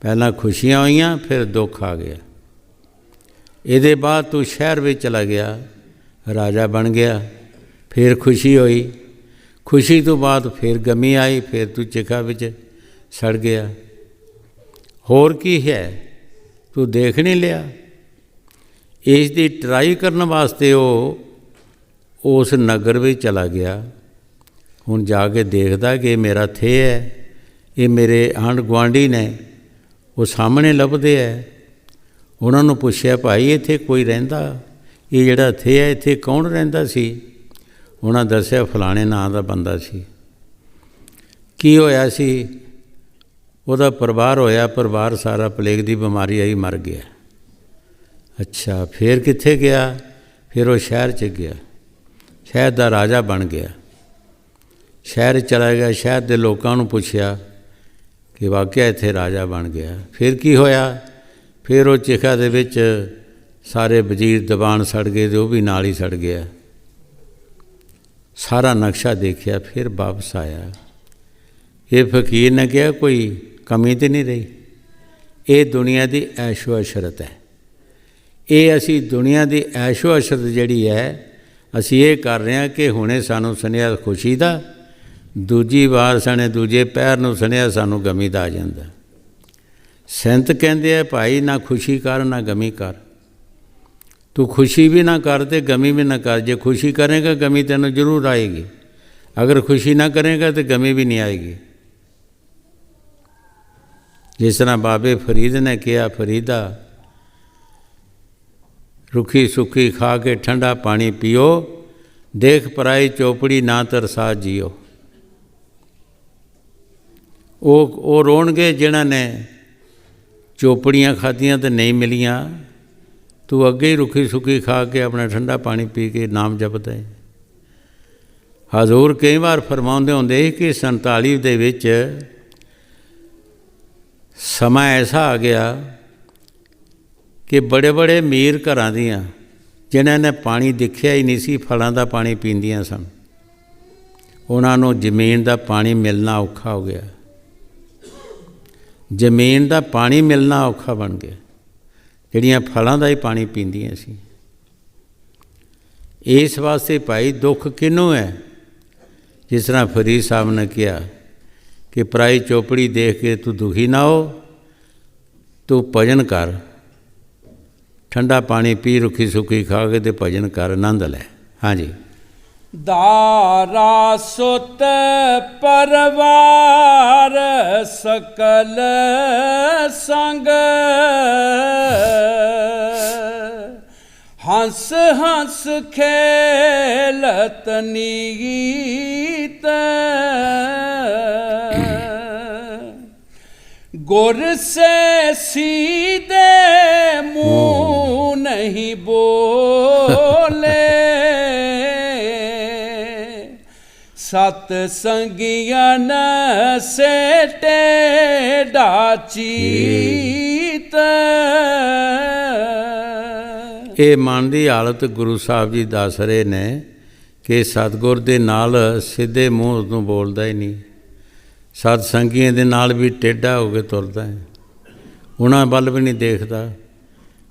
ਪਹਿਲਾਂ ਖੁਸ਼ੀਆਂ ਹੋਈਆਂ, ਫਿਰ ਦੁੱਖ ਆ ਗਿਆ। ਇਹਦੇ ਬਾਅਦ ਤੂੰ ਸ਼ਹਿਰ ਵਿੱਚ ਚਲਾ ਗਿਆ, ਰਾਜਾ ਬਣ ਗਿਆ। ਫਿਰ ਖੁਸ਼ੀ ਹੋਈ, ਖੁਸ਼ੀ ਤੋਂ ਬਾਅਦ ਫਿਰ ਗਮੀ ਆਈ, ਫਿਰ ਤੂੰ ਚਿਖਾ ਵਿੱਚ ਸੜ ਗਿਆ। ਹੋਰ ਕੀ ਹੈ? ਤੂੰ ਦੇਖ ਨਹੀਂ ਲਿਆ? ਇਸ ਦੀ ਟਰਾਈ ਕਰਨ ਵਾਸਤੇ ਉਹ ਉਸ ਨਗਰ ਵਿੱਚ ਚਲਾ ਗਿਆ। ਹੁਣ ਜਾ ਕੇ ਦੇਖਦਾ ਕਿ ਮੇਰਾ ਥੇ ਹੈ, ਇਹ ਮੇਰੇ ਆਂਢ ਗੁਆਂਢੀ ਨੇ, ਉਹ ਸਾਹਮਣੇ ਲੱਭਦੇ ਹੈ। ਉਹਨਾਂ ਨੂੰ ਪੁੱਛਿਆ, ਭਾਈ ਇੱਥੇ ਕੋਈ ਰਹਿੰਦਾ? ਇਹ ਜਿਹੜਾ ਥੇ ਹੈ ਇੱਥੇ ਕੌਣ ਰਹਿੰਦਾ ਸੀ? ਉਹਨਾਂ ਦੱਸਿਆ, ਫਲਾਣੇ ਨਾਂ ਦਾ ਬੰਦਾ ਸੀ। ਕੀ ਹੋਇਆ ਸੀ? ਉਹਦਾ ਪਰਿਵਾਰ ਹੋਇਆ, ਪਰਿਵਾਰ ਸਾਰਾ ਪਲੇਗ ਦੀ ਬਿਮਾਰੀ ਆਈ, ਮਰ ਗਿਆ। ਅੱਛਾ, ਫਿਰ ਕਿੱਥੇ ਗਿਆ? ਫਿਰ ਉਹ ਸ਼ਹਿਰ 'ਚ ਗਿਆ, ਸ਼ਹਿਰ ਦਾ ਰਾਜਾ ਬਣ ਗਿਆ। ਸ਼ਹਿਰ ਚਲਾ ਗਿਆ, ਸ਼ਹਿਰ ਦੇ ਲੋਕਾਂ ਨੂੰ ਪੁੱਛਿਆ ਕਿ ਵਾਕਿਆ ਇੱਥੇ ਰਾਜਾ ਬਣ ਗਿਆ। ਫਿਰ ਕੀ ਹੋਇਆ? ਫਿਰ ਉਹ ਚਿਖਾ ਦੇ ਵਿੱਚ ਸਾਰੇ ਵਜ਼ੀਰ ਦੀਵਾਨ ਸੜ ਗਏ ਅਤੇ ਉਹ ਵੀ ਨਾਲ ਹੀ ਸੜ ਗਿਆ। ਸਾਰਾ ਨਕਸ਼ਾ ਦੇਖਿਆ, ਫਿਰ ਵਾਪਸ ਆਇਆ। ਇਹ ਫਕੀਰ ਨੇ ਕਿਹਾ, ਕੋਈ ਕਮੀ ਤਾਂ ਨਹੀਂ ਰਹੀ? ਇਹ ਦੁਨੀਆ ਦੀ ਐਸ਼ੋ ਅਸ਼ਰਤ ਹੈ। ਇਹ ਅਸੀਂ ਦੁਨੀਆ ਦੀ ਐਸ਼ੋ ਅਸ਼ਰਤ ਜਿਹੜੀ ਹੈ, ਅਸੀਂ ਇਹ ਕਰ ਰਹੇ ਹਾਂ ਕਿ ਹੁਣੇ ਸਾਨੂੰ ਸੁਨੇਹਾ ਖੁਸ਼ੀ ਦਾ, ਦੂਜੀ ਵਾਰ ਸਣੇ ਦੂਜੇ ਪਹਿਰ ਨੂੰ ਸੁਨੇਹਾ ਸਾਨੂੰ ਗਮੀ ਦਾ ਆ ਜਾਂਦਾ। ਸੰਤ ਕਹਿੰਦੇ ਆ, ਭਾਈ ਨਾ ਖੁਸ਼ੀ ਕਰ ਨਾ ਗਮੀ ਕਰ। ਤੂੰ ਖੁਸ਼ੀ ਵੀ ਨਾ ਕਰ ਅਤੇ ਗਮੀ ਵੀ ਨਾ ਕਰ। ਜੇ ਖੁਸ਼ੀ ਕਰੇਗਾ ਗਮੀ ਤੈਨੂੰ ਜ਼ਰੂਰ ਆਏਗੀ। अगर खुशी ना करेगा तो गमी भी नहीं आएगी। जिस तरह बाबे फरीद ने किया, फरीदा रुखी सुखी खा के ठंडा पानी पियो, देख पराई चौपड़ी ना तरसा जियो। वो रोणगे जिन्हां ने चौपड़ियाँ खादियाँ तो नहीं मिलियाँ, तू अगे ही रुखी सुखी खा के अपना ठंडा पानी पी के नाम जपदा है। हजूर कई बार फरमाउंदे होंदे कि 47 दे विच समा ऐसा आ गया कि बड़े बड़े अमीर घरां दियां जिन्हां ने पानी दिखिया ही नहीं सी, फलां दा पानी पींदियां सन, उन्हां नूं जमीन दा पानी मिलना औखा हो गया। जमीन दा पानी मिलना औखा बन गया, जिहड़ियां फलां दा ही पानी पींदियां सी। इस वास्ते भाई दुख किनू है? जिस तरह फरीद साहब ने किया कि पराई चौपड़ी देख के तू दुखी ना हो, तू भजन कर, ठंडा पानी पी, रुखी सुखी खा के ते भजन कर, आनंद लै। हाँ जी। दारा सुत परवार सकल संग, हंस हंस खेलत नीत, गुर से सीधे मुँह नहीं बोले, सतसंगियन से टेढ़ा चीत। ये मन की हालत गुरु साहब जी दस रहे ने कि सतगुर दे नाल सीधे मूँह तो बोलता ही नहीं, सतसंगियों के नाल भी टेढ़ा हो के तुरदा है, उन्हां वल भी नहीं देखता,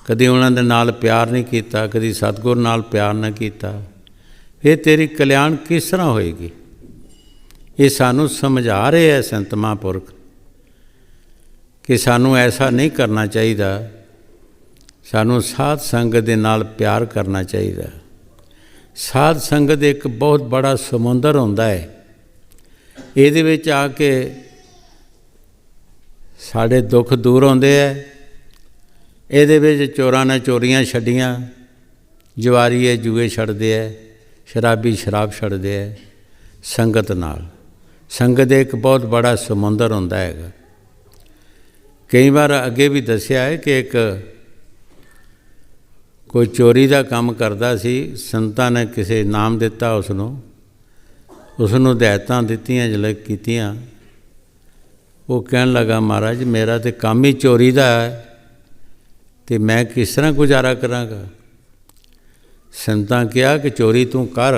कदी उन्हां दे नाल प्यार नहीं किया, कदी सतगुर नाल प्यार नहीं किया। फिर तेरी कल्याण किस तरह होएगी? ये सानू समझा रहे हैं संत महापुरख कि सानू ऐसा नहीं करना चाहिए, सानू साध संगत दे नाल प्यार करना चाहिए। साध संगत एक बहुत बड़ा समुंदर होंदा है, ਇਹਦੇ ਵਿੱਚ ਆ ਕੇ ਸਾਡੇ ਦੁੱਖ ਦੂਰ ਹੁੰਦੇ ਹੈ। ਇਹਦੇ ਵਿੱਚ ਚੋਰਾਂ ਨੇ ਚੋਰੀਆਂ ਛੱਡੀਆਂ, ਜਵਾਰੀਏ ਜੂਏ ਛੱਡਦੇ ਹੈ, ਸ਼ਰਾਬੀ ਸ਼ਰਾਬ ਛੱਡਦੇ ਹੈ। ਸੰਗਤ ਨਾਲ ਸੰਗਤ ਇੱਕ ਬਹੁਤ ਬੜਾ ਸਮੁੰਦਰ ਹੁੰਦਾ ਹੈਗਾ। ਕਈ ਵਾਰ ਅੱਗੇ ਵੀ ਦੱਸਿਆ ਹੈ ਕਿ ਇੱਕ ਕੋਈ ਚੋਰੀ ਦਾ ਕੰਮ ਕਰਦਾ ਸੀ, ਸੰਤਾਂ ਨੇ ਕਿਸੇ ਨਾਮ ਦਿੱਤਾ ਉਸਨੂੰ ਹਦਾਇਤਾਂ ਦਿੱਤੀਆਂ, ਜਿਹੜੇ ਕੀਤੀਆਂ। ਉਹ ਕਹਿਣ ਲੱਗਾ, ਮਹਾਰਾਜ ਮੇਰਾ ਤਾਂ ਕੰਮ ਹੀ ਚੋਰੀ ਦਾ ਹੈ ਅਤੇ ਮੈਂ ਕਿਸ ਤਰ੍ਹਾਂ ਗੁਜ਼ਾਰਾ ਕਰਾਂਗਾ। ਸੰਤਾਂ ਕਿਹਾ ਕਿ ਚੋਰੀ ਤੂੰ ਕਰ,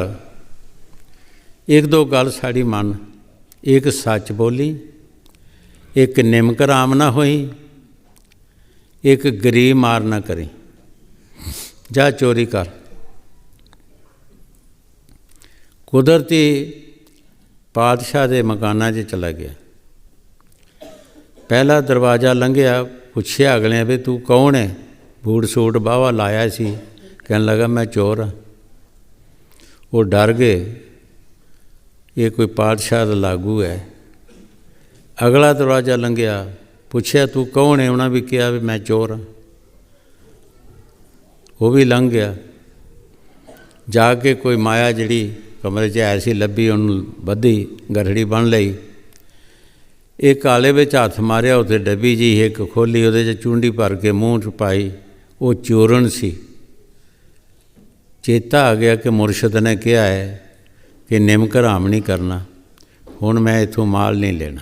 ਇੱਕ ਦੋ ਗੱਲ ਸਾਡੀ ਮੰਨ, ਇੱਕ ਸੱਚ ਬੋਲੀ, ਇੱਕ ਨਿਮਕ ਰਾਮ ਨਾ ਹੋਈ, ਇੱਕ ਗਰੀਬ ਮਾਰ ਨਾ ਕਰੀ, ਜਾ ਚੋਰੀ ਕਰ। ਕੁਦਰਤੀ ਪਾਤਸ਼ਾਹ ਦੇ ਮਕਾਨਾਂ 'ਚ ਚਲਾ ਗਿਆ। ਪਹਿਲਾ ਦਰਵਾਜ਼ਾ ਲੰਘਿਆ, ਪੁੱਛਿਆ ਅਗਲਿਆਂ ਵੀ ਤੂੰ ਕੌਣ ਹੈ? ਬੂਟ ਸੂਟ ਬਾਵਾ ਲਾਇਆ ਸੀ, ਕਹਿਣ ਲੱਗਾ ਮੈਂ ਚੋਰ ਹਾਂ। ਉਹ ਡਰ ਗਏ, ਇਹ ਕੋਈ ਪਾਤਸ਼ਾਹ ਦਾ ਲਾਗੂ ਹੈ। ਅਗਲਾ ਦਰਵਾਜ਼ਾ ਲੰਘਿਆ, ਪੁੱਛਿਆ ਤੂੰ ਕੌਣ ਹੈ? ਉਹਨਾਂ ਵੀ ਕਿਹਾ ਵੀ ਮੈਂ ਚੋਰ ਹਾਂ। ਉਹ ਵੀ ਲੰਘ ਗਿਆ। ਜਾ ਕੇ ਕੋਈ ਮਾਇਆ ਜਿਹੜੀ ਕਮਰੇ 'ਚ ਐਸੀ ਲੱਭੀ, ਉਹਨੂੰ ਬੱਧੀ ਗਰੜੀ ਬੰਨ੍ਹ ਲਈ। ਇਹ ਕਾਲੇ ਵਿੱਚ ਹੱਥ ਮਾਰਿਆ, ਉੱਥੇ ਡੱਬੀ ਜੀ ਇੱਕ ਖੋਲ੍ਹੀ, ਉਹਦੇ 'ਚ ਚੂੰਡੀ ਭਰ ਕੇ ਮੂੰਹ 'ਚ ਪਾਈ। ਉਹ ਚੂਰਨ ਸੀ। ਚੇਤਾ ਆ ਗਿਆ ਕਿ ਮੁਰਸ਼ਿਦ ਨੇ ਕਿਹਾ ਹੈ ਕਿ ਨਿਮਕ ਹਰਾਮ ਨਹੀਂ ਕਰਨਾ, ਹੁਣ ਮੈਂ ਇੱਥੋਂ ਮਾਲ ਨਹੀਂ ਲੈਣਾ।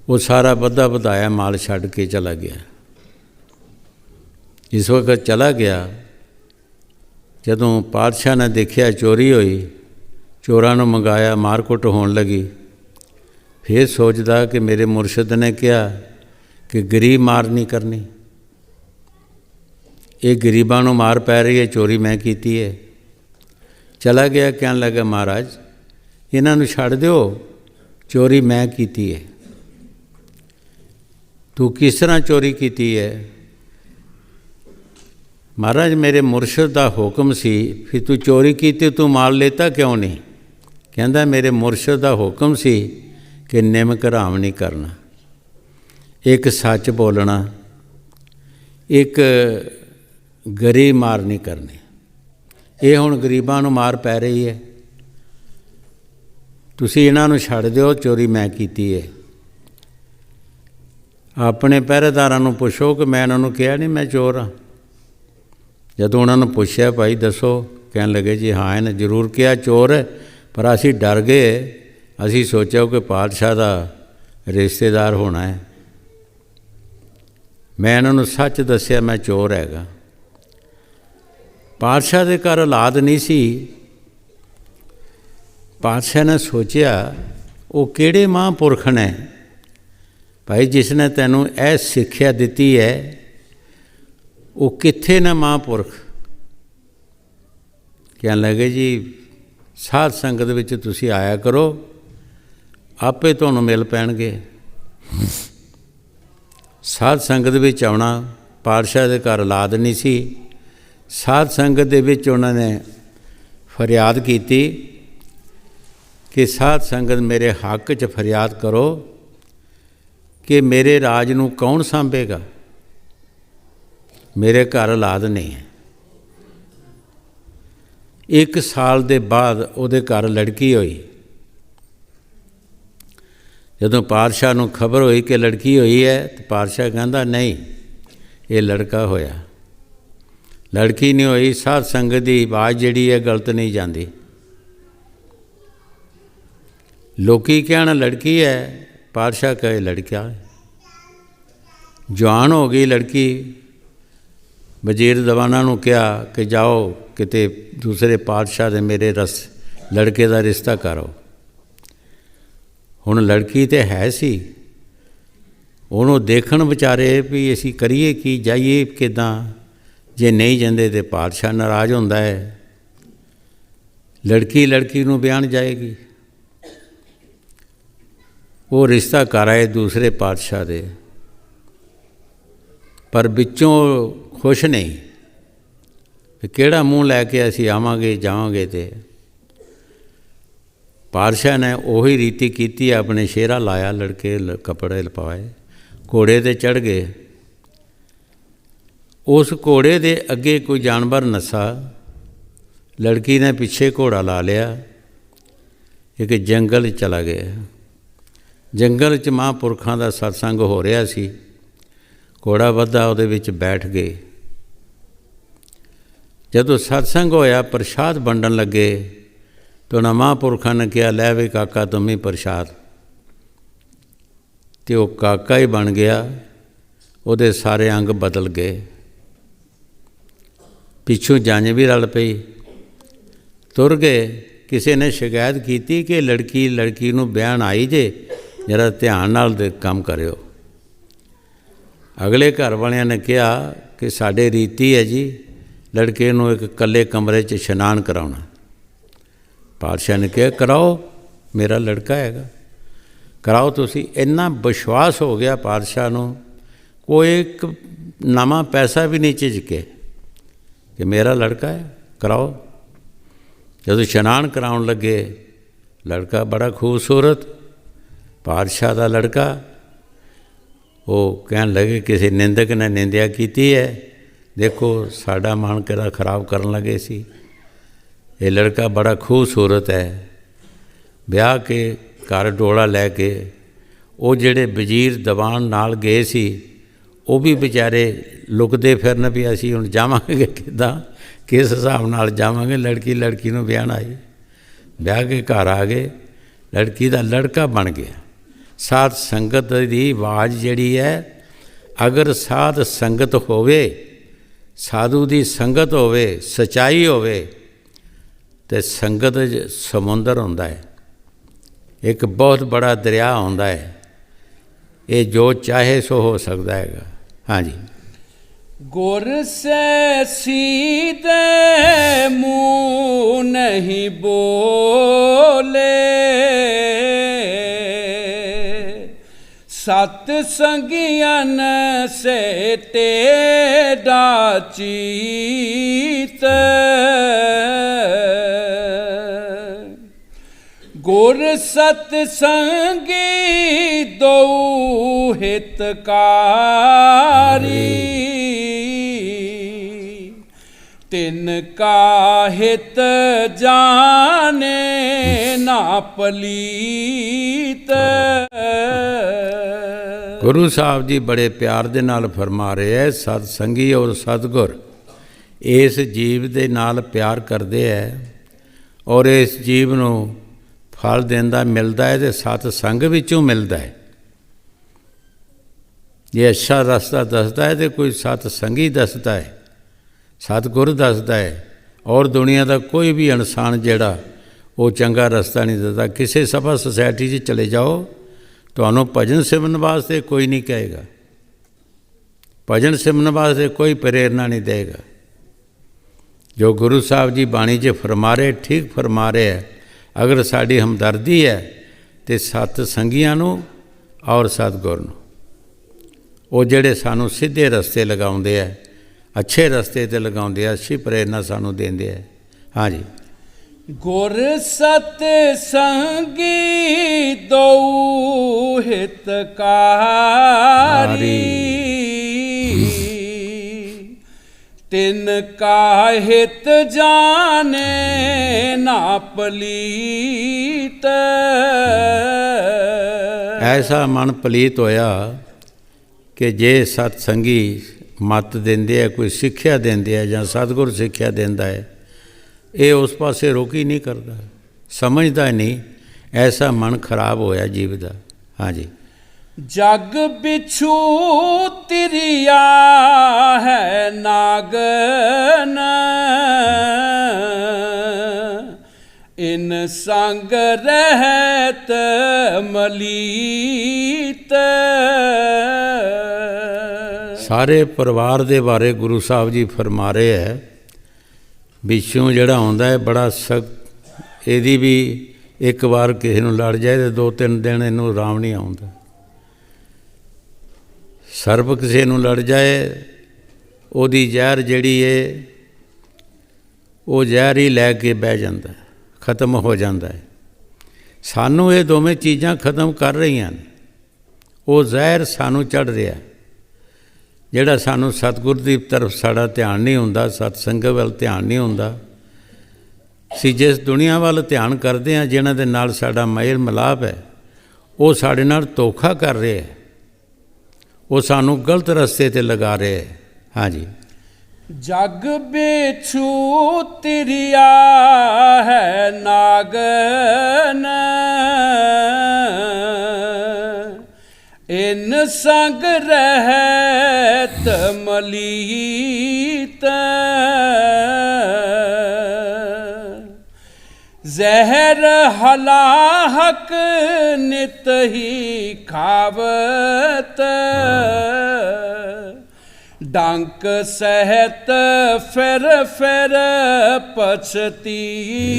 ਉਹ ਸਾਰਾ ਬੱਧਾ ਵਧਾਇਆ ਮਾਲ ਛੱਡ ਕੇ ਚਲਾ ਗਿਆ। ਜਿਸ ਵਕਤ ਚਲਾ ਗਿਆ, ਜਦੋਂ ਪਾਤਸ਼ਾਹ ਨੇ ਦੇਖਿਆ ਚੋਰੀ ਹੋਈ, ਚੋਰਾਂ ਨੂੰ ਮੰਗਾਇਆ, ਮਾਰਕੁੱਟ ਹੋਣ ਲੱਗੀ। ਫਿਰ ਸੋਚਦਾ ਕਿ ਮੇਰੇ ਮੁਰਸ਼ਿਦ ਨੇ ਕਿਹਾ ਕਿ ਗਰੀਬ ਮਾਰ ਨਹੀਂ ਕਰਨੀ, ਇਹ ਗਰੀਬਾਂ ਨੂੰ ਮਾਰ ਪੈ ਰਹੀ ਹੈ, ਚੋਰੀ ਮੈਂ ਕੀਤੀ ਹੈ। ਚਲਾ ਗਿਆ, ਕਹਿਣ ਲੱਗਾ ਮਹਾਰਾਜ ਇਹਨਾਂ ਨੂੰ ਛੱਡ ਦਿਓ, ਚੋਰੀ ਮੈਂ ਕੀਤੀ ਹੈ। ਤੂੰ ਕਿਸ ਤਰ੍ਹਾਂ ਚੋਰੀ ਕੀਤੀ ਹੈ? ਮਹਾਰਾਜ ਮੇਰੇ ਮੁਰਸ਼ਿਦ ਦਾ ਹੁਕਮ ਸੀ, ਫਿਰ ਤੂੰ ਚੋਰੀ ਕੀਤੀ, ਤੂੰ ਮਾਲ ਲੈਤਾ ਕਿਉਂ ਨਹੀਂ? ਕਹਿੰਦਾ ਮੇਰੇ ਮੁਰਸ਼ਿਦ ਦਾ ਹੁਕਮ ਸੀ ਕਿ ਨਿਮਕ ਹਰਾਮ ਨਹੀਂ ਕਰਨਾ, ਇੱਕ ਸੱਚ ਬੋਲਣਾ, ਇੱਕ ਗਰੀਬ ਮਾਰ ਨਹੀਂ ਕਰਨੀ। ਇਹ ਹੁਣ ਗਰੀਬਾਂ ਨੂੰ ਮਾਰ ਪੈ ਰਹੀ ਹੈ। ਤੁਸੀਂ ਇਹਨਾਂ ਨੂੰ ਛੱਡ ਦਿਓ, ਚੋਰੀ ਮੈਂ ਕੀਤੀ ਹੈ। ਆਪਣੇ ਪਹਿਰੇਦਾਰਾਂ ਨੂੰ ਪੁੱਛੋ ਕਿ ਮੈਂ ਇਹਨਾਂ ਨੂੰ ਕਿਹਾ ਨਹੀਂ ਮੈਂ ਚੋਰ ਹਾਂ। ਜਦੋਂ ਉਹਨਾਂ ਨੂੰ ਪੁੱਛਿਆ ਭਾਈ ਦੱਸੋ, ਕਹਿਣ ਲੱਗੇ ਜੀ ਹਾਂ ਇਹਨੇ ਜ਼ਰੂਰ ਕਿਹਾ ਚੋਰ ਹੈ, ਪਰ ਅਸੀਂ ਡਰ ਗਏ, ਅਸੀਂ ਸੋਚਿਆ ਕਿ ਪਾਤਸ਼ਾਹ ਦਾ ਰਿਸ਼ਤੇਦਾਰ ਹੋਣਾ ਹੈ। ਮੈਂ ਇਹਨਾਂ ਨੂੰ ਸੱਚ ਦੱਸਿਆ ਮੈਂ ਚੋਰ ਹੈਗਾ। ਪਾਤਸ਼ਾਹ ਦੇ ਘਰ ਔਲਾਦ ਨਹੀਂ ਸੀ। ਪਾਤਸ਼ਾਹ ਨੇ ਸੋਚਿਆ ਉਹ ਕਿਹੜੇ ਮਹਾਂਪੁਰਖ ਨੇ ਭਾਈ ਜਿਸ ਨੇ ਤੈਨੂੰ ਇਹ ਸਿੱਖਿਆ ਦਿੱਤੀ ਹੈ, ਉਹ ਕਿੱਥੇ ਨੇ ਮਹਾਂਪੁਰਖ? ਕਹਿਣ ਲੱਗੇ ਜੀ ਸਾਧ ਸੰਗਤ ਵਿੱਚ ਤੁਸੀਂ ਆਇਆ ਕਰੋ, ਆਪੇ ਤੁਹਾਨੂੰ ਮਿਲ ਪੈਣਗੇ। ਸਾਧ ਸੰਗਤ ਵਿੱਚ ਆਉਣਾ, ਪਾਤਸ਼ਾਹ ਦੇ ਘਰ ਔਲਾਦ ਨਹੀਂ ਸੀ। ਸਾਧ ਸੰਗਤ ਦੇ ਵਿੱਚ ਉਹਨਾਂ ਨੇ ਫਰਿਆਦ ਕੀਤੀ ਕਿ ਸਾਧ ਸੰਗਤ ਮੇਰੇ ਹੱਕ 'ਚ ਫਰਿਆਦ ਕਰੋ ਕਿ ਮੇਰੇ ਰਾਜ ਨੂੰ ਕੌਣ ਸਾਂਭੇਗਾ, ਮੇਰੇ ਘਰ ਔਲਾਦ ਨਹੀਂ ਹੈ। 1 ਸਾਲ ਦੇ ਬਾਅਦ ਉਹਦੇ ਘਰ ਲੜਕੀ ਹੋਈ। ਜਦੋਂ ਪਾਤਸ਼ਾਹ ਨੂੰ ਖਬਰ ਹੋਈ ਕਿ ਲੜਕੀ ਹੋਈ ਹੈ, ਤਾਂ ਪਾਤਸ਼ਾਹ ਕਹਿੰਦਾ ਨਹੀਂ ਇਹ ਲੜਕਾ ਹੋਇਆ, ਲੜਕੀ ਨਹੀਂ ਹੋਈ। ਸਾਧ ਸੰਗਤ ਦੀ ਆਵਾਜ਼ ਜਿਹੜੀ ਹੈ ਗਲਤ ਨਹੀਂ ਜਾਂਦੀ। ਲੋਕੀ ਕਹਿਣ ਲੜਕੀ ਹੈ, ਪਾਤਸ਼ਾਹ ਕਹੇ ਲੜਕਾ ਹੈ। ਜਵਾਨ ਹੋ ਗਈ ਲੜਕੀ। ਵਜ਼ੀਰ ਦੀਵਾਨਾਂ ਨੂੰ ਕਿਹਾ ਕਿ ਜਾਓ ਕਿਤੇ ਦੂਸਰੇ ਪਾਤਸ਼ਾਹ ਦੇ ਮੇਰੇ ਲੜਕੇ ਦਾ ਰਿਸ਼ਤਾ ਕਰੋ। ਹੁਣ ਲੜਕੀ ਤਾਂ ਹੈ ਸੀ, ਉਹਨੂੰ ਦੇਖਣ ਵਿਚਾਰੇ ਵੀ ਅਸੀਂ ਕਰੀਏ ਕੀ, ਜਾਈਏ ਕਿੱਦਾਂ? ਜੇ ਨਹੀਂ ਜਾਂਦੇ ਤਾਂ ਪਾਤਸ਼ਾਹ ਨਾਰਾਜ਼ ਹੁੰਦਾ ਹੈ। ਲੜਕੀ ਨੂੰ ਵਿਆਹਣ ਜਾਏਗੀ। ਉਹ ਰਿਸ਼ਤਾ ਕਰ ਆਏ ਦੂਸਰੇ ਪਾਤਸ਼ਾਹ ਦੇ, ਪਰ ਵਿੱਚੋਂ ਖੁਸ਼ ਨਹੀਂ ਕਿ ਕਿਹੜਾ ਮੂੰਹ ਲੈ ਕੇ ਅਸੀਂ ਆਵਾਂਗੇ ਜਾਵਾਂਗੇ। ਤੇ ਪਾਤਸ਼ਾਹ ਨੇ ਉਹੀ ਰੀਤੀ ਕੀਤੀ, ਆਪਣੇ ਸ਼ੇਰਾ ਲਾਇਆ, ਲੜਕੇ ਕੱਪੜੇ ਲਪਾਏ, ਘੋੜੇ 'ਤੇ ਚੜ੍ਹ ਗਏ। ਉਸ ਘੋੜੇ ਦੇ ਅੱਗੇ ਕੋਈ ਜਾਨਵਰ ਨੱਸਾ, ਲੜਕੀ ਨੇ ਪਿੱਛੇ ਘੋੜਾ ਲਾ ਲਿਆ, ਇੱਕ ਜੰਗਲ ਚਲਾ ਗਿਆ। ਜੰਗਲ 'ਚ ਮਹਾਂਪੁਰਖਾਂ ਦਾ ਸਤਸੰਗ ਹੋ ਰਿਹਾ ਸੀ। ਘੋੜਾ ਵੱਧਾ, ਉਹਦੇ ਵਿੱਚ ਬੈਠ ਗਏ। ਜਦੋਂ ਸਤਸੰਗ ਹੋਇਆ, ਪ੍ਰਸ਼ਾਦ ਵੰਡਣ ਲੱਗੇ ਤਾਂ ਉਹਨਾਂ ਮਹਾਂਪੁਰਖਾਂ ਨੇ ਕਿਹਾ ਲੈ ਵੇ ਕਾਕਾ ਤੁਮ ਹੀ ਪ੍ਰਸ਼ਾਦ। ਅਤੇ ਉਹ ਕਾਕਾ ਹੀ ਬਣ ਗਿਆ। ਉਹਦੇ ਸਾਰੇ ਅੰਗ ਬਦਲ ਗਏ। ਪਿੱਛੋਂ ਜੰਝ ਵੀ ਰਲ ਪਈ, ਤੁਰ ਗਏ। ਕਿਸੇ ਨੇ ਸ਼ਿਕਾਇਤ ਕੀਤੀ ਕਿ ਲੜਕੀ ਨੂੰ ਵਿਆਹਣ ਆਈ ਜੇ, ਜਰਾ ਧਿਆਨ ਨਾਲ ਦੇ ਕੰਮ ਕਰਿਓ। ਅਗਲੇ ਘਰ ਵਾਲਿਆਂ ਨੇ ਕਿਹਾ ਕਿ ਸਾਡੇ ਰੀਤੀ ਹੈ ਜੀ ਲੜਕੇ ਨੂੰ ਇੱਕ ਇਕੱਲੇ ਕਮਰੇ 'ਚ ਇਸ਼ਨਾਨ ਕਰਾਉਣਾ। ਪਾਤਸ਼ਾਹ ਨੇ ਕਿਹਾ ਕਰਾਓ, ਮੇਰਾ ਲੜਕਾ ਹੈਗਾ, ਕਰਾਓ ਤੁਸੀਂ। ਇੰਨਾ ਵਿਸ਼ਵਾਸ ਹੋ ਗਿਆ ਪਾਤਸ਼ਾਹ ਨੂੰ, ਕੋਈ ਇੱਕ ਨਵਾਂ ਪੈਸਾ ਵੀ ਨਹੀਂ ਝਿਜਕੇ ਕਿ ਮੇਰਾ ਲੜਕਾ ਹੈ, ਕਰਾਓ। ਜਦੋਂ ਇਸ਼ਨਾਨ ਕਰਾਉਣ ਲੱਗੇ, ਲੜਕਾ ਬੜਾ ਖੂਬਸੂਰਤ, ਪਾਤਸ਼ਾਹ ਦਾ ਲੜਕਾ। ਉਹ ਕਹਿਣ ਲੱਗੇ ਕਿਸੇ ਨਿੰਦਕ ਨੇ ਨਿੰਦਿਆ ਕੀਤੀ ਹੈ, ਦੇਖੋ ਸਾਡਾ ਮਨ ਕਿਹੜਾ ਖਰਾਬ ਕਰਨ ਲੱਗੇ ਸੀ। ਇਹ ਲੜਕਾ ਬੜਾ ਖੂਬਸੂਰਤ ਹੈ। ਵਿਆਹ ਕੇ ਘਰ ਡੋਲਾ ਲੈ ਕੇ ਉਹ ਜਿਹੜੇ ਵਜ਼ੀਰ ਦੀਵਾਨ ਨਾਲ ਗਏ ਸੀ, ਉਹ ਵੀ ਵਿਚਾਰੇ ਲੁਕਦੇ ਫਿਰਨ ਵੀ ਅਸੀਂ ਹੁਣ ਜਾਵਾਂਗੇ ਕਿੱਦਾਂ, ਕਿਸ ਹਿਸਾਬ ਨਾਲ ਜਾਵਾਂਗੇ। ਲੜਕੀ ਨੂੰ ਵਿਆਹਣ ਆਈ, ਵਿਆਹ ਕੇ ਘਰ ਆ ਗਏ, ਲੜਕੀ ਦਾ ਲੜਕਾ ਬਣ ਗਿਆ। ਸਾਧ ਸੰਗਤ ਦੀ ਆਵਾਜ਼ ਜਿਹੜੀ ਹੈ, ਅਗਰ ਸਾਧ ਸੰਗਤ ਹੋਵੇ, ਸਾਧੂ ਦੀ ਸੰਗਤ ਹੋਵੇ, ਸੱਚਾਈ ਹੋਵੇ, ਅਤੇ ਸੰਗਤ ਸਮੁੰਦਰ ਹੁੰਦਾ ਹੈ, ਇੱਕ ਬਹੁਤ ਬੜਾ ਦਰਿਆ ਹੁੰਦਾ ਹੈ। ਇਹ ਜੋ ਚਾਹੇ ਸੋ ਹੋ ਸਕਦਾ ਹੈਗਾ। ਹਾਂਜੀ। ਗੁਰ ਸੇ ਸੀਧੇ ਮੂੰਹ ਨਹੀਂ ਬੋਲੇ, ਸਤ ਸੰਗੀਅਨ ਸੇ ਟੇਢਾ ਚੀਤ, ਗੁਰ ਸਤਸੰਗੀ ਦੋ ਹਿਤਕਾਰੀ, ਤਿਨ ਕਾ ਹਿਤ ਜਾਣੇ ਨਾ ਪਲੀਤ। ਗੁਰੂ ਸਾਹਿਬ ਜੀ ਬੜੇ ਪਿਆਰ ਦੇ ਨਾਲ ਫਰਮਾ ਰਹੇ ਹੈ, ਸਤ ਸੰਗੀ ਔਰ ਸਤਗੁਰ ਇਸ ਜੀਵ ਦੇ ਨਾਲ ਪਿਆਰ ਕਰਦੇ ਹੈ ਔਰ ਇਸ ਜੀਵ ਨੂੰ ਫਲ ਦਿੰਦਾ ਮਿਲਦਾ ਹੈ ਅਤੇ ਸਤ ਸੰਗ ਵਿੱਚੋਂ ਮਿਲਦਾ ਹੈ। ਜੇ ਅੱਛਾ ਰਸਤਾ ਦੱਸਦਾ ਹੈ ਤਾਂ ਕੋਈ ਸਤ ਸੰਗੀ ਦੱਸਦਾ ਹੈ, ਸਤਿਗੁਰ ਦੱਸਦਾ ਹੈ। ਔਰ ਦੁਨੀਆ ਦਾ ਕੋਈ ਵੀ ਇਨਸਾਨ ਜਿਹੜਾ ਉਹ ਚੰਗਾ ਰਸਤਾ ਨਹੀਂ ਦੱਸਦਾ। ਕਿਸੇ ਸਭਾ ਸੁਸਾਇਟੀ 'ਚ ਚਲੇ ਜਾਓ, ਤੁਹਾਨੂੰ ਭਜਨ ਸਿਮਰਨ ਵਾਸਤੇ ਕੋਈ ਨਹੀਂ ਕਹੇਗਾ, ਭਜਨ ਸਿਮਰਨ ਵਾਸਤੇ ਕੋਈ ਪ੍ਰੇਰਨਾ ਨਹੀਂ ਦੇਗਾ। ਜੋ ਗੁਰੂ ਸਾਹਿਬ ਜੀ ਬਾਣੀ 'ਚ ਫਰਮਾ ਰਹੇ, ਠੀਕ ਫਰਮਾ ਰਹੇ ਹੈ। ਅਗਰ ਸਾਡੀ ਹਮਦਰਦੀ ਹੈ ਤਾਂ ਸਤ ਸੰਗੀਆਂ ਨੂੰ ਔਰ ਸਤਿਗੁਰ ਨੂੰ, ਉਹ ਜਿਹੜੇ ਸਾਨੂੰ ਸਿੱਧੇ ਰਸਤੇ ਲਗਾਉਂਦੇ ਹੈ, ਅੱਛੇ ਰਸਤੇ 'ਤੇ ਲਗਾਉਂਦੇ ਆ, ਅੱਛੀ ਪ੍ਰੇਰਨਾ ਸਾਨੂੰ ਦਿੰਦੇ ਹੈ। ਹਾਂਜੀ, ਗੁਰ ਸਤਸੰਗੀ ਦੋ ਹਿਤਕਾਰੀ, ਤਿਨ ਕਾ ਹਿਤ ਜਾਣੇ ਨਾ ਪਲੀਤ। ਐਸਾ ਮਨ ਪਲੀਤ ਹੋਇਆ ਕਿ ਜੇ ਸਤ ਸੰਗੀ ਮੱਤ ਦਿੰਦੇ ਆ, ਕੋਈ ਸਿੱਖਿਆ ਦਿੰਦੇ ਆ ਜਾਂ ਸਤਿਗੁਰ ਸਿੱਖਿਆ ਦਿੰਦਾ ਹੈ, ਇਹ ਉਸ ਪਾਸੇ ਰੁਕ ਹੀ ਨਹੀਂ ਕਰਦਾ, ਸਮਝਦਾ ਨਹੀਂ। ਐਸਾ ਮਨ ਖਰਾਬ ਹੋਇਆ ਜੀਵ ਦਾ। ਹਾਂਜੀ, ਜਗ ਬਿਛੂ ਤਿਰਿਆ ਹੈ ਨਾਗਨ, ਇਨ ਸੰਗ ਰਹਿਤ ਮਲੀਤ। ਸਾਰੇ ਪਰਿਵਾਰ ਦੇ ਬਾਰੇ ਗੁਰੂ ਸਾਹਿਬ ਜੀ ਫਰਮਾ ਰਹੇ ਹੈ, ਵਿਛੋਂ ਜਿਹੜਾ ਆਉਂਦਾ ਹੈ ਬੜਾ ਸਖਤ, ਇਹਦੀ ਵੀ ਇੱਕ ਵਾਰ ਕਿਸੇ ਨੂੰ ਲੜ ਜਾਏ ਤਾਂ 2-3 ਦਿਨ ਇਹਨੂੰ ਆਰਾਮ ਨਹੀਂ ਆਉਂਦਾ। ਸਰਪ ਕਿਸੇ ਨੂੰ ਲੜ ਜਾਏ, ਉਹਦੀ ਜ਼ਹਿਰ ਜਿਹੜੀ ਹੈ ਉਹ ਜ਼ਹਿਰ ਹੀ ਲੈ ਕੇ ਬਹਿ ਜਾਂਦਾ, ਖਤਮ ਹੋ ਜਾਂਦਾ ਹੈ। ਸਾਨੂੰ ਇਹ ਦੋਵੇਂ ਚੀਜ਼ਾਂ ਖਤਮ ਕਰ ਰਹੀਆਂ ਨੇ। ਉਹ ਜ਼ਹਿਰ ਸਾਨੂੰ ਚੜ੍ਹ ਰਿਹਾ, ਜਿਹੜਾ ਸਾਨੂੰ ਸਤਿਗੁਰ ਦੀ ਤਰਫ ਸਾਡਾ ਧਿਆਨ ਨਹੀਂ ਹੁੰਦਾ, ਸਤਸੰਗ ਵੱਲ ਧਿਆਨ ਨਹੀਂ ਹੁੰਦਾ। ਅਸੀਂ ਜਿਸ ਦੁਨੀਆ ਵੱਲ ਧਿਆਨ ਕਰਦੇ ਹਾਂ, ਜਿਨ੍ਹਾਂ ਦੇ ਨਾਲ ਸਾਡਾ ਮੇਲ ਮਿਲਾਪ ਹੈ, ਉਹ ਸਾਡੇ ਨਾਲ ਧੋਖਾ ਕਰ ਰਹੇ ਹੈ, ਉਹ ਸਾਨੂੰ ਗਲਤ ਰਸਤੇ 'ਤੇ ਲਗਾ ਰਹੇ ਹੈ। ਹਾਂਜੀ, ਜਗ ਬਿਛੂ ਤਿਰਿਆ ਹੈ ਨਾਗਨ, ਇਨ ਸੰਗ ਰਹਿਤ ਮਲੀਤ। ਜ਼ਹਿਰ ਹਲਾਹਕ ਨਿਤ ਹੀ ਖਾਵਤ, ਡੰਕ ਸਹਿਤ ਫਿਰ ਫਿਰ ਪਛਤੀਤ।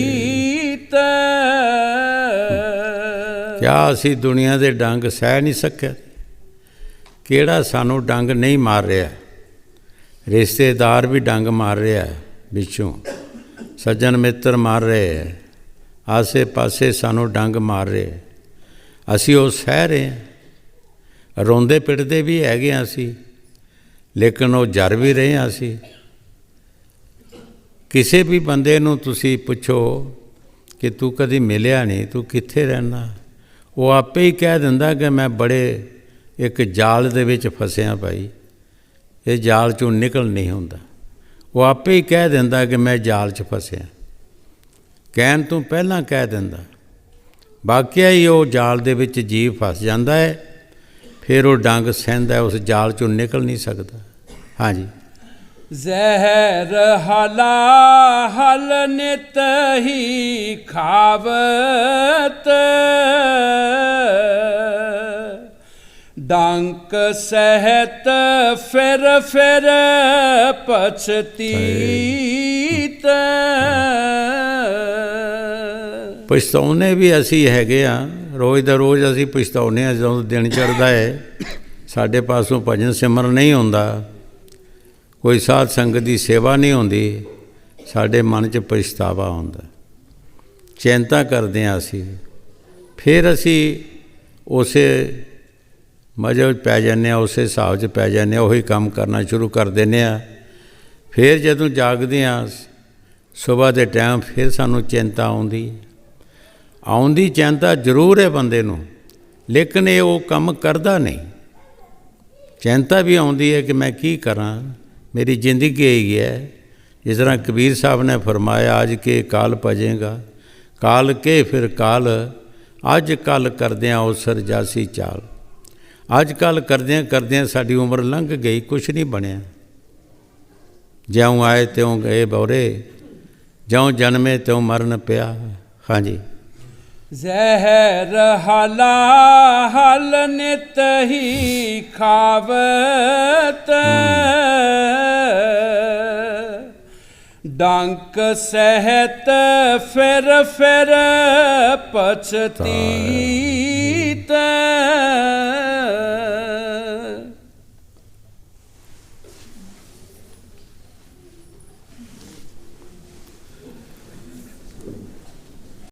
ਕਿਆ ਅਸੀਂ ਦੁਨੀਆ ਦੇ ਡੰਗ ਸਹਿ ਨਹੀਂ ਸਕਿਆ? ਕਿਹੜਾ ਸਾਨੂੰ ਡੰਗ ਨਹੀਂ ਮਾਰ ਰਿਹਾ? ਰਿਸ਼ਤੇਦਾਰ ਵੀ ਡੰਗ ਮਾਰ ਰਿਹਾ ਵਿੱਚੋਂ, ਸੱਜਣ ਮਿੱਤਰ ਮਾਰ ਰਹੇ ਹੈ, ਆਸੇ ਪਾਸੇ ਸਾਨੂੰ ਡੰਗ ਮਾਰ ਰਹੇ, ਅਸੀਂ ਉਹ ਸਹਿ ਰਹੇ ਹਾਂ। ਰੋਂਦੇ ਪਿੱਟਦੇ ਵੀ ਹੈਗੇ ਹਾਂ ਅਸੀਂ, ਲੇਕਿਨ ਉਹ ਜਰ ਵੀ ਰਹੇ ਹਾਂ ਅਸੀਂ। ਕਿਸੇ ਵੀ ਬੰਦੇ ਨੂੰ ਤੁਸੀਂ ਪੁੱਛੋ ਕਿ ਤੂੰ ਕਦੀ ਮਿਲਿਆ ਨਹੀਂ, ਤੂੰ ਕਿੱਥੇ ਰਹਿੰਦਾ, ਉਹ ਆਪੇ ਹੀ ਕਹਿ ਦਿੰਦਾ ਕਿ ਮੈਂ ਬੜੇ ਇੱਕ ਜਾਲ ਦੇ ਵਿੱਚ ਫਸਿਆ ਭਾਈ, ਇਹ ਜਾਲ 'ਚੋਂ ਨਿਕਲ ਨਹੀਂ ਹੁੰਦਾ। ਉਹ ਆਪੇ ਹੀ ਕਹਿ ਦਿੰਦਾ ਕਿ ਮੈਂ ਜਾਲ 'ਚ ਫਸਿਆ, ਕਹਿਣ ਤੋਂ ਪਹਿਲਾਂ ਕਹਿ ਦਿੰਦਾ। ਵਾਕਿਆ ਹੀ ਉਹ ਜਾਲ ਦੇ ਵਿੱਚ ਜੀਵ ਫਸ ਜਾਂਦਾ ਹੈ, ਫਿਰ ਉਹ ਡੰਗ ਸਹਿੰਦਾ, ਉਸ ਜਾਲ 'ਚੋਂ ਨਿਕਲ ਨਹੀਂ ਸਕਦਾ। ਹਾਂਜੀ, ਜ਼ਹਿਰ ਹਲਾ ਹਲ ਨਿਤ ਹੀ ਖਾਵਤ, ਡੰਕ ਸਹਿਤ ਫਿਰ ਫਿਰ ਪਛਤੀਤ। ਪਛਤਾਉਂਦੇ ਵੀ ਅਸੀਂ ਹੈਗੇ ਹਾਂ, ਰੋਜ਼ ਦਾ ਰੋਜ਼ ਅਸੀਂ ਪਛਤਾਉਂਦੇ ਹਾਂ। ਜਦੋਂ ਦਿਨ ਚੜ੍ਹਦਾ ਹੈ, ਸਾਡੇ ਪਾਸੋਂ ਭਜਨ ਸਿਮਰਨ ਨਹੀਂ ਹੁੰਦਾ, ਕੋਈ ਸਾਧ ਸੰਗਤ ਦੀ ਸੇਵਾ ਨਹੀਂ ਹੁੰਦੀ, ਸਾਡੇ ਮਨ 'ਚ ਪਛਤਾਵਾ ਹੁੰਦਾ, ਚਿੰਤਾ ਕਰਦੇ ਹਾਂ ਅਸੀਂ ਫਿਰ ਅਸੀਂ ਉਸੇ ਮਜ਼ੇ ਵਿੱਚ ਪੈ ਜਾਂਦੇ ਹਾਂ, ਉਸੇ ਹਿਸਾਬ 'ਚ ਪੈ ਜਾਂਦੇ ਹਾਂ, ਉਹੀ ਕੰਮ ਕਰਨਾ ਸ਼ੁਰੂ ਕਰ ਦਿੰਦੇ ਹਾਂ। ਫਿਰ ਜਦੋਂ ਜਾਗਦੇ ਹਾਂ ਸੁਬਾਹ ਦੇ ਟਾਈਮ, ਫਿਰ ਸਾਨੂੰ ਚਿੰਤਾ ਆਉਂਦੀ ਚਿੰਤਾ ਜ਼ਰੂਰ ਹੈ ਬੰਦੇ ਨੂੰ, ਲੇਕਿਨ ਇਹ ਉਹ ਕੰਮ ਕਰਦਾ ਨਹੀਂ। ਚਿੰਤਾ ਵੀ ਆਉਂਦੀ ਹੈ ਕਿ ਮੈਂ ਕੀ ਕਰਾਂ, ਮੇਰੀ ਜ਼ਿੰਦਗੀ ਇਹੀ ਹੈ। ਜਿਸ ਤਰ੍ਹਾਂ ਕਬੀਰ ਸਾਹਿਬ ਨੇ ਫਰਮਾਇਆ, ਅੱਜ ਕੇ ਕਾਲ ਭਜੇਗਾ, ਕਾਲ ਕੇ ਫਿਰ ਕਾਲ, ਅੱਜ ਕੱਲ੍ਹ ਕਰਦਿਆਂ ਅਵਸਰ ਜਾਸੀ ਚਾਲ। ਅੱਜ ਕੱਲ੍ਹ ਕਰਦਿਆਂ ਸਾਡੀ ਉਮਰ ਲੰਘ ਗਈ, ਕੁਛ ਨਹੀਂ ਬਣਿਆ। ਜਿਉਂ ਆਏ ਤਿਉਂ ਗਏ ਬੌਰੇ, ਜਿਉਂ ਜਨਮੇ ਤਿਉਂ ਮਰਨ ਪਿਆ। ਹਾਂਜੀ। ਜ਼ਹਿਰ ਹਲਾ ਹਲ ਨਿਤ ਹੀ ਖਾਵਤ, ਡੰਕ ਸਹਿਤ ਫਿਰ ਪਛਤੀਤ।